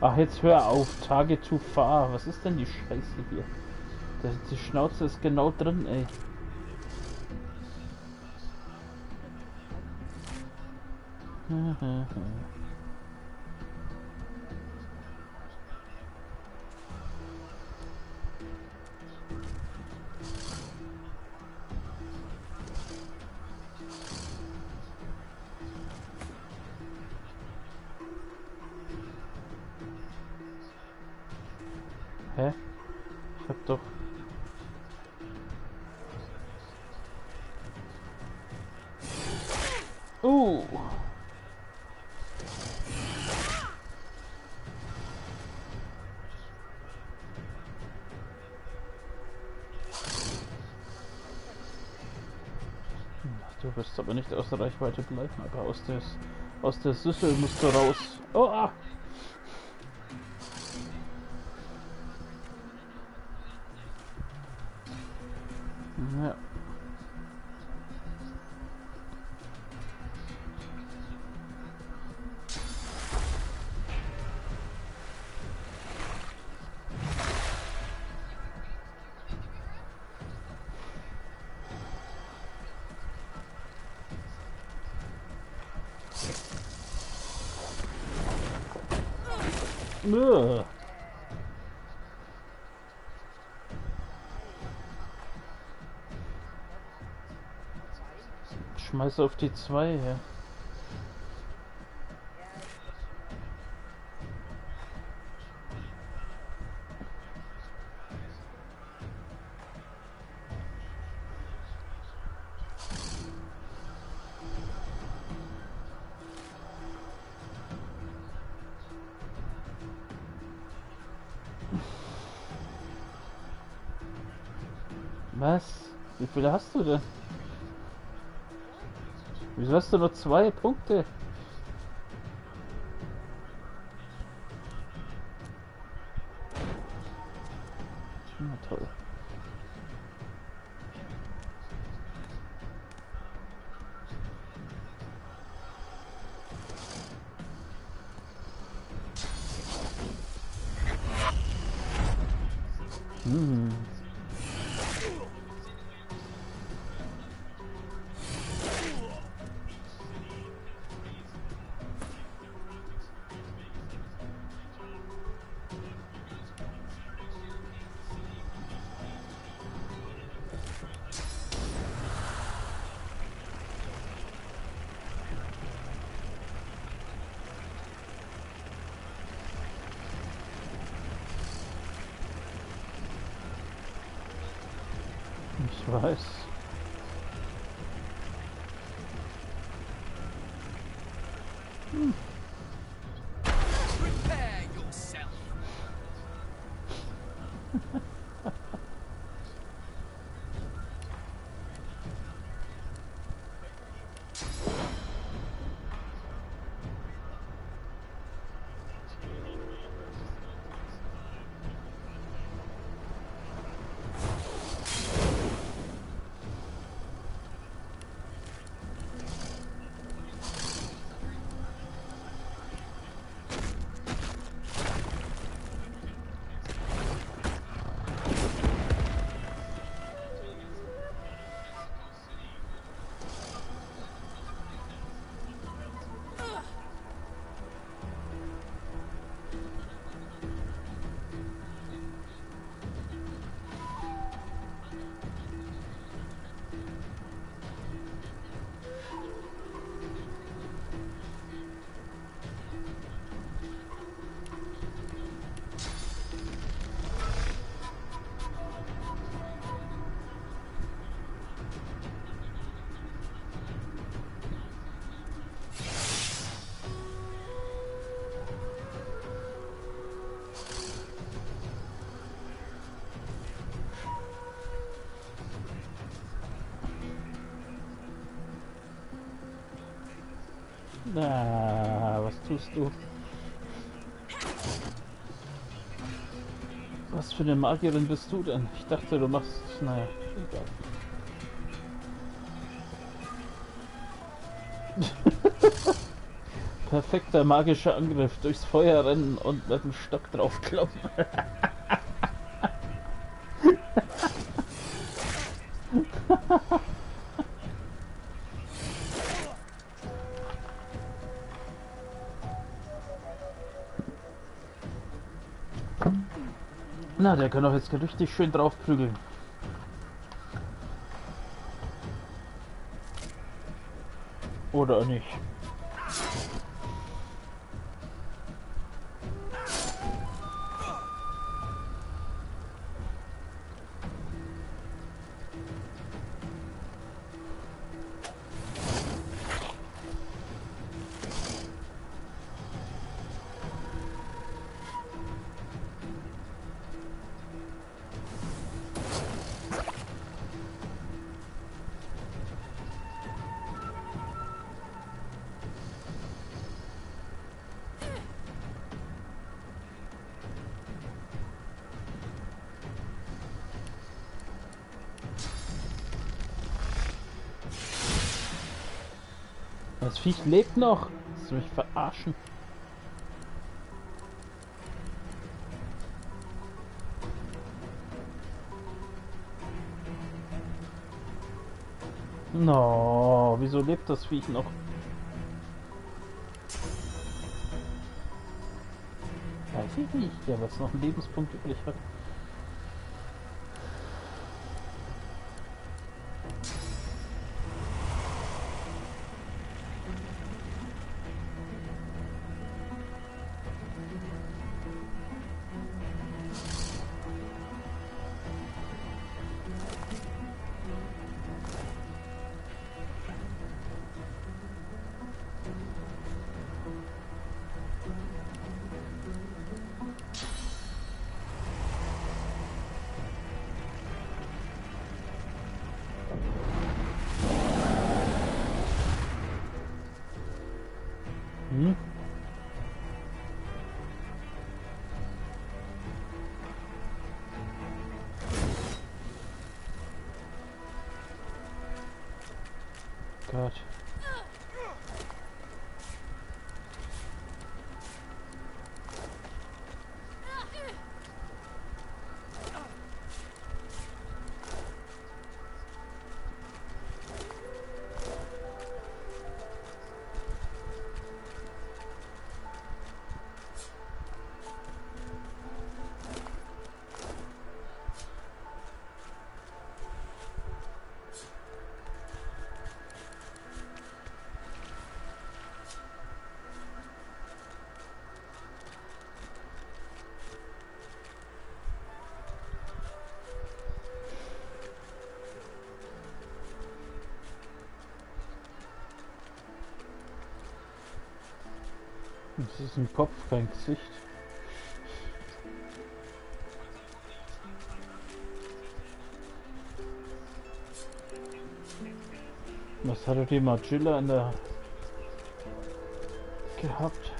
Ach, jetzt hör auf. Target to far. Was ist denn die Scheiße hier? Die Schnauze ist genau drin, ey. Du wirst aber nicht aus der Reichweite bleiben, aber aus der Süssel musst du raus. Oh! Ah. Ja. Schmeiß auf die 2 her. Was? Wie viele hast du denn? Wieso hast du nur 2 Punkte? Na toll. Ich weiß. Prepare yourself. Na, was tust du? Was für eine Magierin bist du denn? Ich dachte, du machst... Naja, egal. Perfekter magischer Angriff. Durchs Feuer rennen und mit dem Stock drauf kloppen. Na, der kann doch jetzt richtig schön drauf prügeln. Oder nicht? Das Viech lebt noch. Willst du mich verarschen? No, wieso lebt das Viech noch? Weiß ich nicht, ja, was noch einen Lebenspunkt übrig hat. Gott. Das ist ein Kopf, kein Gesicht. Was hatte die Magilla in der gehabt?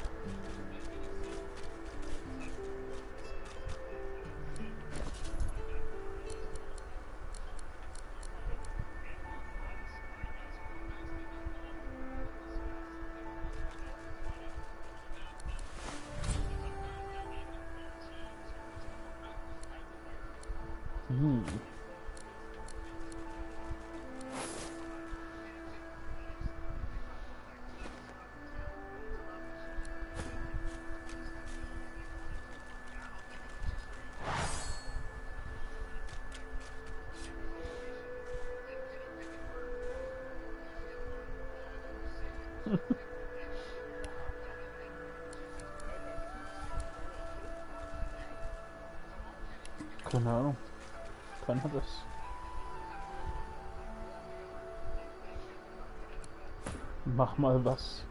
Keine Ahnung. Kann er das? Mach mal was.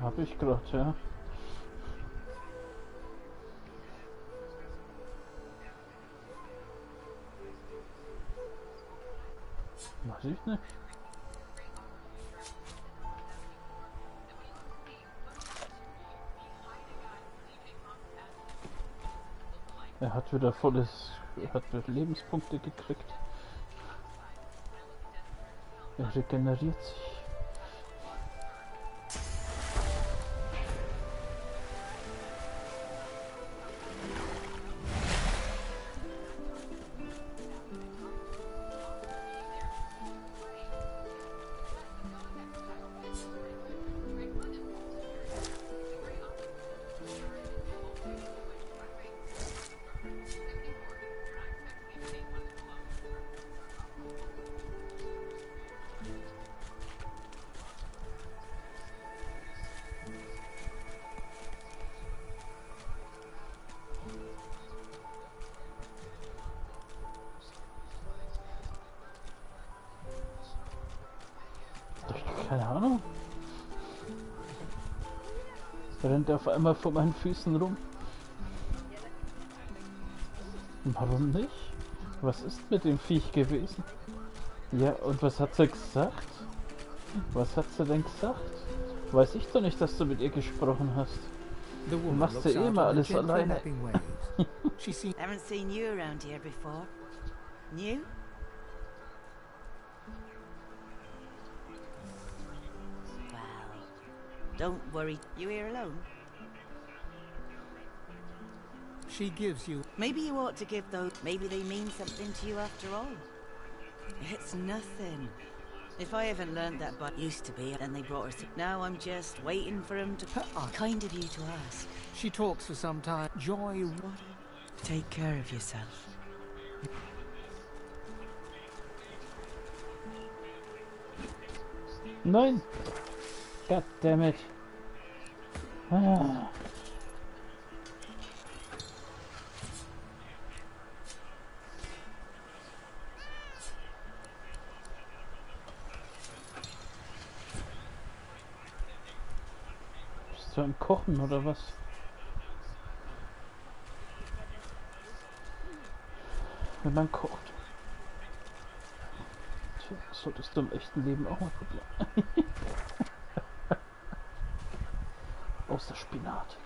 Hab ich gerade, ja. Weiß ich nicht. Er hat wieder Lebenspunkte gekriegt. Er regeneriert sich. Keine Ahnung. Rennt auf einmal vor meinen Füßen rum. Warum nicht? Was ist mit dem Viech gewesen? Ja, und was hat sie gesagt? Was hat sie denn gesagt? Weiß ich doch nicht, dass du mit ihr gesprochen hast. Du machst ja eh immer alles alleine. Haven't seen you around here before. New? Well, don't worry. You here alone? She gives you... Maybe you ought to give those... Maybe they mean something to you after all. It's nothing. If I haven't learned that but used to be, then they brought her to... Now I'm just waiting for him to... Kind of you to ask. She talks for some time. Joy... What? Take care of yourself. Nein! God damn it. Ah. Bist du am Kochen oder was? Wenn man kocht. Tja, das solltest du im echten Leben auch mal probieren. Außer Spinat.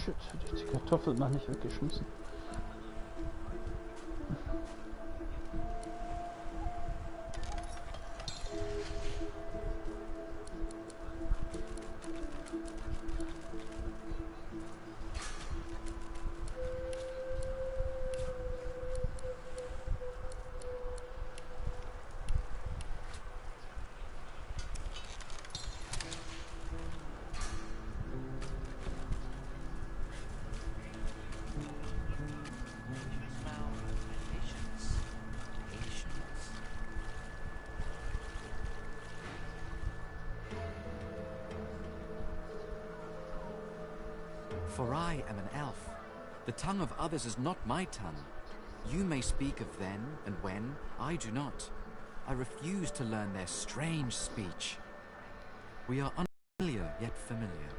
Shit, hätte ich die Kartoffeln noch nicht weggeschmissen. For I am an elf. The tongue of others is not my tongue. You may speak of then and when, I do not. I refuse to learn their strange speech. We are unfamiliar, yet familiar.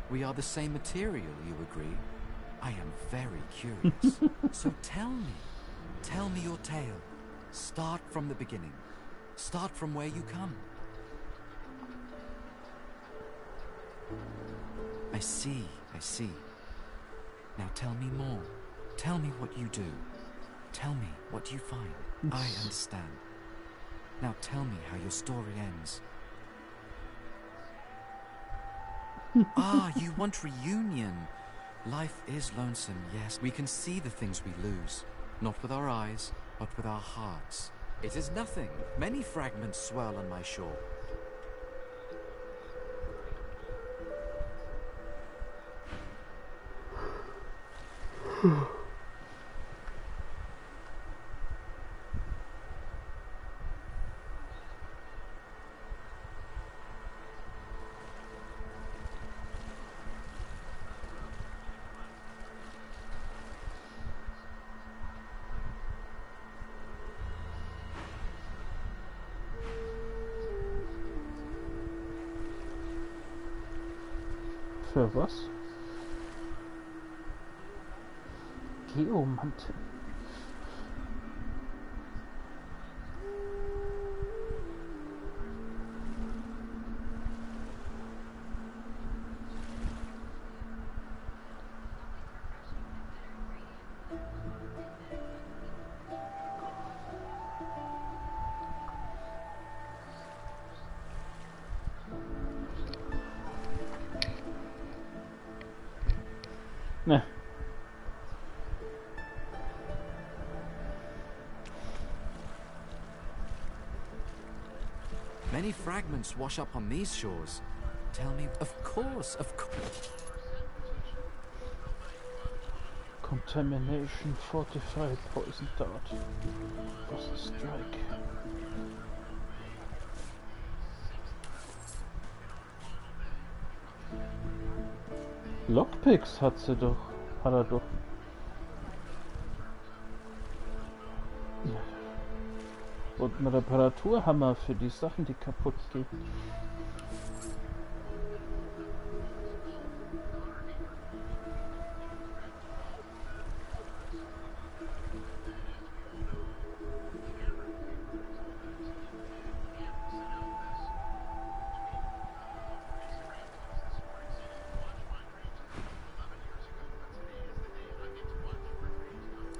We are the same material, you agree? I am very curious. So tell me your tale. Start from the beginning. Start from where you come. I see. Now tell me more. Tell me what you do. Tell me what you find. I understand. Now tell me how your story ends. Ah, you want reunion. Life is lonesome, yes. We can see the things we lose. Not with our eyes, but with our hearts. It is nothing. Many fragments swirl on my shore. Für was? Geomantel. Ne. Many fragments wash up on these shores. Tell me, of course. Contamination, fortified, poison dart. Poison strike. Lockpicks hat sie doch. Hat er doch. Und ein Reparaturhammer für die Sachen, die kaputt gehen.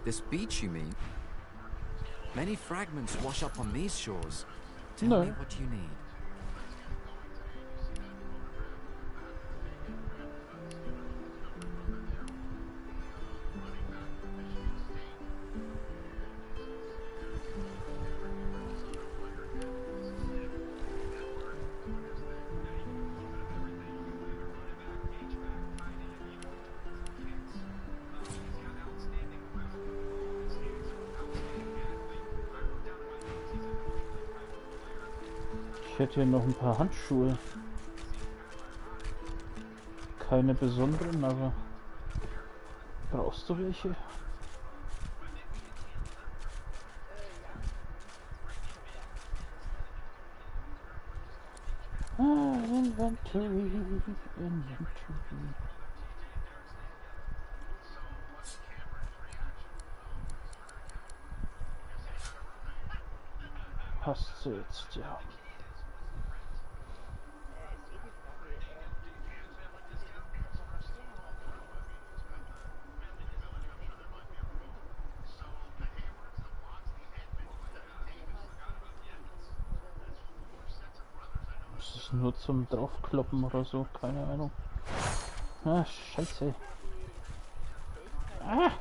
This beach, you mean? Many fragments wash up on these shores. Tell No. me what you need. Ich hätte hier noch ein paar Handschuhe. Keine besonderen, aber brauchst du welche? Inventory. Passt so jetzt, ja. Das ist nur zum draufkloppen oder so, keine Ahnung. Ah, scheiße. Ah!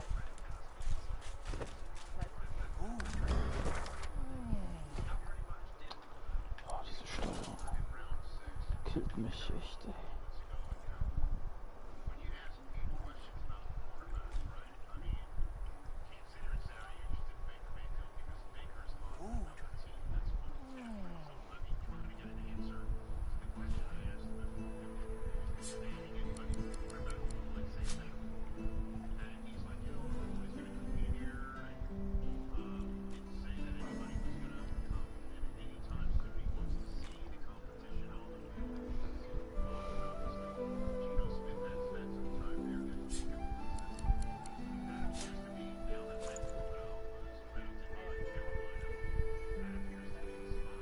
Oh, diese Steuerung killt mich echt, ey.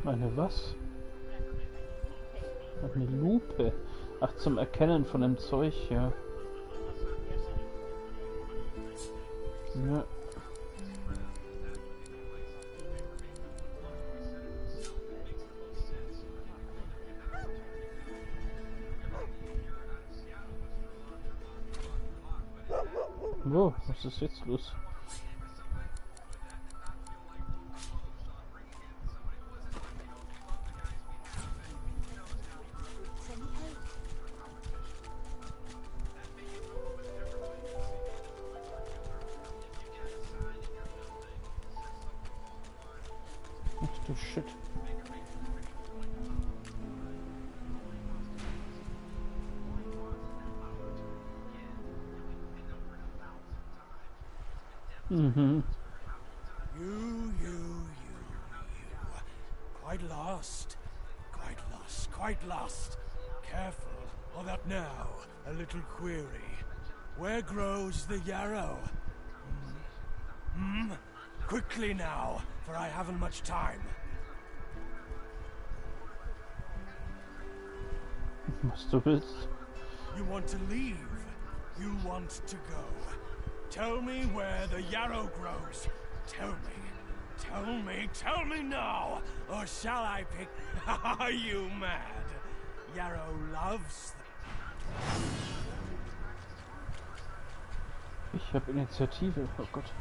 Eine was? Eine Lupe. Ach, zum Erkennen von dem Zeug, ja. Ja. Wo? Was ist jetzt los? Ach du Shit. Mhm. You. Quite lost. Quite lost. Careful. Or that now, a little query. Where grows the yarrow? Quickly now, for I haven't much time. Was du willst. You want to leave. You want to go. Tell me where the yarrow grows. Tell me now, or shall I pick? Are you mad? Yarrow loves them. Ich habe Initiative, oh Gott.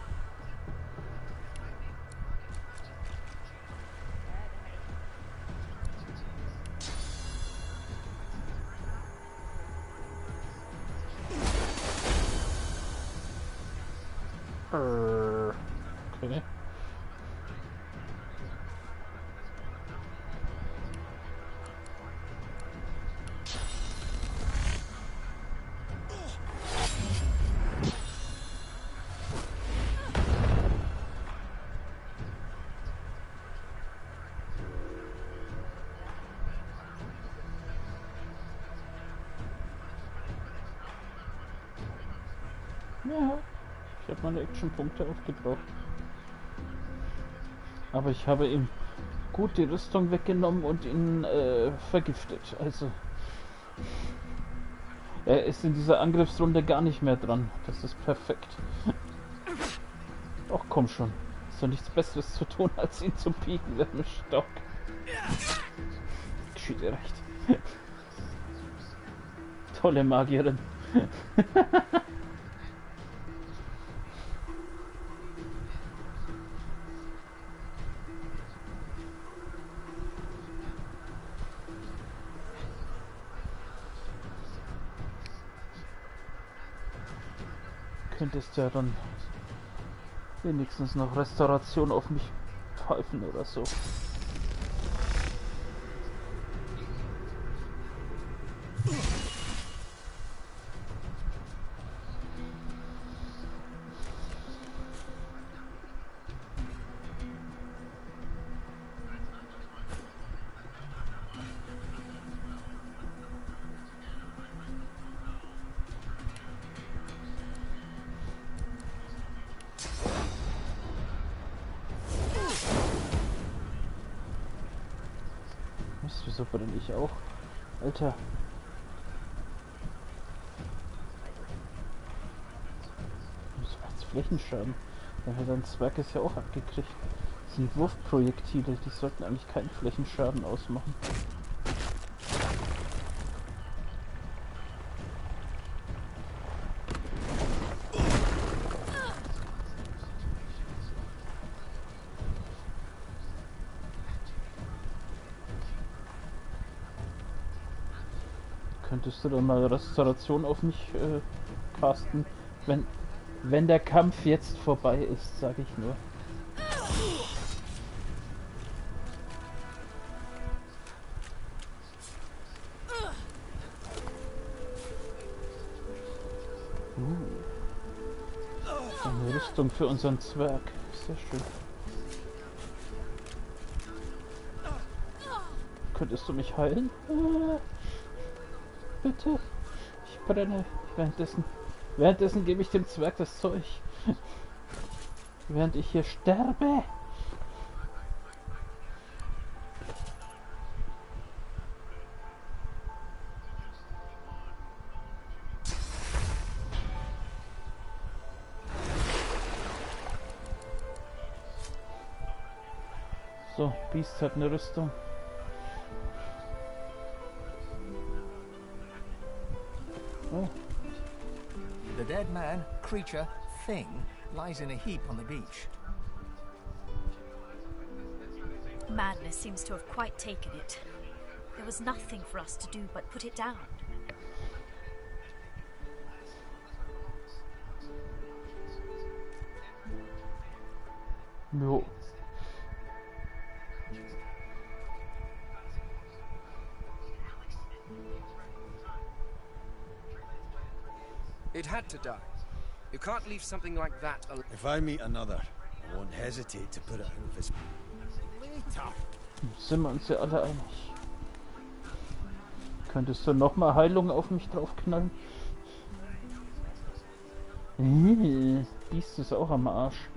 Okay. Ja, ich habe meine Action-Punkte aufgebraucht. Aber ich habe ihm gut die Rüstung weggenommen und ihn vergiftet. Also er ist in dieser Angriffsrunde gar nicht mehr dran. Das ist perfekt. Ach komm schon. Ist doch nichts Besseres zu tun, als ihn zu pieken mit dem Stock. Geschieht dir recht. Tolle Magierin. Könntest ja dann wenigstens noch Restauration auf mich pfeifen oder so. Wieso brenne ich auch? Alter. Das war jetzt Flächenschaden. Dann hat ein Zwerg es ja auch abgekriegt. Das sind Wurfprojektile, die sollten eigentlich keinen Flächenschaden ausmachen. Könntest du dann mal Restauration auf mich casten, wenn der Kampf jetzt vorbei ist, sage ich nur. Eine Rüstung für unseren Zwerg. Sehr schön. Könntest du mich heilen? Bitte. Ich brenne. Währenddessen gebe ich dem Zwerg das Zeug. Während ich hier sterbe. So, Beast hat eine Rüstung. Oh. The dead man, creature, thing lies in a heap on the beach. Madness seems to have quite taken it. There was nothing for us to do but put it down. Jo. It had to die. You can't leave something like that alone. If I meet another, I won't hesitate to put it out of his... Later. Sind wir uns ja alle einig. Könntest du nochmal Heilung auf mich draufknallen? Biest ist auch am Arsch.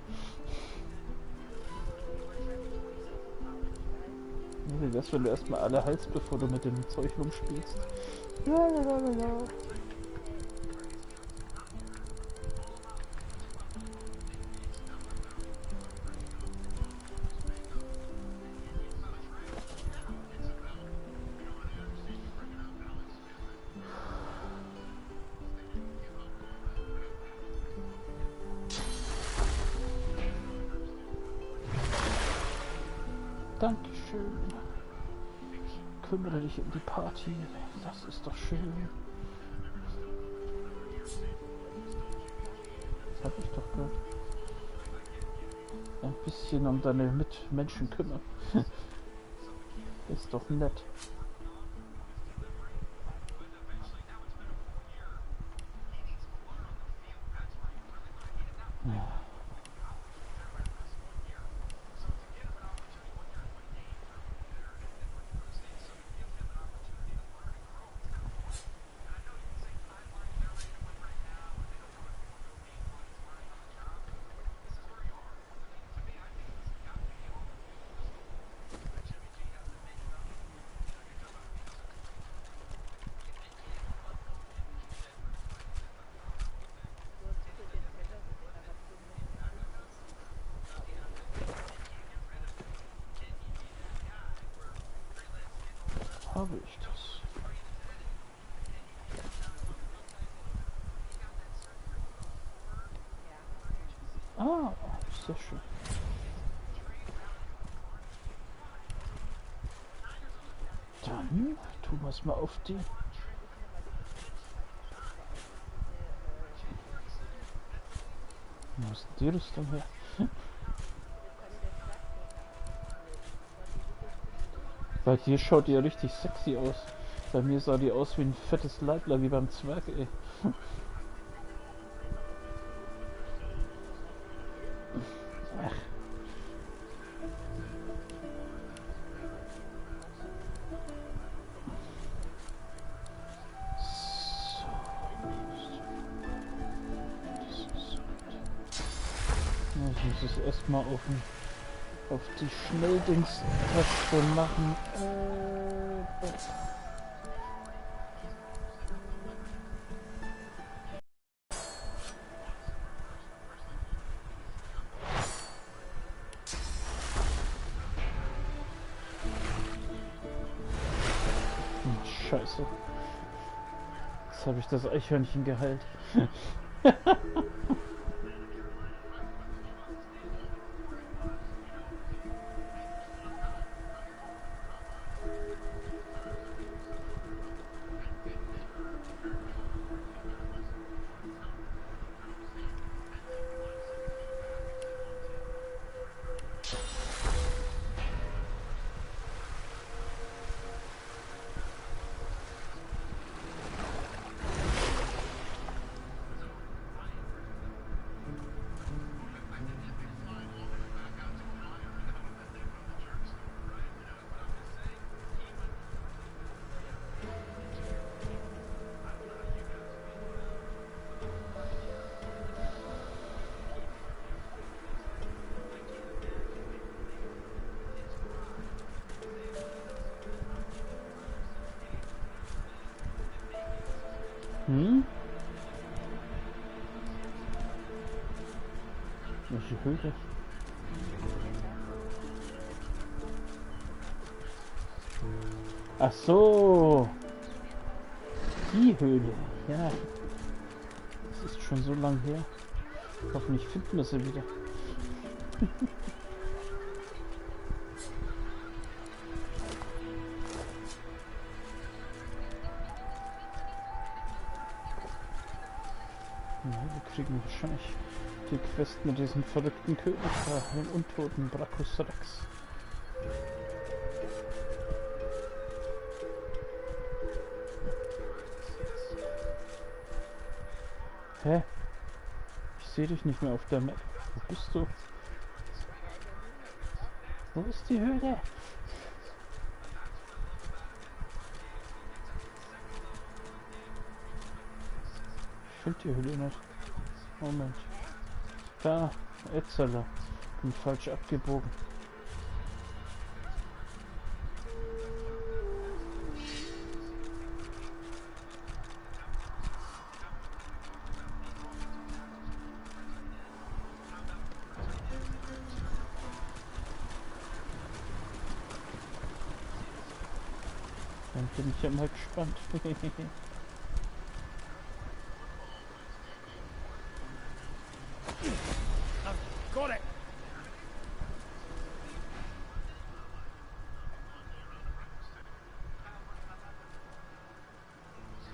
Wie wär's, wenn du erstmal alle heilst, bevor du mit dem Zeug rumspielst? Lalalala. Dankeschön. Kümmere dich um die Party. Das ist doch schön. Das hab ich doch gehört. Ein bisschen um deine Mitmenschen kümmern. Ist doch nett. Habe ich das? Ah, sehr schön. Dann tun wir es mal auf die. Wo ist die Rüstung her? Bei dir schaut die ja richtig sexy aus. Bei mir sah die aus wie ein fettes Leibler, wie beim Zwerg, ey. Ach. Ja, ich muss es erstmal auf die Schnelldings-Taste machen. Scheiße. Jetzt habe ich das Eichhörnchen geheilt. Welche Höhle? Ach so. Die Höhle. Ja. Das ist schon so lang her. Hoffentlich finden wir sie wieder. Ja, wir kriegen wahrscheinlich die Quest mit diesem verrückten König da, dem untoten Brachus Rex. Hä? Ich sehe dich nicht mehr auf der Map. Wo bist du? Wo ist die Höhle? finde die Höhle nicht. Moment. Da, Etzala. Bin falsch abgebogen. Dann bin ich ja mal gespannt. Got it!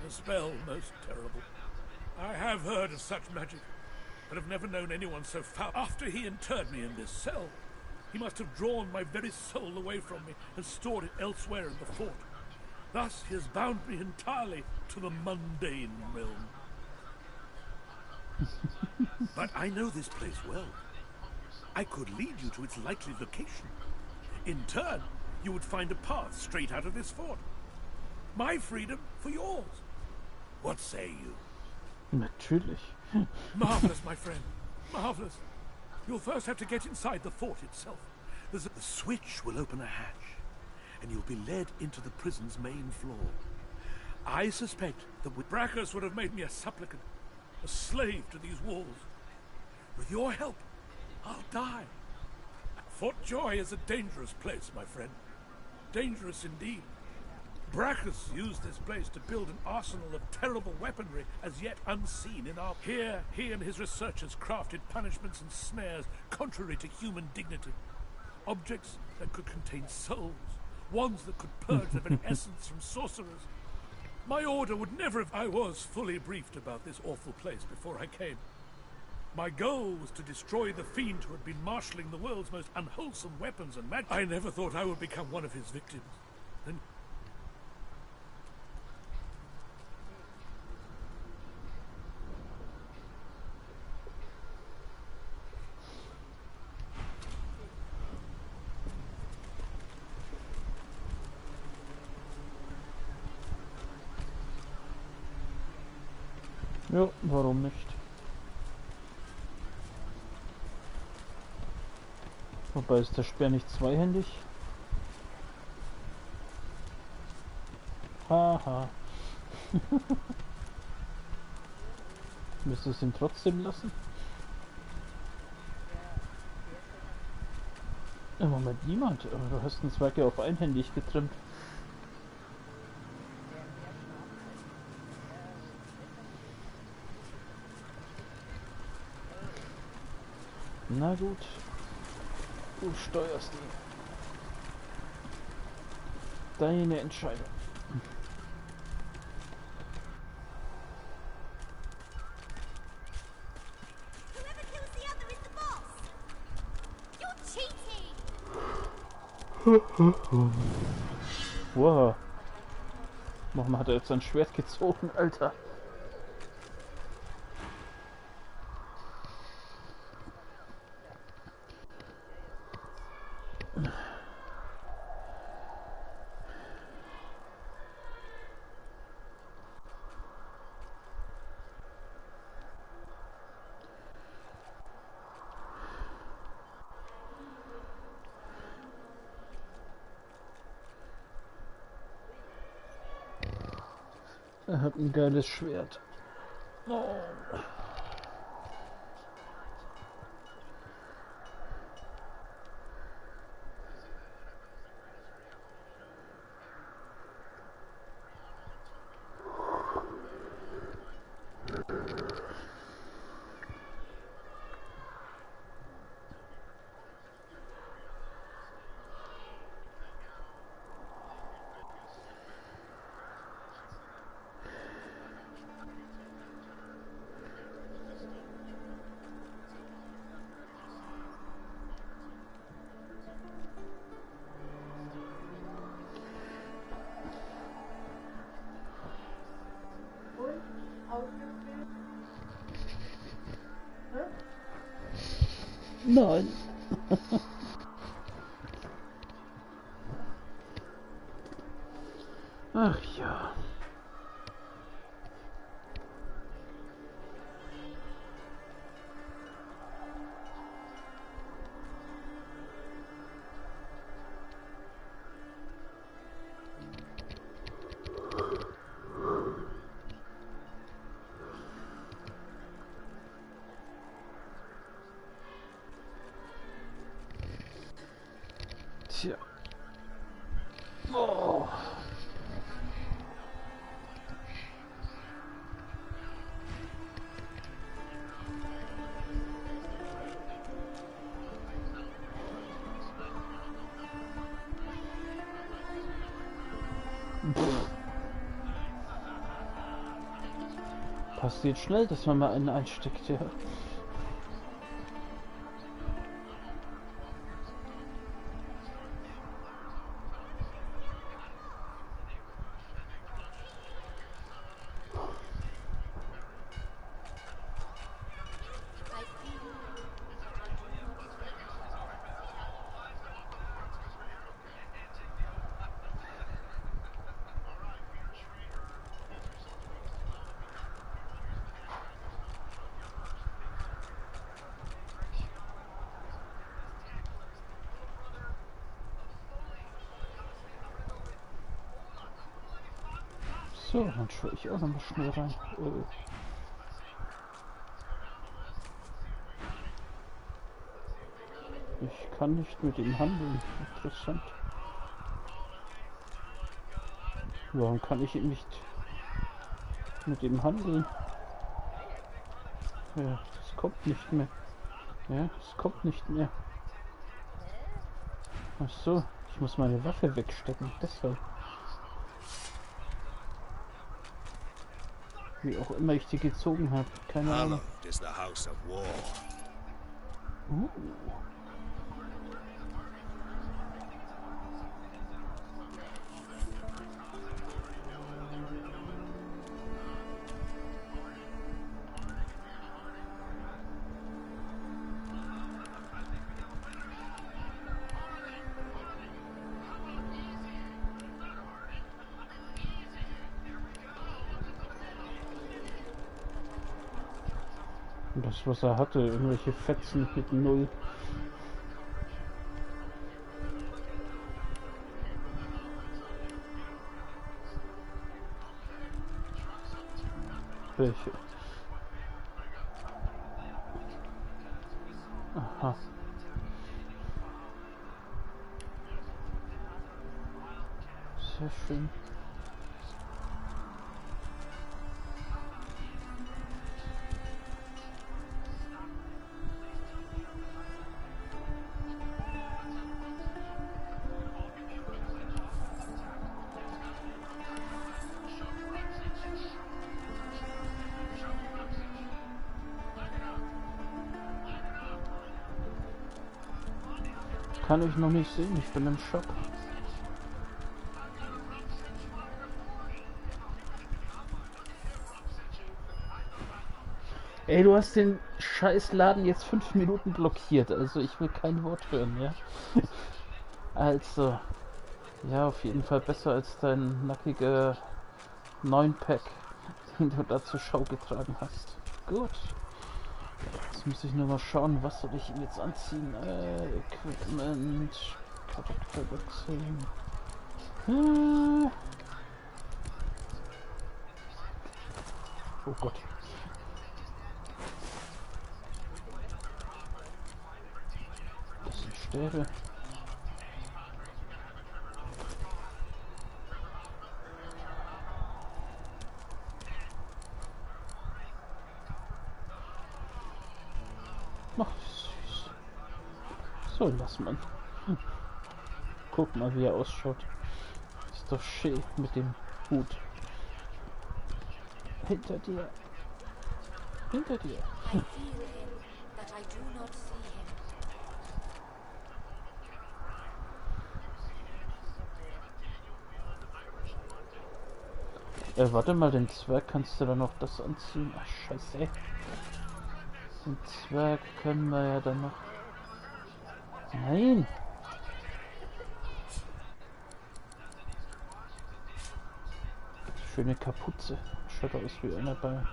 The spell most terrible. I have heard of such magic, but have never known anyone so foul. After he interred me in this cell, he must have drawn my very soul away from me and stored it elsewhere in the fort. Thus he has bound me entirely to the mundane realm. But I know this place well. I could lead you to its likely location. In turn, you would find a path straight out of this fort. My freedom for yours. What say you? Natürlich. Marvelous, my friend. Marvelous. You'll first have to get inside the fort itself. The switch will open a hatch, and you'll be led into the prison's main floor. I suspect that Brachus would have made me a supplicant, a slave to these walls. With your help, I'll die. Fort Joy is a dangerous place, my friend. Dangerous indeed. Brachus used this place to build an arsenal of terrible weaponry as yet unseen in our... Here, he and his researchers crafted punishments and snares contrary to human dignity. Objects that could contain souls. Wands that could purge the very essence from sorcerers. My order would never have... I was fully briefed about this awful place before I came. My goal was to destroy the fiend who had been marshalling the world's most unwholesome weapons and magic. I never thought I would become one of his victims. Then... Ja, warum nicht? Wobei ist der Speer nicht zweihändig? Haha. Müsstest du ihn trotzdem lassen? Im Moment niemand, aber du hast den Zweig ja auf einhändig getrimmt. Na gut, du steuerst ihn. Deine Entscheidung. Whoever kills the other is the boss. You're cheating. Wow. Warum hat er jetzt sein Schwert gezogen, Alter? Er hat ein geiles Schwert. Oh. Nein. Ach ja. Tja. Oh. Passiert schnell, dass man mal einen einsteckt, ja. So, dann schaue ich auch noch mal schnell rein. Ich kann nicht mit ihm handeln. Interessant. Warum kann ich ihn nicht mit ihm handeln? Ja, das kommt nicht mehr. Ja, es kommt nicht mehr. Ach so, ich muss meine Waffe wegstecken. Deshalb. Wie auch immer ich die gezogen habe. Keine Ahnung. Is the house of war. Das, was er hatte, irgendwelche Fetzen mit 0. Welche? Aha. Sehr schön. Kann ich noch nicht sehen, ich bin im Shop. Ey, du hast den Scheißladen jetzt 5 Minuten blockiert, also ich will kein Wort hören, ja? Also, ja, auf jeden Fall besser als dein nackiger 9-Pack, den du da zur Schau getragen hast. Gut. Jetzt muss ich nur mal schauen, was soll ich ihm jetzt anziehen? Equipment, Charakter wechseln. Oh Gott. Das sind Stäbe. Ach, süß. So, lass mal. Guck mal, wie er ausschaut. Ist doch schön mit dem Hut. Hinter dir. Hinter dir. Warte mal, den Zwerg kannst du dann noch das anziehen. Ach, scheiße. Den Zwerg können wir ja dann noch... Nein! Schöne Kapuze. Schaut aus wie einer bei...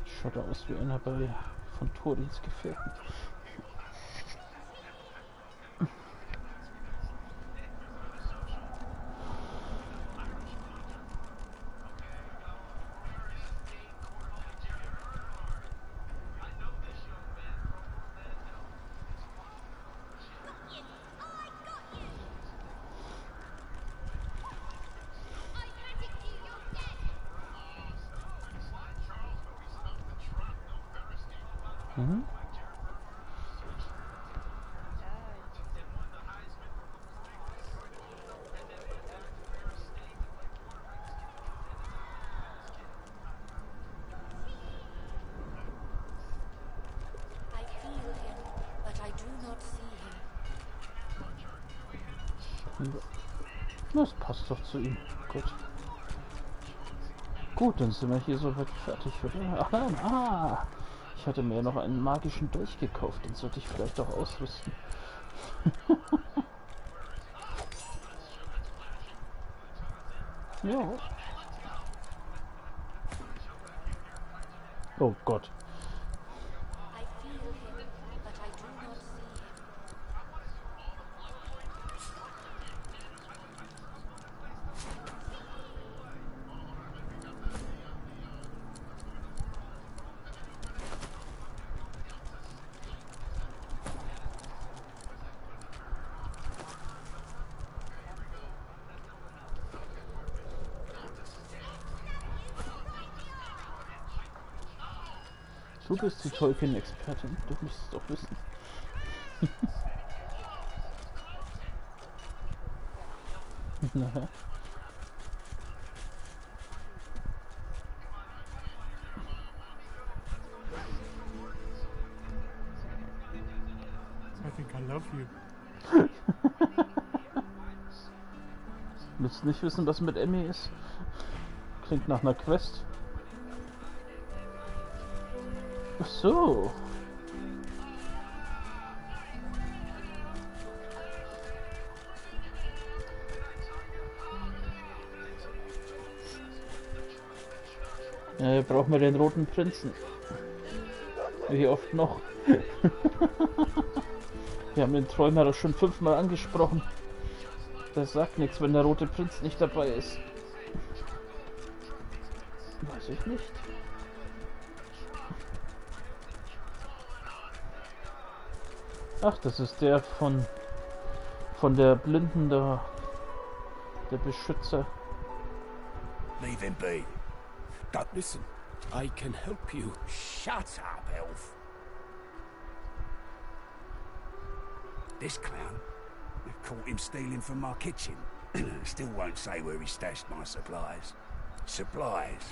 Schaut aus wie einer bei von Torins Gefährten. Mhm. I feel him, but I do not see him. Das passt doch zu ihm. Gut. Gut, dann sind wir hier soweit fertig, oder? Ach nein, ich hatte mir noch einen magischen Dolch gekauft, den sollte ich vielleicht auch ausrüsten. Ja. Oh Gott. I feel him, but I do not see him. Du bist die Tolkien-Expertin, du müsstest es doch wissen. Naja. I think I love you. Willst nicht wissen, was mit Emmy ist? Klingt nach einer Quest. Ach so. Brauchen wir den roten Prinzen. Wie oft noch? Wir haben den Träumer doch schon 5-mal angesprochen. Das sagt nichts, wenn der rote Prinz nicht dabei ist. Weiß ich nicht. Ach, das ist der von der Blinden da. Der Beschützer. Leave him be. Don't listen. I can help you. Shut up, elf. This clown, we caught him stealing from my kitchen. Still won't say where he stashed my supplies. Supplies?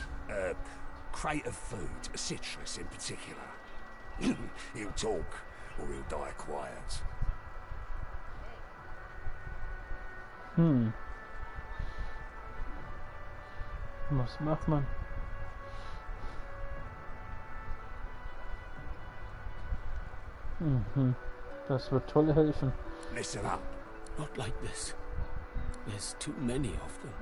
Crate of food, citrus in particular. He'll talk, or he'll die quiet. Was macht man? Das wird toll helfen. Listen up. Not like this. There's too many of them.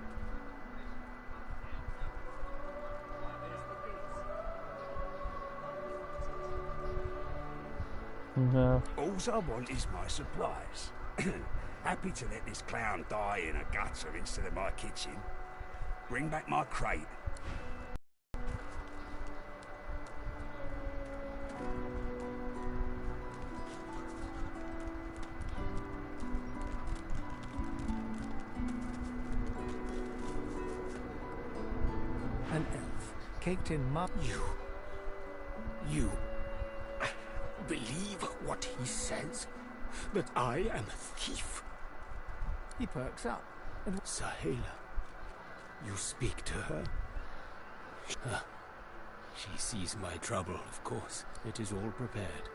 Ja. All I want is my supplies. Happy to let this clown die in a gutter instead of my kitchen. Bring back my crate. An elf, caked in mud. You believe what he says? That I am a thief? He perks up. And Sahela, you speak to her? She sees my trouble, of course. It is all prepared.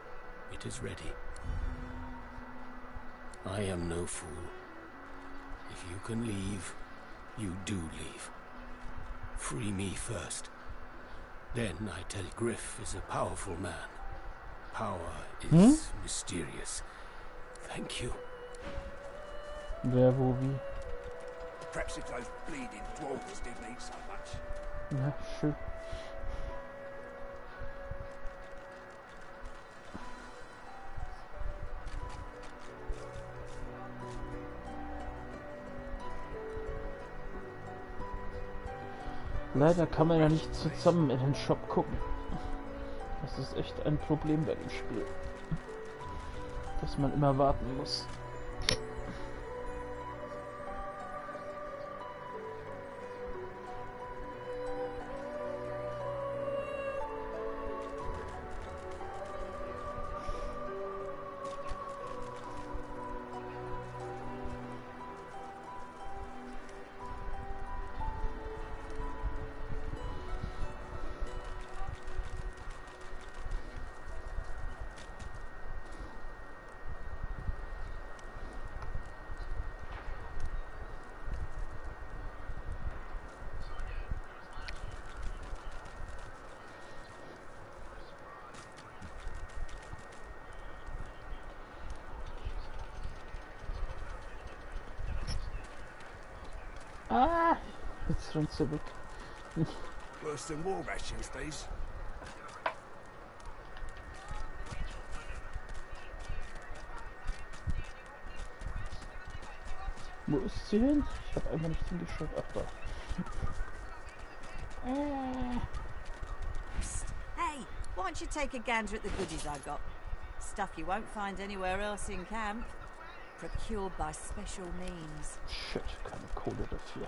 It is ready. I am no fool. If you can leave, you do leave. Free me first. Then I tell Griff is a powerful man. Power is mysterious. Thank you. Wer, wo, wie? Perhaps if those bleeding dwarves didn't eat so much. Ja, schön. Leider kann man ja nicht zusammen in den Shop gucken. Das ist echt ein Problem bei dem Spiel. Dass man immer warten muss. Jetzt rennt sie weg. Worse than war rations, these. Wo ist sie hin? Ich habe einfach nicht hingeschaut. Ach da. Psst. Hey, why don't you take a gander at the goodies I got? Stuff you won't find anywhere else in camp. Procured by special means. Shit, keine Kohle dafür.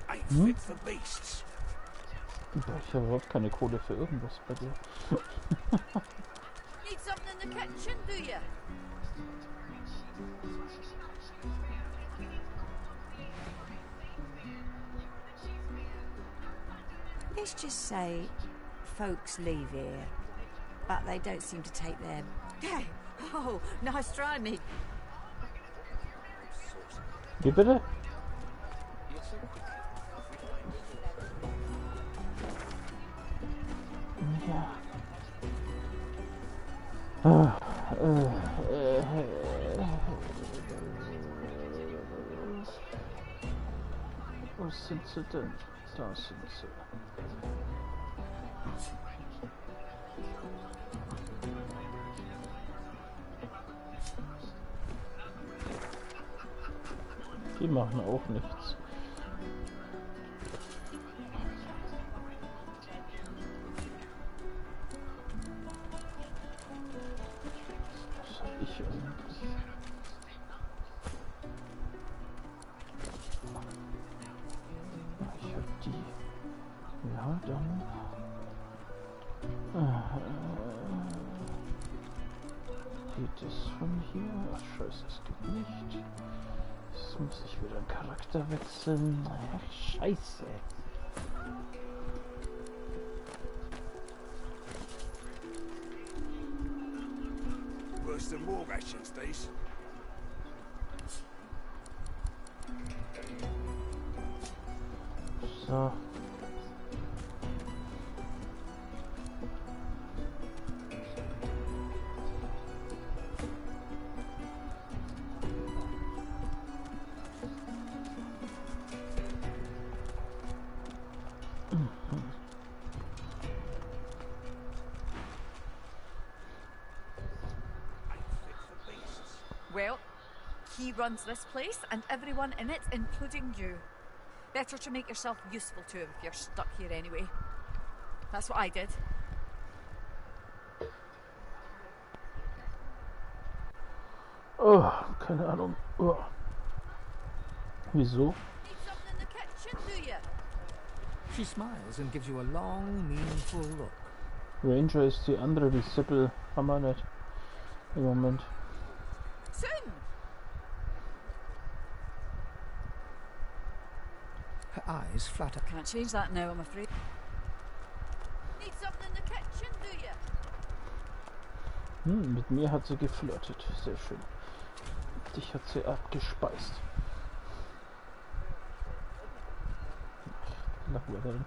Ain't fit for beasts. Ich habe überhaupt keine Kohle für irgendwas bei dir. Need something in the kitchen, do you? Let's just say folks leave here, but they don't seem to take their... Hey! Oh, nice try, me. Wie bitte? Ja. Wo sind sie denn? Da sind sie. Die machen auch nichts. Was hab ich eigentlich? Ich hab die. Ja, dann. Geht es von hier? Ach scheiße, es geht nicht. Jetzt muss ich wieder einen Charakter wechseln. Ach scheiße. Worse than war rations, these. So. Well, he runs this place and everyone in it, including you. Better to make yourself useful to him if you're stuck here anyway. That's what I did. Oh, keine Ahnung. Oh. Wieso? Need something in the kitchen, do you? She smiles and gives you a long, meaningful look. Ranger ist die andere, die Sibyl haben wir nicht im Moment. Soon. Her eyes flutter. Can't change that now, I'm afraid. Need something in the kitchen, do you? Mit mir hat sie geflirtet. Sehr schön. Dich hat sie abgespeist. Langweilig.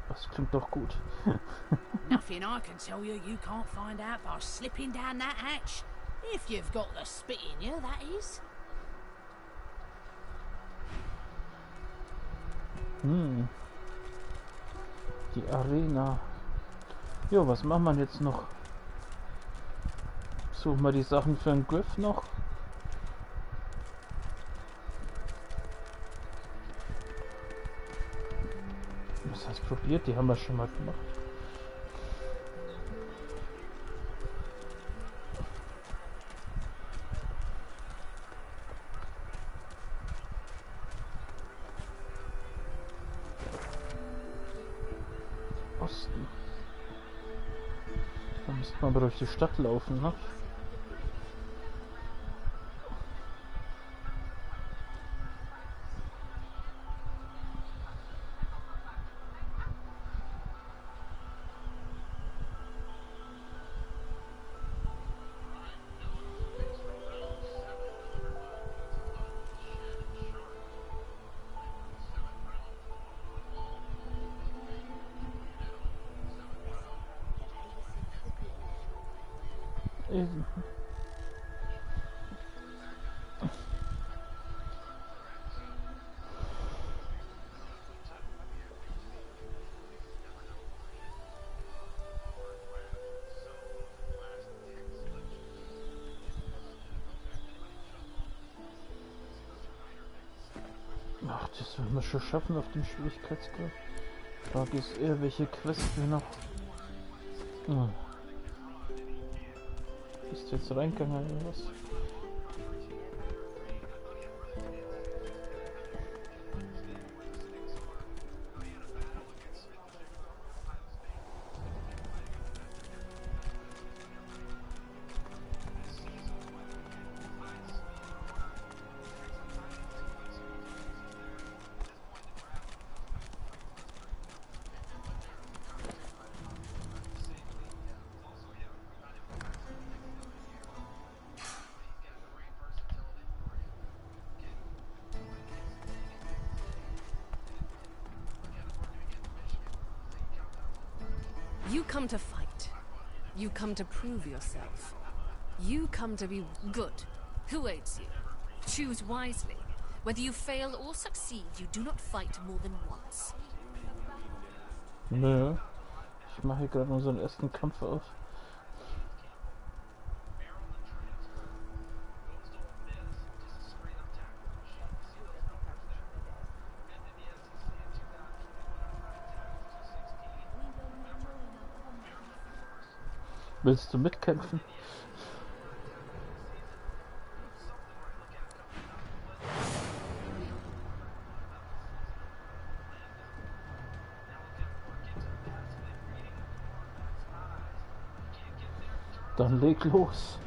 Das klingt doch gut. Nothing I can tell you you can't find out by slipping down that hatch. If you've got the spit in you, that is. Die Arena. Jo, was macht man jetzt noch? Suchen wir die Sachen für den Griff noch. Was heißt probiert? Die haben wir schon mal gemacht. Osten. Da müsste man aber durch die Stadt laufen, ne? Eben. Ach, das werden wir schon schaffen auf dem Schwierigkeitsgrad. Frage ist eher, welche Quest wir noch... Hm. Bist du jetzt reingegangen oder was? You come to fight. You come to prove yourself. You come to be good. Who aids you? Choose wisely. Whether you fail or succeed, you do not fight more than once. Nö. Ich mache hier gerade unseren ersten Kampf auf. Willst du mitkämpfen? Dann leg los.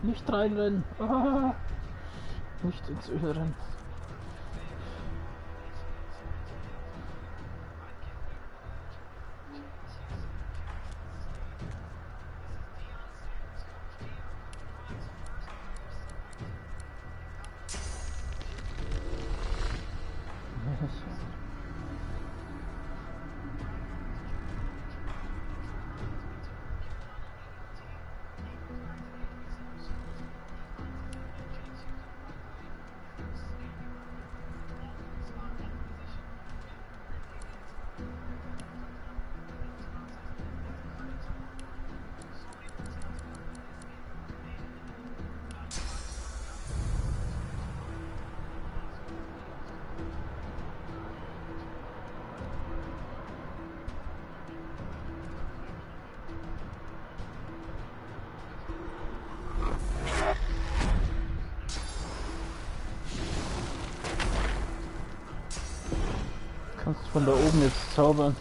Nicht reinrennen. Ah, nicht ins Öl rennen. Kannst von da oben jetzt zaubern.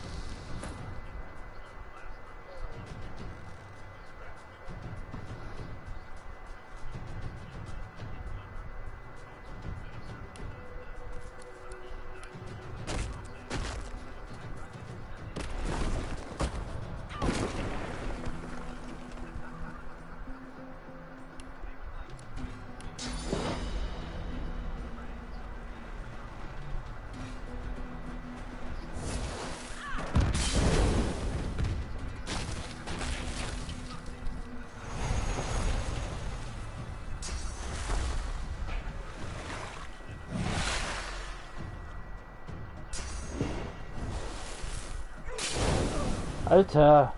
Alter!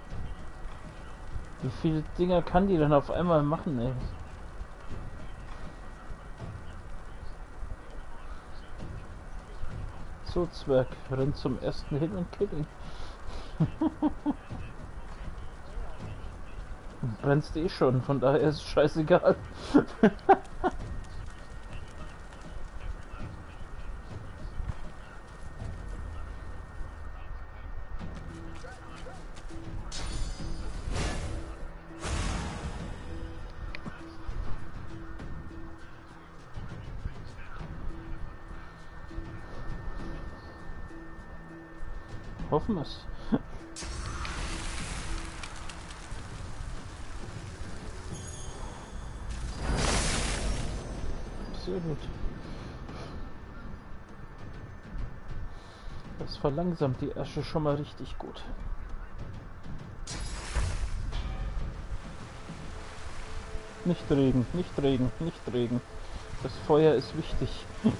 Wie viele Dinger kann die denn auf einmal machen, ey? So, Zwerg, renn zum ersten hin und kill ihn. Brennst eh schon, von daher ist es scheißegal. Hoffen wir es. Sehr gut. Das verlangsamt die Asche schon mal richtig gut. Nicht regen, nicht regen, nicht regen. Das Feuer ist wichtig. Ja.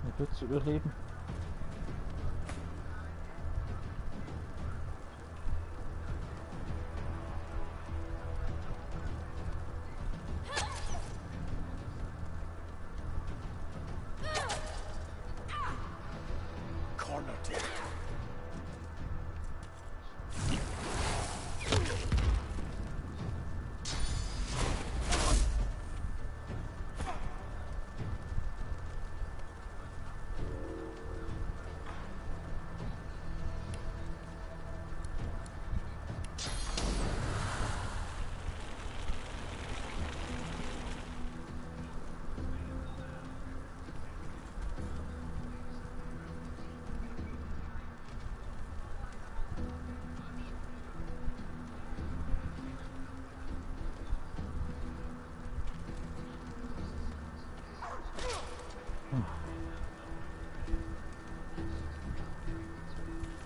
Er wird es überleben.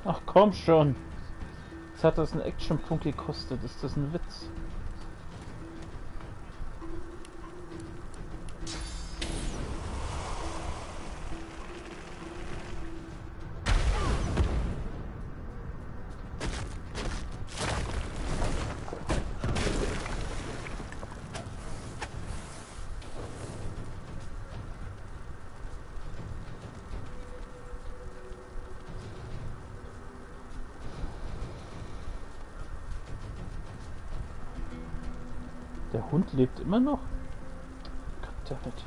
Ach komm schon. Jetzt hat das einen Action-Punkt gekostet. Ist das ein Witz? Der Hund lebt immer noch? Goddammit.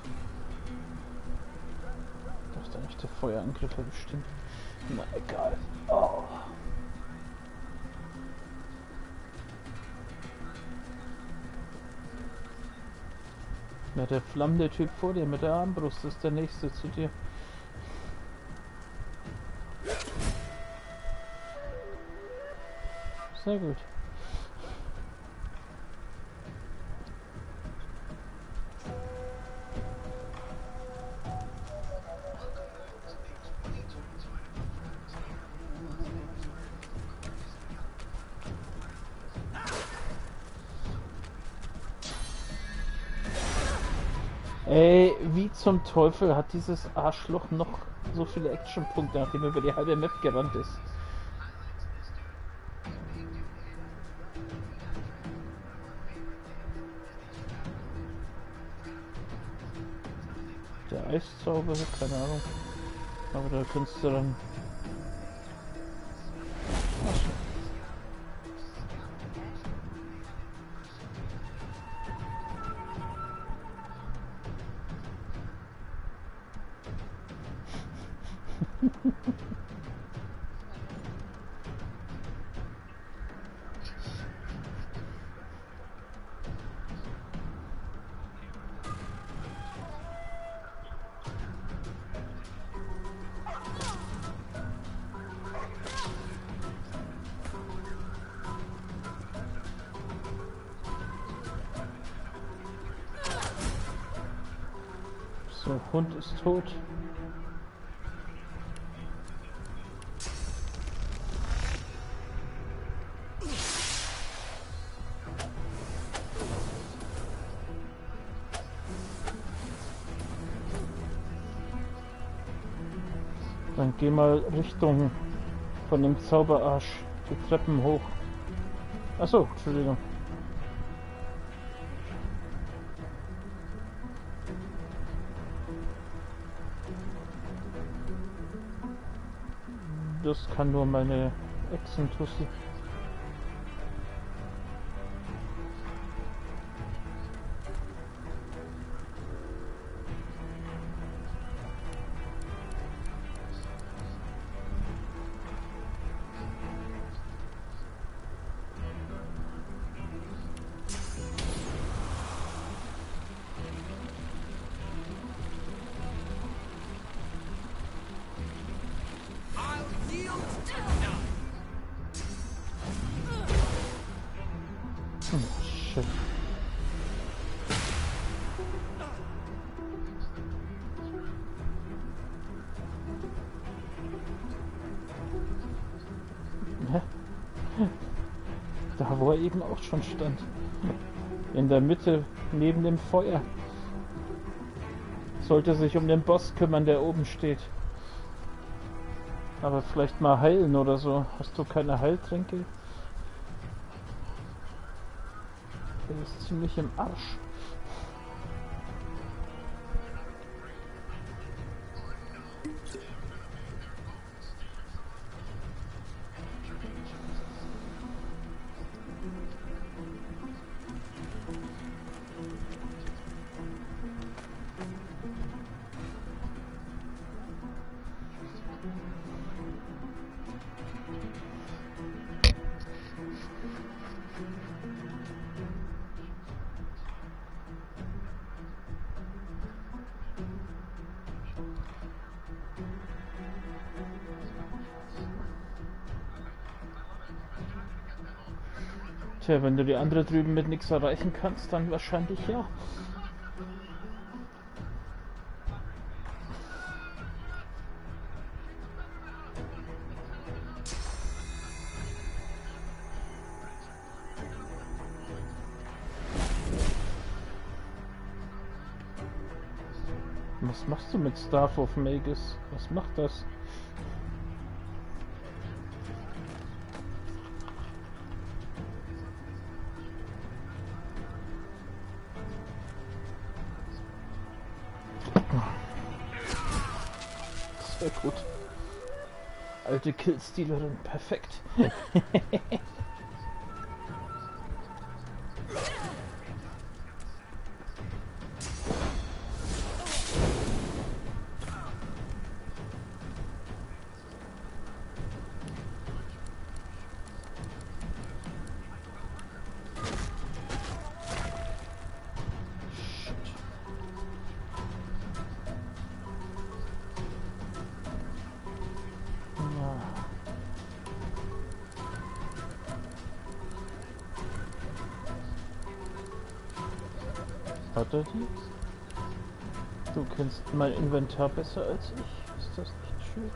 Ich dachte eigentlich, der Feuerangriff wäre bestimmt. Na egal. Oh. Na, der flammende Typ vor dir mit der Armbrust ist der nächste zu dir. Sehr gut. Ey, wie zum Teufel hat dieses Arschloch noch so viele Actionpunkte, nachdem er über die halbe Map gerannt ist? Der Eiszauber, keine Ahnung. Aber da kannst du dann... So, Hund ist tot. Dann geh mal Richtung von dem Zauberarsch die Treppen hoch. Achso, Entschuldigung. Das kann nur meine Echsentussi. Shit. Ja. Da wo er eben auch schon stand. In der Mitte, neben dem Feuer. Sollte sich um den Boss kümmern, der oben steht. Aber vielleicht mal heilen oder so. Hast du keine Heiltränke? Der ist ziemlich im Arsch. Tja, wenn du die andere drüben mit nichts erreichen kannst, dann wahrscheinlich ja. Was machst du mit Staff of Magus? Was macht das? Sehr gut. Alte Killstealerin, perfekt. Hat er die? Du kennst mein Inventar besser als ich. Ist das nicht schön?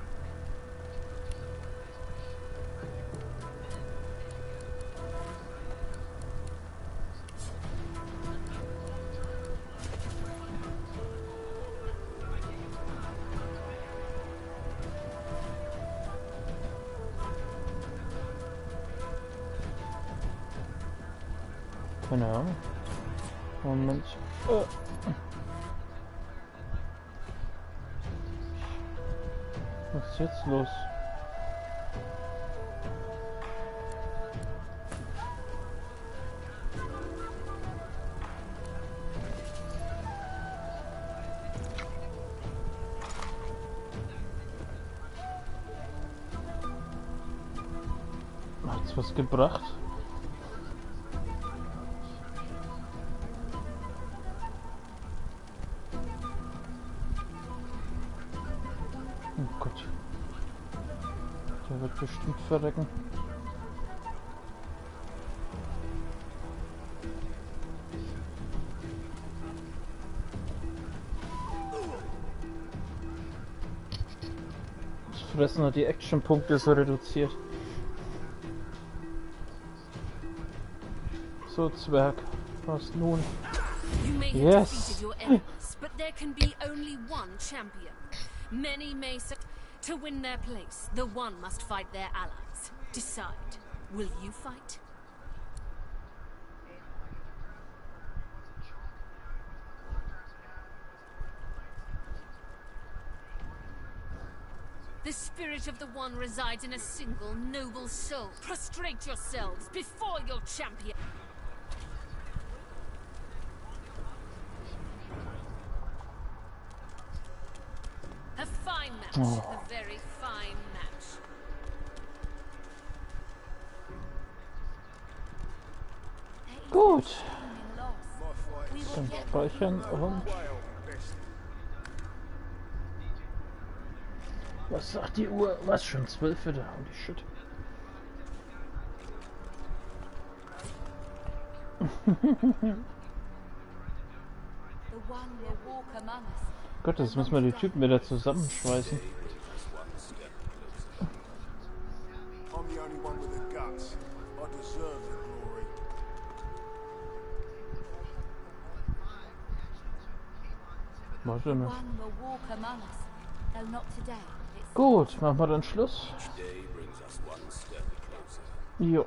Keine Ahnung. Moment. Was ist jetzt los? Hat's was gebracht? Oh Gott. Der wird bestimmt verrecken. Das Fressen hat die Action-Punkte so reduziert. So, Zwerg. Was nun? Yes! But there can be only one champion. Many may set to win their place. The one must fight their allies. Decide. Will you fight? The spirit of the one resides in a single noble soul. Prostrate yourselves before your champion. A fine match. Oh. A very fine match. Gut. Dann speichern und... Was sagt die Uhr? Was, schon 12 wieder? Holy shit. Gott, jetzt müssen wir die Typen wieder zusammenschweißen. Warte mal. Gut, machen wir dann Schluss. Jo.